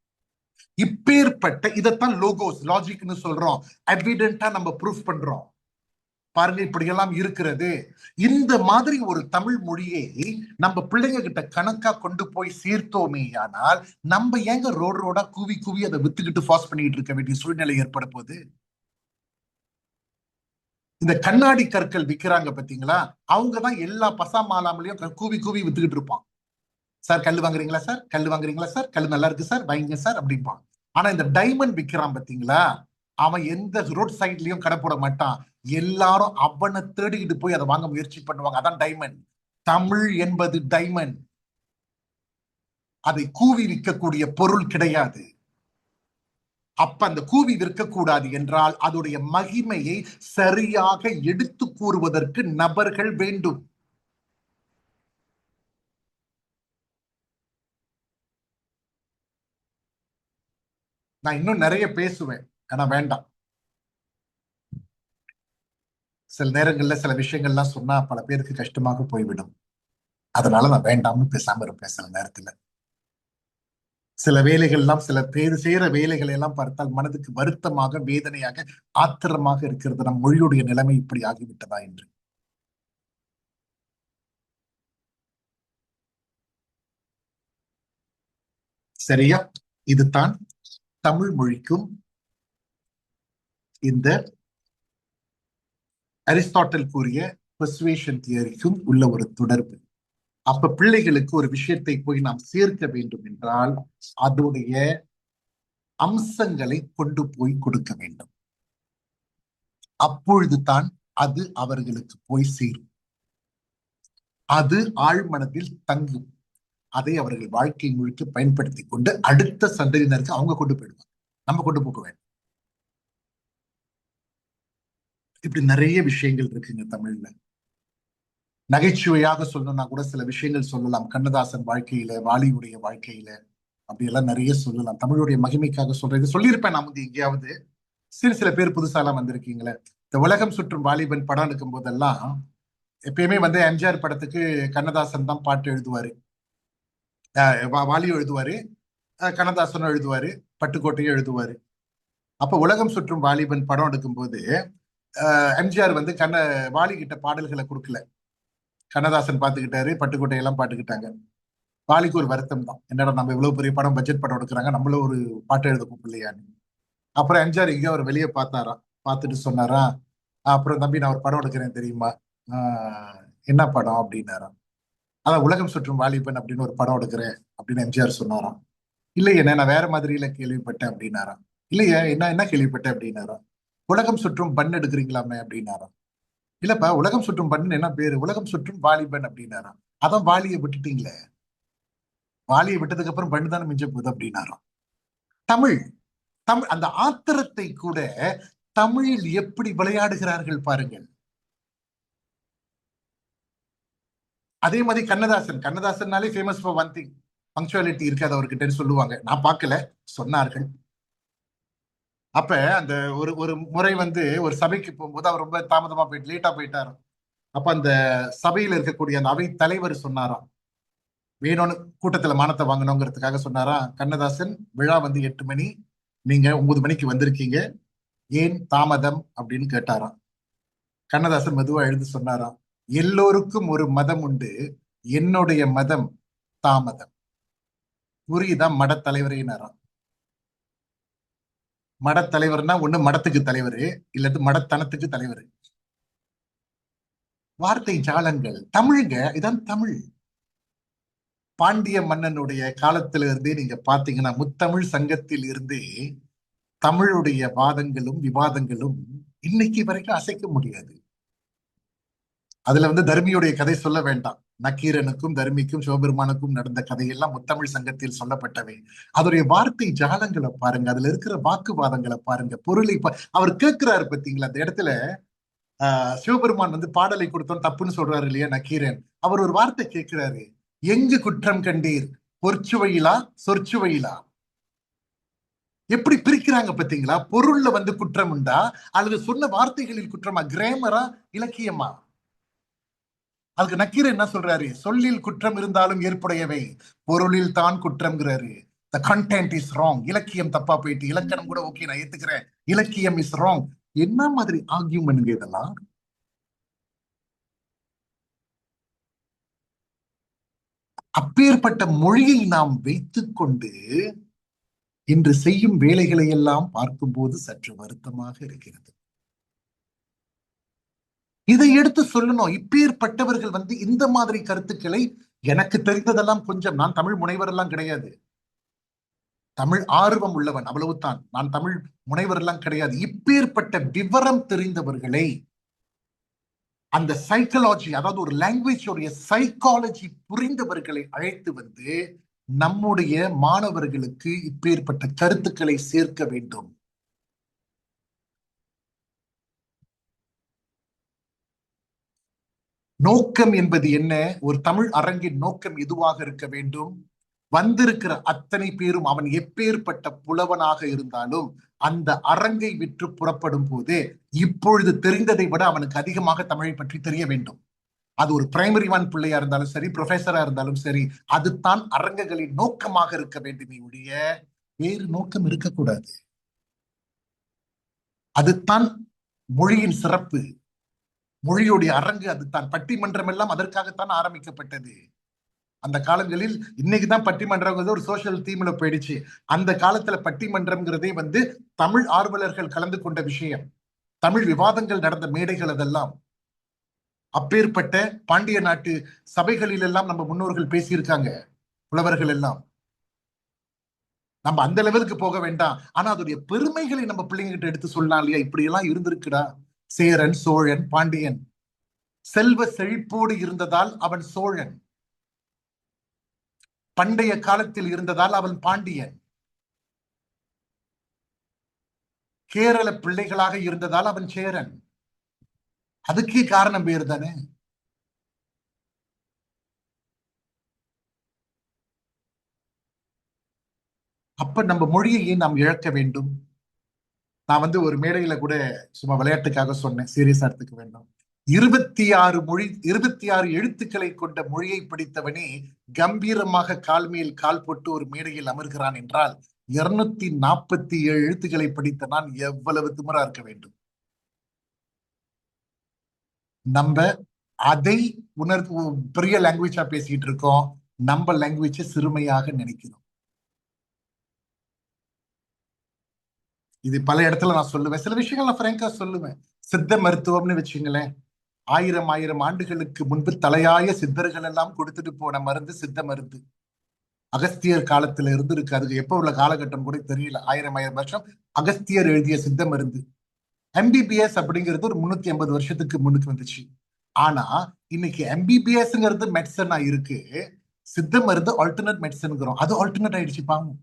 இப்பேற்பட்ட இதைத்தான் லோகோஸ், லாஜிக்னு சொல்றோம். எவிடென்ட்டா நம்ம ப்ரூஃப் பண்றோம். பாருங்க, இப்படியெல்லாம் இருக்கிறது. இந்த மாதிரி ஒரு தமிழ் மொழியை நம்ம பிள்ளைங்க கிட்ட கணக்கா கொண்டு போய் சேர்த்தோமே ஆனால், நம்ம ஏங்க ரோடு ரோடா கூவி கூவி அதை வித்துக்கிட்டு ஃபாஸ்ட் பண்ணிட்டு இருக்க வேண்டிய சூழ்நிலை ஏற்பட போகுது? இந்த கண்ணாடி கற்கள் விற்கிறாங்க பாத்தீங்களா, அவங்கதான் எல்லா பசாமாலாமலையும் கூவி கூவி வித்துக்கிட்டு இருப்பான். சார் கல் வாங்குறீங்களா சார்? கல் வாங்குறீங்களா சார்? கல் நல்லா இருக்கு சார், வாங்கிங்க சார் அப்படிம்பான். ஆனா இந்த டைமண்ட் விற்கிறான் பாத்தீங்களா, அவன் எந்த ரோட் சைட்லயும் கடை போட மாட்டான். எல்லாரும் அவனை தேடிக்கிட்டு போய் அதை வாங்க முயற்சி பண்ணுவாங்க. அதான் டைமண்ட். தமிழ் என்பது டைமண்ட். அதை கூவி விற்கக்கூடிய பொருள் கிடையாது. அப்ப அந்த கூவி விற்கக்கூடாது என்றால் அதோடைய மகிமையை சரியாக எடுத்து கூறுவதற்கு நபர்கள் வேண்டும். நான் இன்னும் நிறைய பேசுவேன், ஆனா வேண்டாம். சில நேரங்கள்ல சில விஷயங்கள்லாம் சொன்னா பல பேருக்கு கஷ்டமாக போய்விடும். அதனால நான் வேண்டாம்னு பேசாம இருப்பேன் சில நேரத்துல. சில வேலைகள்லாம், சில பேர் செய்யற வேலைகளை எல்லாம் பார்த்தால் மனதுக்கு வருத்தமாக, வேதனையாக, ஆத்திரமாக இருக்கிறது. நம் மொழியுடைய நிலைமை இப்படி ஆகிவிட்டதா என்று. சரியா? இதுதான் தமிழ் மொழிக்கும் இந்த அரிஸ்டாட்டில் கூறிய பெர்சுவேஷன் தியரிக்கும் உள்ள ஒரு தொடர்பு. அப்ப பிள்ளைகளுக்கு ஒரு விஷயத்தை போய் நாம் சேர்க்க வேண்டும் என்றால் அதோடைய அம்சங்களை கொண்டு போய் கொடுக்க வேண்டும். அப்பொழுதுதான் அது அவர்களுக்கு போய் சேரும். அது ஆழ்மனதில் தங்கும். அதை அவர்கள் வாழ்க்கை முழுக்க பயன்படுத்தி கொண்டு அடுத்த சந்ததியினருக்கு அவங்க கொண்டு போயிடுவாங்க. நம்ம கொண்டு போக வேண்டும். இப்படி நிறைய விஷயங்கள் இருக்குங்க தமிழ்ல. நகைச்சுவையாக சொல்லணும்னா கூட சில விஷயங்கள் சொல்லலாம். கண்ணதாசன் வாழ்க்கையில, வாலியுடைய வாழ்க்கையில, அப்படியெல்லாம் நிறைய சொல்லலாம். தமிழுடைய மகிமைக்காக சொல்றது சொல்லியிருப்பேன் நான் வந்து எங்கேயாவது. சில பேர் புதுசாலாம் வந்திருக்கீங்களே. இந்த உலகம் சுற்றும் வாலிபன் படம் எடுக்கும் போதெல்லாம் எப்பயுமே வந்து எம்ஜிஆர் படத்துக்கு கண்ணதாசன் தான் பாட்டு எழுதுவாரு, வாலியும் எழுதுவாரு, கண்ணதாசனும் எழுதுவாரு, பட்டுக்கோட்டையும் எழுதுவாரு. அப்ப உலகம் சுற்றும் வாலிபன் படம் எடுக்கும்போது எம்ஜிஆர் வந்து வாலி கிட்ட பாடல்களை கொடுக்கல. கண்ணதாசன் பாத்துக்கிட்டாரு, பட்டுக்கோட்டையெல்லாம் பாட்டுக்கிட்டாங்க. வாலிக்கு ஒரு வருத்தம் தான், என்னடா நம்ம இவ்வளவு பெரிய படம், பட்ஜெட் படம் எடுக்கிறாங்க, நம்மளும் ஒரு பாட்டு எழுத கூப்பிடலையான்னு. அப்புறம் எம்ஜிஆர் எங்கேயோ அவர் வெளியே பார்த்தாராம். பார்த்துட்டு சொன்னாரா, அப்புறம் தம்பி நான் ஒரு படம் எடுக்கிறேன் தெரியுமா? என்ன படம் அப்படின்னாராம். அதான் உலகம் சுற்றும் வாலிபன் அப்படின்னு ஒரு படம் எடுக்கிறேன் அப்படின்னு எம்ஜிஆர் சொன்னாராம். இல்லையே, நான் வேற மாதிரியில கேள்விப்பட்டேன் அப்படின்னாராம். இல்லையே, என்ன என்ன கேள்விப்பட்டேன் அப்படின்னாராம். உலகம் சுற்றும் பன் எடுக்கிறீங்களாமே அப்படின்னாராம். இல்லப்பா, உலகம் சுற்றும் பன்னு என்ன பேரு? உலகம் சுற்றும் வாலிபன் அப்படின்னாராம். அதான் வாலியை விட்டுட்டீங்களே. வாலியை விட்டதுக்கு அப்புறம் பண்ணு தானே மிஞ்ச போகுது அப்படின்னாராம். தமிழ் தமிழ் அந்த ஆத்திரத்தை கூட தமிழில் எப்படி விளையாடுகிறார்கள் பாருங்கள். அதே மாதிரி கண்ணதாசன்னாலே famous for one thing, punctuality இருக்காது அவர்கிட்ட சொல்லுவாங்க. நான் பார்க்கல, சொன்னார்கள். அப்ப அந்த ஒரு ஒரு முறை வந்து ஒரு சபைக்கு போகும்போது அவர் ரொம்ப தாமதமா போயிட்டு லேட்டா போயிட்டாரு. அப்ப அந்த சபையில இருக்கக்கூடிய அந்த அவை தலைவர் சொன்னாராம், வேணும்னு கூட்டத்துல மானத்தை வாங்கணுங்கிறதுக்காக சொன்னாராம், கண்ணதாசன் விழா வந்து 8 மணி, நீங்க 9 மணிக்கு வந்திருக்கீங்க, ஏன் தாமதம் அப்படின்னு கேட்டாராம். கண்ணதாசன் மெதுவா எழுந்து சொன்னாராம், எல்லோருக்கும் ஒரு மதம் உண்டு, என்னுடைய மதம் தாமதம். புரியுதா மடத்தலைவரேனாராம். மடத்தலைவர்னா ஒண்ணு மடத்துக்கு தலைவர், இல்லது மடத்தனத்துக்கு தலைவர். வார்த்தை ஜாலங்கள் தமிழுங்க, இதான் தமிழ். பாண்டிய மன்னனுடைய காலத்தில இருந்தே நீங்க பாத்தீங்கன்னா முத்தமிழ் சங்கத்தில் இருந்தே தமிழுடைய வாதங்களும் விவாதங்களும் இன்னைக்கு வரைக்கும் அசைக்க முடியாது. அதுல வந்து தர்மியுடைய கதை சொல்ல வேண்டாம். நக்கீரனுக்கும் தர்மிக்கும் சிவபெருமானுக்கும் நடந்த கதையெல்லாம் முத்தமிழ் சங்கத்தில் சொல்லப்பட்டவை. அதோடைய வார்த்தை ஜாலங்களை பாருங்க, அதுல இருக்கிற வாக்குவாதங்களை பாருங்க, பொருளை அவர் கேட்கிறாரு பார்த்தீங்களா அந்த இடத்துல. சிவபெருமான் வந்து பாடலை கொடுத்தோம் தப்புன்னு சொல்றாரு இல்லையா நக்கீரன். அவர் ஒரு வார்த்தை கேட்கிறாரு, எங்கு குற்றம் கண்டீர், பொற்சுவையிலா சொற்சுவையிலா? எப்படி பிரிக்கிறாங்க பாத்தீங்களா? பொருள்ல வந்து குற்றம் உண்டா அல்லது சொன்ன வார்த்தைகளில் குற்றமா, கிராமரா இலக்கியமா? அதுக்கு நக்கீரன் என்ன சொல்றாரு, சொல்லில் குற்றம் இருந்தாலும் ஏற்புடையவை, பொருளில் தான் குற்றம்ங்கிறாரு. The content is wrong. இலக்கியம் தப்பா போயிட்டு, இலக்கணம் கூட ஓகே நான் ஏத்துக்கிறேன், இலக்கியம் இஸ் ராங். என்ன மாதிரி ஆர்கியூமெண்ட் இதெல்லாம்? அப்பேற்பட்ட மொழியை நாம் வைத்துக் கொண்டு இன்று செய்யும் வேலைகளை எல்லாம் பார்க்கும்போது சற்று வருத்தமாக இருக்கிறது. இதை எடுத்து சொல்லணும். இப்பேற்பட்டவர்கள் வந்து இந்த மாதிரி கருத்துக்களை, எனக்கு தெரிந்ததெல்லாம் கொஞ்சம், நான் தமிழ் முனைவர் எல்லாம் கிடையாது, தமிழ் ஆர்வம் உள்ளவன் அவ்வளவுதான், நான் தமிழ் முனைவர் எல்லாம் கிடையாது. இப்பேற்பட்ட விவரம் தெரிந்தவர்களை, அந்த சைக்காலஜி, அதாவது ஒரு லாங்குவேஜோடைய சைக்காலஜி புரிந்தவர்களை அழைத்து வந்து நம்முடைய மாணவர்களுக்கு இப்பேற்பட்ட கருத்துக்களை சேர்க்க வேண்டும். நோக்கம் என்பது என்ன? ஒரு தமிழ் அரங்கின் நோக்கம் எதுவாக இருக்க வேண்டும்? வந்திருக்கிற அத்தனை பேரும் அவன் எப்பேற்பட்ட புலவனாக இருந்தாலும் அந்த அரங்கை விற்று புறப்படும் போது இப்பொழுது தெரிந்ததை விட அவனுக்கு அதிகமாக தமிழை பற்றி தெரிய வேண்டும். அது ஒரு பிரைமரி ஒன் பிள்ளையா இருந்தாலும் சரி, ப்ரொஃபஸரா இருந்தாலும் சரி, அதுதான் அரங்குகளின் நோக்கமாக இருக்க வேண்டுமே ஒழிய வேறு நோக்கம் இருக்கக்கூடாது. அதுதான் மொழியின் சிறப்பு, மொழியுடைய அரங்கு அதுதான். பட்டிமன்றம் எல்லாம் அதற்காகத்தான் ஆரம்பிக்கப்பட்டது அந்த காலங்களில். இன்னைக்குதான் பட்டிமன்றம் ஒரு சோசியல் தீம்ல போயிடுச்சு. அந்த காலத்துல பட்டிமன்றம்ங்கிறதே வந்து தமிழ் ஆர்வலர்கள் கலந்து கொண்ட விஷயம், தமிழ் விவாதங்கள் நடந்த மேடைகள் அதெல்லாம். அப்பேற்பட்ட பாண்டிய நாட்டு சபைகளில் எல்லாம் நம்ம முன்னோர்கள் பேசியிருக்காங்க, புலவர்கள் எல்லாம். நம்ம அந்த லெவலுக்கு போக வேண்டாம், ஆனா அதோடைய பெருமைகளை நம்ம பிள்ளைங்க கிட்ட எடுத்து சொல்லலாம் இல்லையா? இப்படி எல்லாம் இருந்திருக்குடா. சேரன், சோழன், பாண்டியன். செல்வ செழிப்போடு இருந்ததால் அவன் சோழன், பண்டைய காலத்தில் இருந்ததால் அவன் பாண்டியன், கேரள பிள்ளைகளாக இருந்ததால் அவன் சேரன். அதுக்கே காரணம் பேர் தானே. அப்ப நம்ம மொழியை நாம் இழக்க வேண்டும்? நான் வந்து ஒரு மேடையில கூட சும்மா விளையாட்டுக்காக சொன்னேன், சீரியஸா எடுத்துக்க வேண்டும். 26 எழுத்துக்களை கொண்ட மொழியை படித்தவனே கம்பீரமாக கால் மேல் கால் போட்டு ஒரு மேடையில் அமர்கிறான் என்றால் 247 எழுத்துக்களை படித்த நான் எவ்வளவு திமிரா இருக்க வேண்டும்? நம்ம அதை பெரிய லாங்குவேஜா பேசிட்டு இருக்கோம், நம்ம லாங்குவேஜை சிறுமையாக நினைக்கிறோம். இது பல இடத்துல நான் சொல்லுவேன், சில விஷயங்கள் நான் பிராங்கா சொல்லுவேன். சித்த மருத்துவம்னு வச்சுங்களேன், ஆயிரம் ஆண்டுகளுக்கு முன்பு தலையாய சித்தர்கள் எல்லாம் கொடுத்துட்டு போன மருந்து சித்த மருந்து. அகஸ்தியர் காலத்துல இருந்து இருக்கு, அதுக்கு எப்ப உள்ள காலகட்டம் கூட தெரியல. ஆயிரம் வருஷம் அகஸ்தியர் எழுதிய சித்த மருந்து. எம்பிபிஎஸ் அப்படிங்கிறது ஒரு 350 வருஷத்துக்கு முன்னுக்கு வந்துச்சு. ஆனா இன்னைக்கு எம்பிபிஎஸ்ங்கிறது மெடிசனா இருக்கு, சித்த மருந்து ஆல்டர்னேட் மெடிசன்ங்கிறோம், அது ஆல்டர்னேட் ஆயிடுச்சு பாவம்.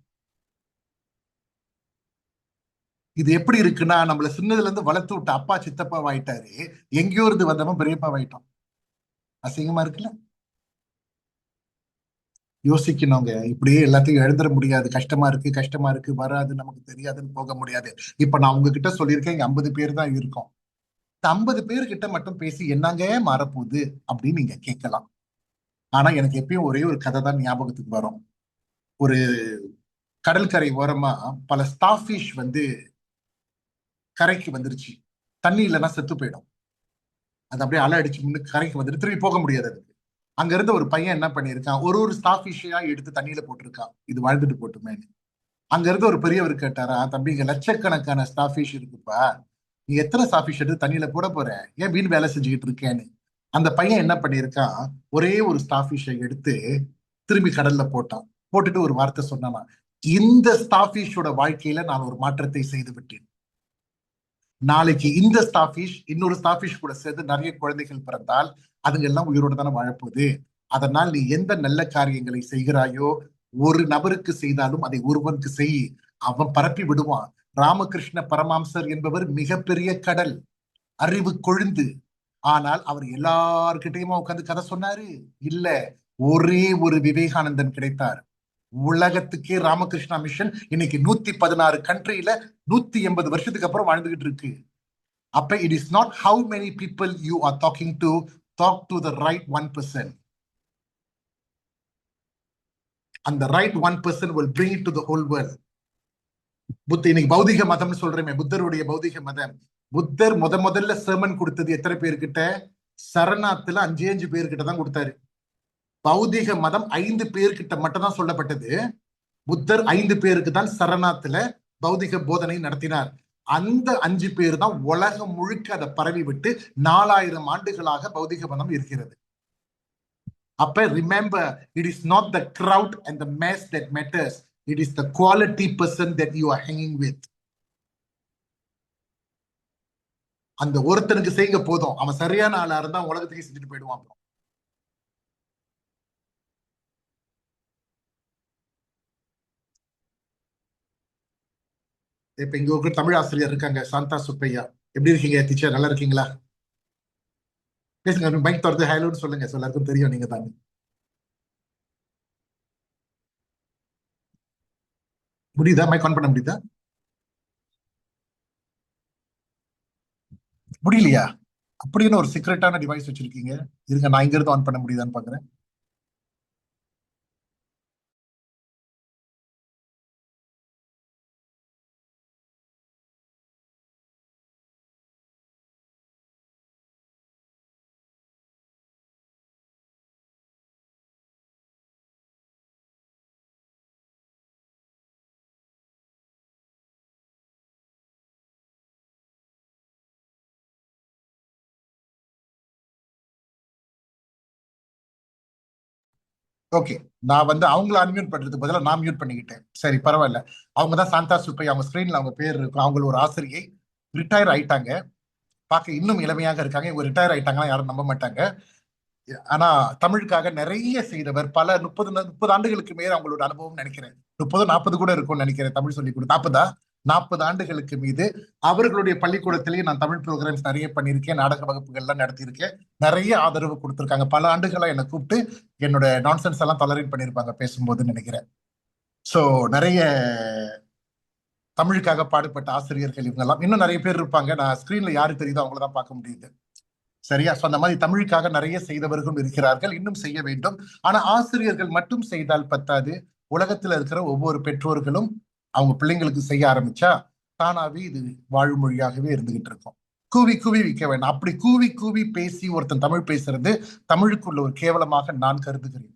இது எப்படி இருக்குன்னா, நம்மள சின்னதுல இருந்து வளர்த்து விட்ட அப்பா சித்தப்பா ஆயிட்டாரு, எங்கேயோ இருந்து வந்தவன் பெரியப்பா ஆயிட்டோம். அசிங்கமா இருக்குல்ல? யோசிக்கணுங்க. இப்படியே எல்லாத்தையும் எழுந்துட முடியாது. கஷ்டமா இருக்கு, கஷ்டமா இருக்கு, வராது, நமக்கு தெரியாதுன்னு போக முடியாது. இப்ப நான் உங்ககிட்ட சொல்லியிருக்கேன், இங்க 50 பேர் தான் இருக்கோம். இந்த 50 பேர்கிட்ட மட்டும் பேசி என்னங்க மாறப்போகுது அப்படின்னு நீங்க கேட்கலாம். ஆனா எனக்கு எப்பயும் ஒரே ஒரு கதை தான் ஞாபகத்துக்கு வரும். ஒரு கடற்கரை ஓரமா பல ஸ்டார்ஃபிஷ் கரைக்கு வந்துருச்சு. தண்ணி இல்லைன்னா செத்து போயிடும். அது அப்படியே அலை அடிச்சு முன்னுக்கு கரைக்கு வந்துட்டு திரும்பி போக முடியாது அதுக்கு. அங்க இருந்த ஒரு பையன் என்ன பண்ணியிருக்கான், ஒரு ஒரு ஸ்டார்ஃபிஷையா எடுத்து தண்ணியில போட்டிருக்கான், இது வாழ்ந்துட்டு போட்டுமே. அங்க இருந்து ஒரு பெரியவர் கேட்டாரா, தம்பி இங்க லட்சக்கணக்கான ஸ்டார்ஃபிஷ் இருக்குப்பா, நீ எத்தனை ஸ்டார்ஃபிஷ் எடுத்து தண்ணியில போட போற, ஏன் வீண் வேலை செஞ்சுக்கிட்டு இருக்கேன்னு. அந்த பையன் என்ன பண்ணியிருக்கான், ஒரே ஒரு ஸ்டார்ஃபிஷை எடுத்து திரும்பி கடல்ல போட்டான். போட்டுட்டு ஒரு வார்த்தை சொன்னானா, இந்த ஸ்டார்ஃபிஷோட வாழ்க்கையில நான் ஒரு மாற்றத்தை செய்து விட்டேன். நாளைக்கு இந்த ஸ்டார்ஃபிஷ் இன்னொரு ஸ்டார்ஃபிஷ் கூட சேர்ந்து நிறைய குழந்தைகள் பிறந்தால் அதுங்க எல்லாம் உயிரோட தானே வாழப்போகுது. அதனால் நீ எந்த நல்ல காரியங்களை செய்கிறாயோ, ஒரு நபருக்கு செய்தாலும் அதை ஒருவனுக்கு செய், அவன் பரப்பி விடுவான். ராமகிருஷ்ண பரமாம்சர் என்பவர் மிகப்பெரிய கடல், அறிவு கொழுந்து. ஆனால் அவர் எல்லார்கிட்டையுமா உட்கார்ந்து கதை சொன்னாரு? இல்ல. ஒரே ஒரு விவேகானந்தன் கிடைத்தார். உலகத்துக்கே ராமகிருஷ்ணா மிஷன் இன்னைக்கு 116 கண்ட்ரியில 180 வருஷத்துக்கு அப்புறம் வாழ்ந்துகிட்டு இருக்கு. அப்ப it is not how many people you are talking to, talk to the right 1%. அந்த right 1% will bring it to the whole world. புத்த இன்னைக்கு பௌதிக மதம்னு சொல்றேமே, புத்தருடைய பௌதிக மதம். புத்தர் முதல்ல sermon கொடுத்தது எத்தனை பேர்கிட்ட? சரணாத்துல 5 பேர்கிட்ட தான் கொடுத்தாரு. பௌதிக மதம் 5 பேர்கிட்ட மட்டும் தான் சொல்லப்பட்டது. புத்தர் 5 பேருக்கு தான் சரணாத்துல பௌதிக போதனை நடத்தினார். அந்த 5 பேர் தான் உலகம் முழுக்க அதை பரவி விட்டு 4000 ஆண்டுகளாக பௌதிக மதம் இருக்கிறது. அப்ப remember, it is not the crowd and the mass that matters, it is the quality person that you are hanging with. அந்த ஒருத்தனுக்கு செய்ய போதும், அவன் சரியான ஆளா இருந்தா உலகத்துக்கு செஞ்சுட்டு போயிடுவான். இப்ப இங்க ஒரு தமிழ் ஆசிரியர் இருக்காங்க, சாந்தா சுப்பையா. எப்படி இருக்கீங்க டீச்சர், நல்லா இருக்கீங்களா? பேசுங்க, மைக் திறந்து ஹலோன்னு சொல்லுங்க, எல்லாருக்கும் தெரியும் நீங்க தாங்க. முடியுதா? மைக் ஆன் பண்ண முடியுதா? முடியலையா? அப்படின்னு ஒரு சீக்ரெட்டான டிவைஸ் வச்சிருக்கீங்க. இருங்க, நான் இங்க இருந்து ஆன் பண்ண முடியுதான்னு பாக்குறேன். ஓகே, நான் அவங்கள அன்மியூட் பண்றதுக்கு பதிலாக நான் மியூட் பண்ணிக்கிட்டேன். சரி, பரவாயில்ல. அவங்க தான் சாந்தா சுப்பை, அவங்க ஸ்கிரீன்ல அவங்க பேர் இருக்கும். அவங்க ஒரு ஆசிரியை, ரிட்டையர் ஆயிட்டாங்க. பார்க்க இன்னும் இளமையாக இருக்காங்க. இவங்க ரிட்டையர் ஆயிட்டாங்கன்னா யாரும் நம்ப மாட்டாங்க. ஆனா தமிழுக்காக நிறைய செய்தவர். பல 30 ஆண்டுகளுக்கு மேல அவங்களோட அனுபவம் நினைக்கிறேன். 30 40 கூட இருக்கும்னு நினைக்கிறேன். தமிழ் சொல்லி கொடு 40 ஆண்டுகளுக்கு மீது அவர்களுடைய பள்ளிக்கூடத்திலேயே நான் தமிழ் ப்ரோக்ராம்ஸ் நிறைய பண்ணியிருக்கேன், நாடக வகுப்புகள்லாம் நடத்தியிருக்கேன். நிறைய ஆதரவு கொடுத்திருக்காங்க. பல ஆண்டுகளா என்னை கூப்பிட்டு என்னோட நான்சென்ஸ் எல்லாம் டாலரேட் பண்ணியிருப்பாங்க பேசும்போதுன்னு நினைக்கிறேன். சோ நிறைய தமிழுக்காக பாடுபட்ட ஆசிரியர்கள் இவங்க எல்லாம் இன்னும் நிறைய பேர் இருப்பாங்க. நான் ஸ்கிரீன்ல யாரு தெரியுதோ அவங்களதான் பார்க்க முடியுது. சரியா? சோ அந்த மாதிரி தமிழுக்காக நிறைய செய்தவர்களும் இருக்கிறார்கள், இன்னும் செய்ய வேண்டும். ஆனா ஆசிரியர்கள் மட்டும் செய்தால் பத்தாது. உலகத்துல இருக்கிற ஒவ்வொரு பெற்றோர்களும் அவங்க பிள்ளைங்களுக்கு செய்ய ஆரம்பிச்சா தானாவே இது வாழ்மொழியாகவே இருந்துகிட்டு இருக்கும். கூவி கூவி விற்க வேண்டாம். அப்படி கூவி கூவி பேசி ஒருத்தன் தமிழ் பேசுறது தமிழுக்குள்ள ஒரு கேவலமாக நான் கருதுகிறேன்.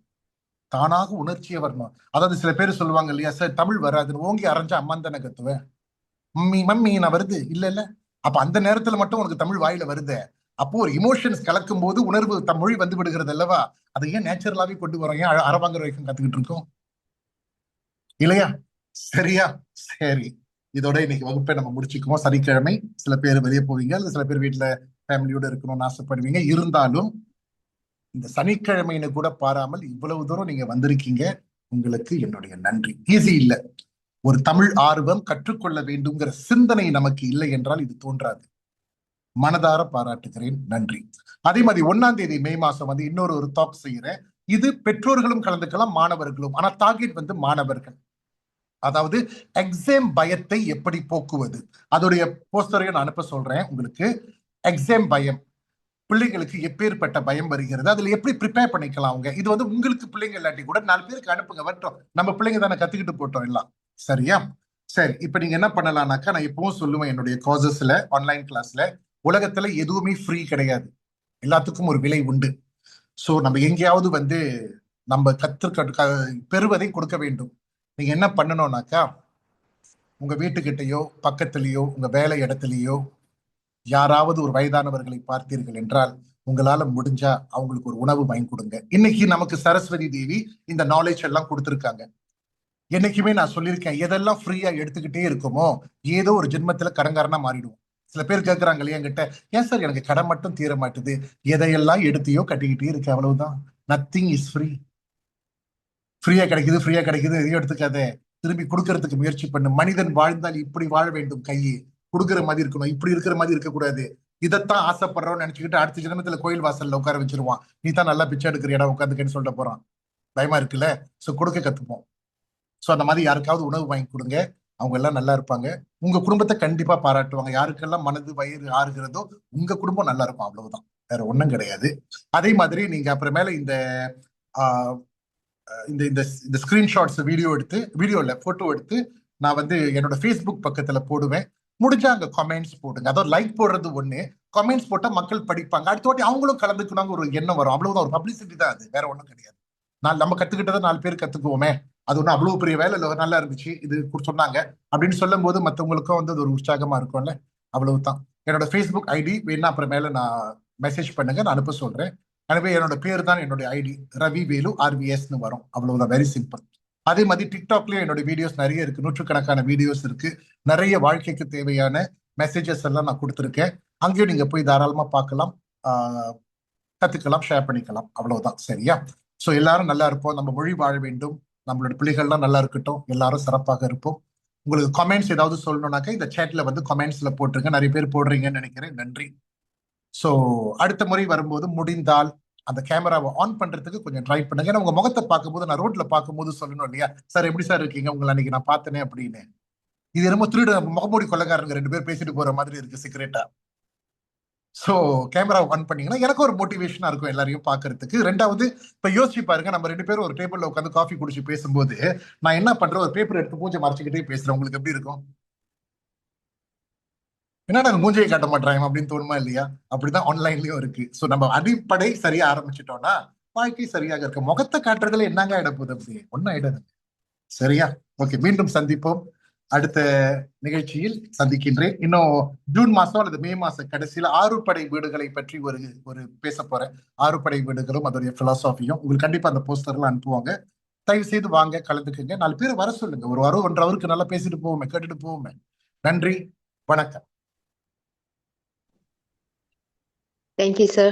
தானாக உணர்ச்சியே வரணும். அதாவது சில பேர் சொல்லுவாங்க இல்லையா, சார் தமிழ் வராதுன்னு, ஓங்கி அரைஞ்சா அம்மான் தானே கத்துவேன். மம்மி மம்மி நான் வருது இல்ல இல்ல. அப்ப அந்த நேரத்துல மட்டும் உனக்கு தமிழ் வாயில வருது. அப்போ ஒரு இமோஷன்ஸ் கலக்கும் போது உணர்வு மொழி வந்து விடுகிறது அல்லவா? அதை ஏன் நேச்சுரலாவே கொண்டு வரோம்? ஏன் அறவாங்குற வரைக்கும் கத்துக்கிட்டு இருக்கோம் இல்லையா? சரியா? சரி, இதோட இன்னைக்கு வகுப்பை நம்ம முடிச்சுக்குவோம். சனிக்கிழமை சில பேர் வெளியே போவீங்க, அல்லது சில பேர் வீட்டுல ஃபேமிலியோட இருக்கணும்னு ஆசைப்படுவீங்க. இருந்தாலும் இந்த சனிக்கிழமைன்னு கூட பாராமல் இவ்வளவு தூரம் நீங்க வந்திருக்கீங்க. உங்களுக்கு என்னுடைய நன்றி. ஈஸி இல்ல. ஒரு தமிழ் ஆர்வம், கற்றுக்கொள்ள வேண்டும்ங்கிற சிந்தனை நமக்கு இல்லை என்றால் இது தோன்றாது. மனதார பாராட்டுகிறேன். நன்றி. அதே மாதிரி 1ஆம் தேதி மே மாசம் வந்து இன்னொரு டாக் செய்யறேன். இது பெற்றோர்களும் கலந்துக்கலாம், மாணவர்களும். ஆனா டார்கெட் வந்து மாணவர்கள். அதாவது எக்ஸாம் பயத்தை எப்படி போக்குவது, அதோடைய போஸ்டரையும் நான் அனுப்ப சொல்றேன் உங்களுக்கு. எக்ஸாம் பயம், பிள்ளைங்களுக்கு எப்பேற்பட்ட பயம் வருகிறது, அதுல எப்படி ப்ரிப்பேர் பண்ணிக்கலாம் அவங்க. இது வந்து உங்களுக்கு பிள்ளைங்க இல்லாட்டி கூட 4 பேருக்கு அனுப்புங்க, வரட்டும். நம்ம பிள்ளைங்க தானே, கத்துக்கிட்டு போட்டோம் எல்லாம். சரியா? சரி, இப்ப நீங்க என்ன பண்ணலாம்னாக்கா, நான் இப்பவும் சொல்லுவேன் என்னுடைய கோர்சஸ்ல, ஆன்லைன் கிளாஸ்ல, உலகத்துல எதுவுமே ஃப்ரீ கிடையாது. எல்லாத்துக்கும் ஒரு விலை உண்டு. சோ நம்ம எங்கேயாவது வந்து நம்ம பெறுவதை கொடுக்க வேண்டும். நீங்க என்ன பண்ணணும்னாக்கா, உங்க வீட்டுக்கிட்டயோ பக்கத்திலேயோ உங்க வேலை இடத்துலயோ யாராவது ஒரு வயதானவர்களை பார்த்தீர்கள் என்றால், உங்களால முடிஞ்சா அவங்களுக்கு ஒரு உணவு வாங்கி கொடுங்க. இன்னைக்கு நமக்கு சரஸ்வதி தேவி இந்த நாலேஜ் எல்லாம் கொடுத்துருக்காங்க. என்னைக்குமே நான் சொல்லியிருக்கேன், எதெல்லாம் ஃப்ரீயா எடுத்துக்கிட்டே இருக்குமோ ஏதோ ஒரு ஜென்மத்துல கடன்காரனா மாறிடுவோம். சில பேர் கேட்கறாங்க இல்லையா என்கிட்ட, ஏன் சார் எனக்கு கடன் மட்டும் தீர மாட்டுது, எதையெல்லாம் எடுத்தியோ கட்டிக்கிட்டே இருக்கு, அவ்வளவுதான். Nothing is free. ஃப்ரீயா கிடைக்குது, ஃப்ரீயா கிடைக்குது, எதையும் எடுத்துக்காத. திரும்பி கொடுக்கறதுக்கு முயற்சி பண்ணு. மனிதன் வாழ்ந்தால் இப்படி வாழ வேண்டும், கையை கொடுக்குற மாதிரி இருக்கணும், இப்படி இருக்கிற மாதிரி இருக்கக்கூடாது. இதைத்தான் ஆசைப்படுறோம்னு நினைச்சுக்கிட்டு அடுத்த ஜென்மத்துல கோயில் வாசல்ல உட்கார வச்சிருவான். நீ தான் நல்லா பிச்சை எடுக்கிற இடம் உட்காந்துக்கன்னு சொல்லிட்டு போறான். பயமா இருக்குல்ல? சோ கொடுக்க கத்துப்போம். சோ அந்த மாதிரி யாருக்காவது உணவு வாங்கி கொடுங்க, அவங்க எல்லாம் நல்லா இருப்பாங்க. உங்க குடும்பத்தை கண்டிப்பா பாராட்டுவாங்க. யாருக்கெல்லாம் மனது வயிறு ஆறுகிறதோ உங்க குடும்பம் நல்லா இருக்கும், அவ்வளவுதான், வேற ஒண்ணும் கிடையாது. அதே மாதிரி நீங்க அப்புறமேல இந்த இந்த இந்த இந்த ஸ்கிரீன்ஷாட்ஸ் வீடியோ இல்ல போட்டோ எடுத்து நான் வந்து என்னோட ஃபேஸ்புக் பக்கத்துல போடுவேன். முடிஞ்சா அங்க கமெண்ட்ஸ் போடுங்க. அதாவது லைக் போடுறது ஒண்ணு, கமெண்ட்ஸ் போட்டா மக்கள் படிப்பாங்க, அடுத்த வாட்டி அவங்களும் கலந்துக்கணும் ஒரு எண்ணம் வரும், அவ்வளவுதான். ஒரு பப்ளிசிட்டி தான் அது, வேற ஒண்ணும் கிடையாது. நம்ம கத்துக்கிட்டதை 4 பேர் கத்துக்குவோமே, அது ஒண்ணு அவ்வளவு பெரிய வேலை இல்லை. நல்லா இருந்துச்சு இது சொன்னாங்க அப்படின்னு சொல்லும் போது மத்தவங்களுக்கும் வந்து அது ஒரு உற்சாகமா இருக்கும்ல, அவ்வளவுதான். என்னோட ஃபேஸ்புக் ஐடி வேணா அப்புறமேல நான் மெசேஜ் பண்ணுங்க, நான் அனுப்ப சொல்றேன். எனவே என்னோட பேர் தான் என்னுடைய ஐடி, ரவி வேலு RVSன்னு வரும், அவ்வளவுதான். Very simple. அதே மாதிரி டிக்டாக்லயும் என்னோட வீடியோஸ் நிறைய இருக்கு, நூற்றுக்கணக்கான வீடியோஸ் இருக்கு. நிறைய வாழ்க்கைக்கு தேவையான மெசேஜஸ் எல்லாம் நான் கொடுத்துருக்கேன். அங்கேயும் நீங்க போய் தாராளமா பார்க்கலாம், கத்துக்கலாம், ஷேர் பண்ணிக்கலாம், அவ்வளவுதான். சரியா? சோ எல்லாரும் நல்லா இருப்போம், நம்ம மொழி வாழ வேண்டும், நம்மளோட பிள்ளைகள்லாம் நல்லா இருக்கட்டும், எல்லாரும் சிறப்பாக இருப்போம். உங்களுக்கு கமெண்ட்ஸ் ஏதாவது சொல்லணும்னாக்கா இந்த சேட்ல வந்து கமெண்ட்ஸ்ல போட்டுருங்க. நிறைய பேர் போடுறீங்கன்னு நினைக்கிறேன், நன்றி. சோ அடுத்த முறை வரும்போது முடிந்தால் அந்த கேமராவை ஆன் பண்றதுக்கு கொஞ்சம் ட்ரை பண்ணுங்க. ஏன்னா உங்க முகத்தை பார்க்கும்போது, நான் ரோட்ல பார்க்கும்போது சொல்லணும் இல்லையா, சார் எப்படி சார் இருக்கீங்க, உங்களை அன்னைக்கு நான் பார்த்தேனே அப்படின்னு. இது என்னமோ திருட முகமூடி கொள்ளக்காரங்க 2 பேர் பேசிட்டு போற மாதிரி இருக்கு சீக்கிரட்டா. சோ கேமரா ஆன் பண்ணீங்கன்னா எனக்கு ஒரு மோட்டிவேஷனா இருக்கும் எல்லாரையும் பாக்குறதுக்கு. ரெண்டாவது, இப்ப யோசிச்சு பாருங்க, நம்ம 2 பேரும் ஒரு டேபிள்ல உட்காந்து காஃபி குடிச்சு பேசும்போது நான் என்ன பண்றேன், ஒரு பேப்பர் எடுத்து மூஞ்சை மறைச்சுக்கிட்டே பேசுறேன். உங்களுக்கு எப்படி இருக்கும்? என்னடா மூஞ்சையை காட்ட மாட்டாங்க அப்படின்னு தோணுமா இல்லையா? அப்படிதான் ஆன்லைன்லயும் இருக்கு. சோ நம்ம அடிப்படை சரியா ஆரம்பிச்சிட்டோம்னா வாழ்க்கை சரியாக இருக்கு. முகத்தை காட்டுறதுல என்னங்க ஆயிட போகுது, அப்படி ஒன்னும் ஆயிடாது. சரியா? ஓகே, மீண்டும் சந்திப்போம். அடுத்த நிகழ்ச்சியில் சந்திக்கின்றேன். இன்னும் ஜூன் மாசம் அல்லது மே மாச கடைசியில ஆறுபடை வீடுகளை பற்றி ஒரு ஒரு பேச போறேன். ஆறுபடை வீடுகளும் அதோடைய பிலாசாபியும் உங்களுக்கு கண்டிப்பா அந்த போஸ்டர்லாம் அனுப்புவாங்க. தயவு செய்து வாங்க, கலந்துக்குங்க. 4 பேர் வர சொல்லுங்க. ஒரு வாரம் 1.5 ஹவருக்கு நல்லா பேசிட்டு போவோமே, கேட்டுட்டு போவோமே. நன்றி, வணக்கம். Thank you, sir.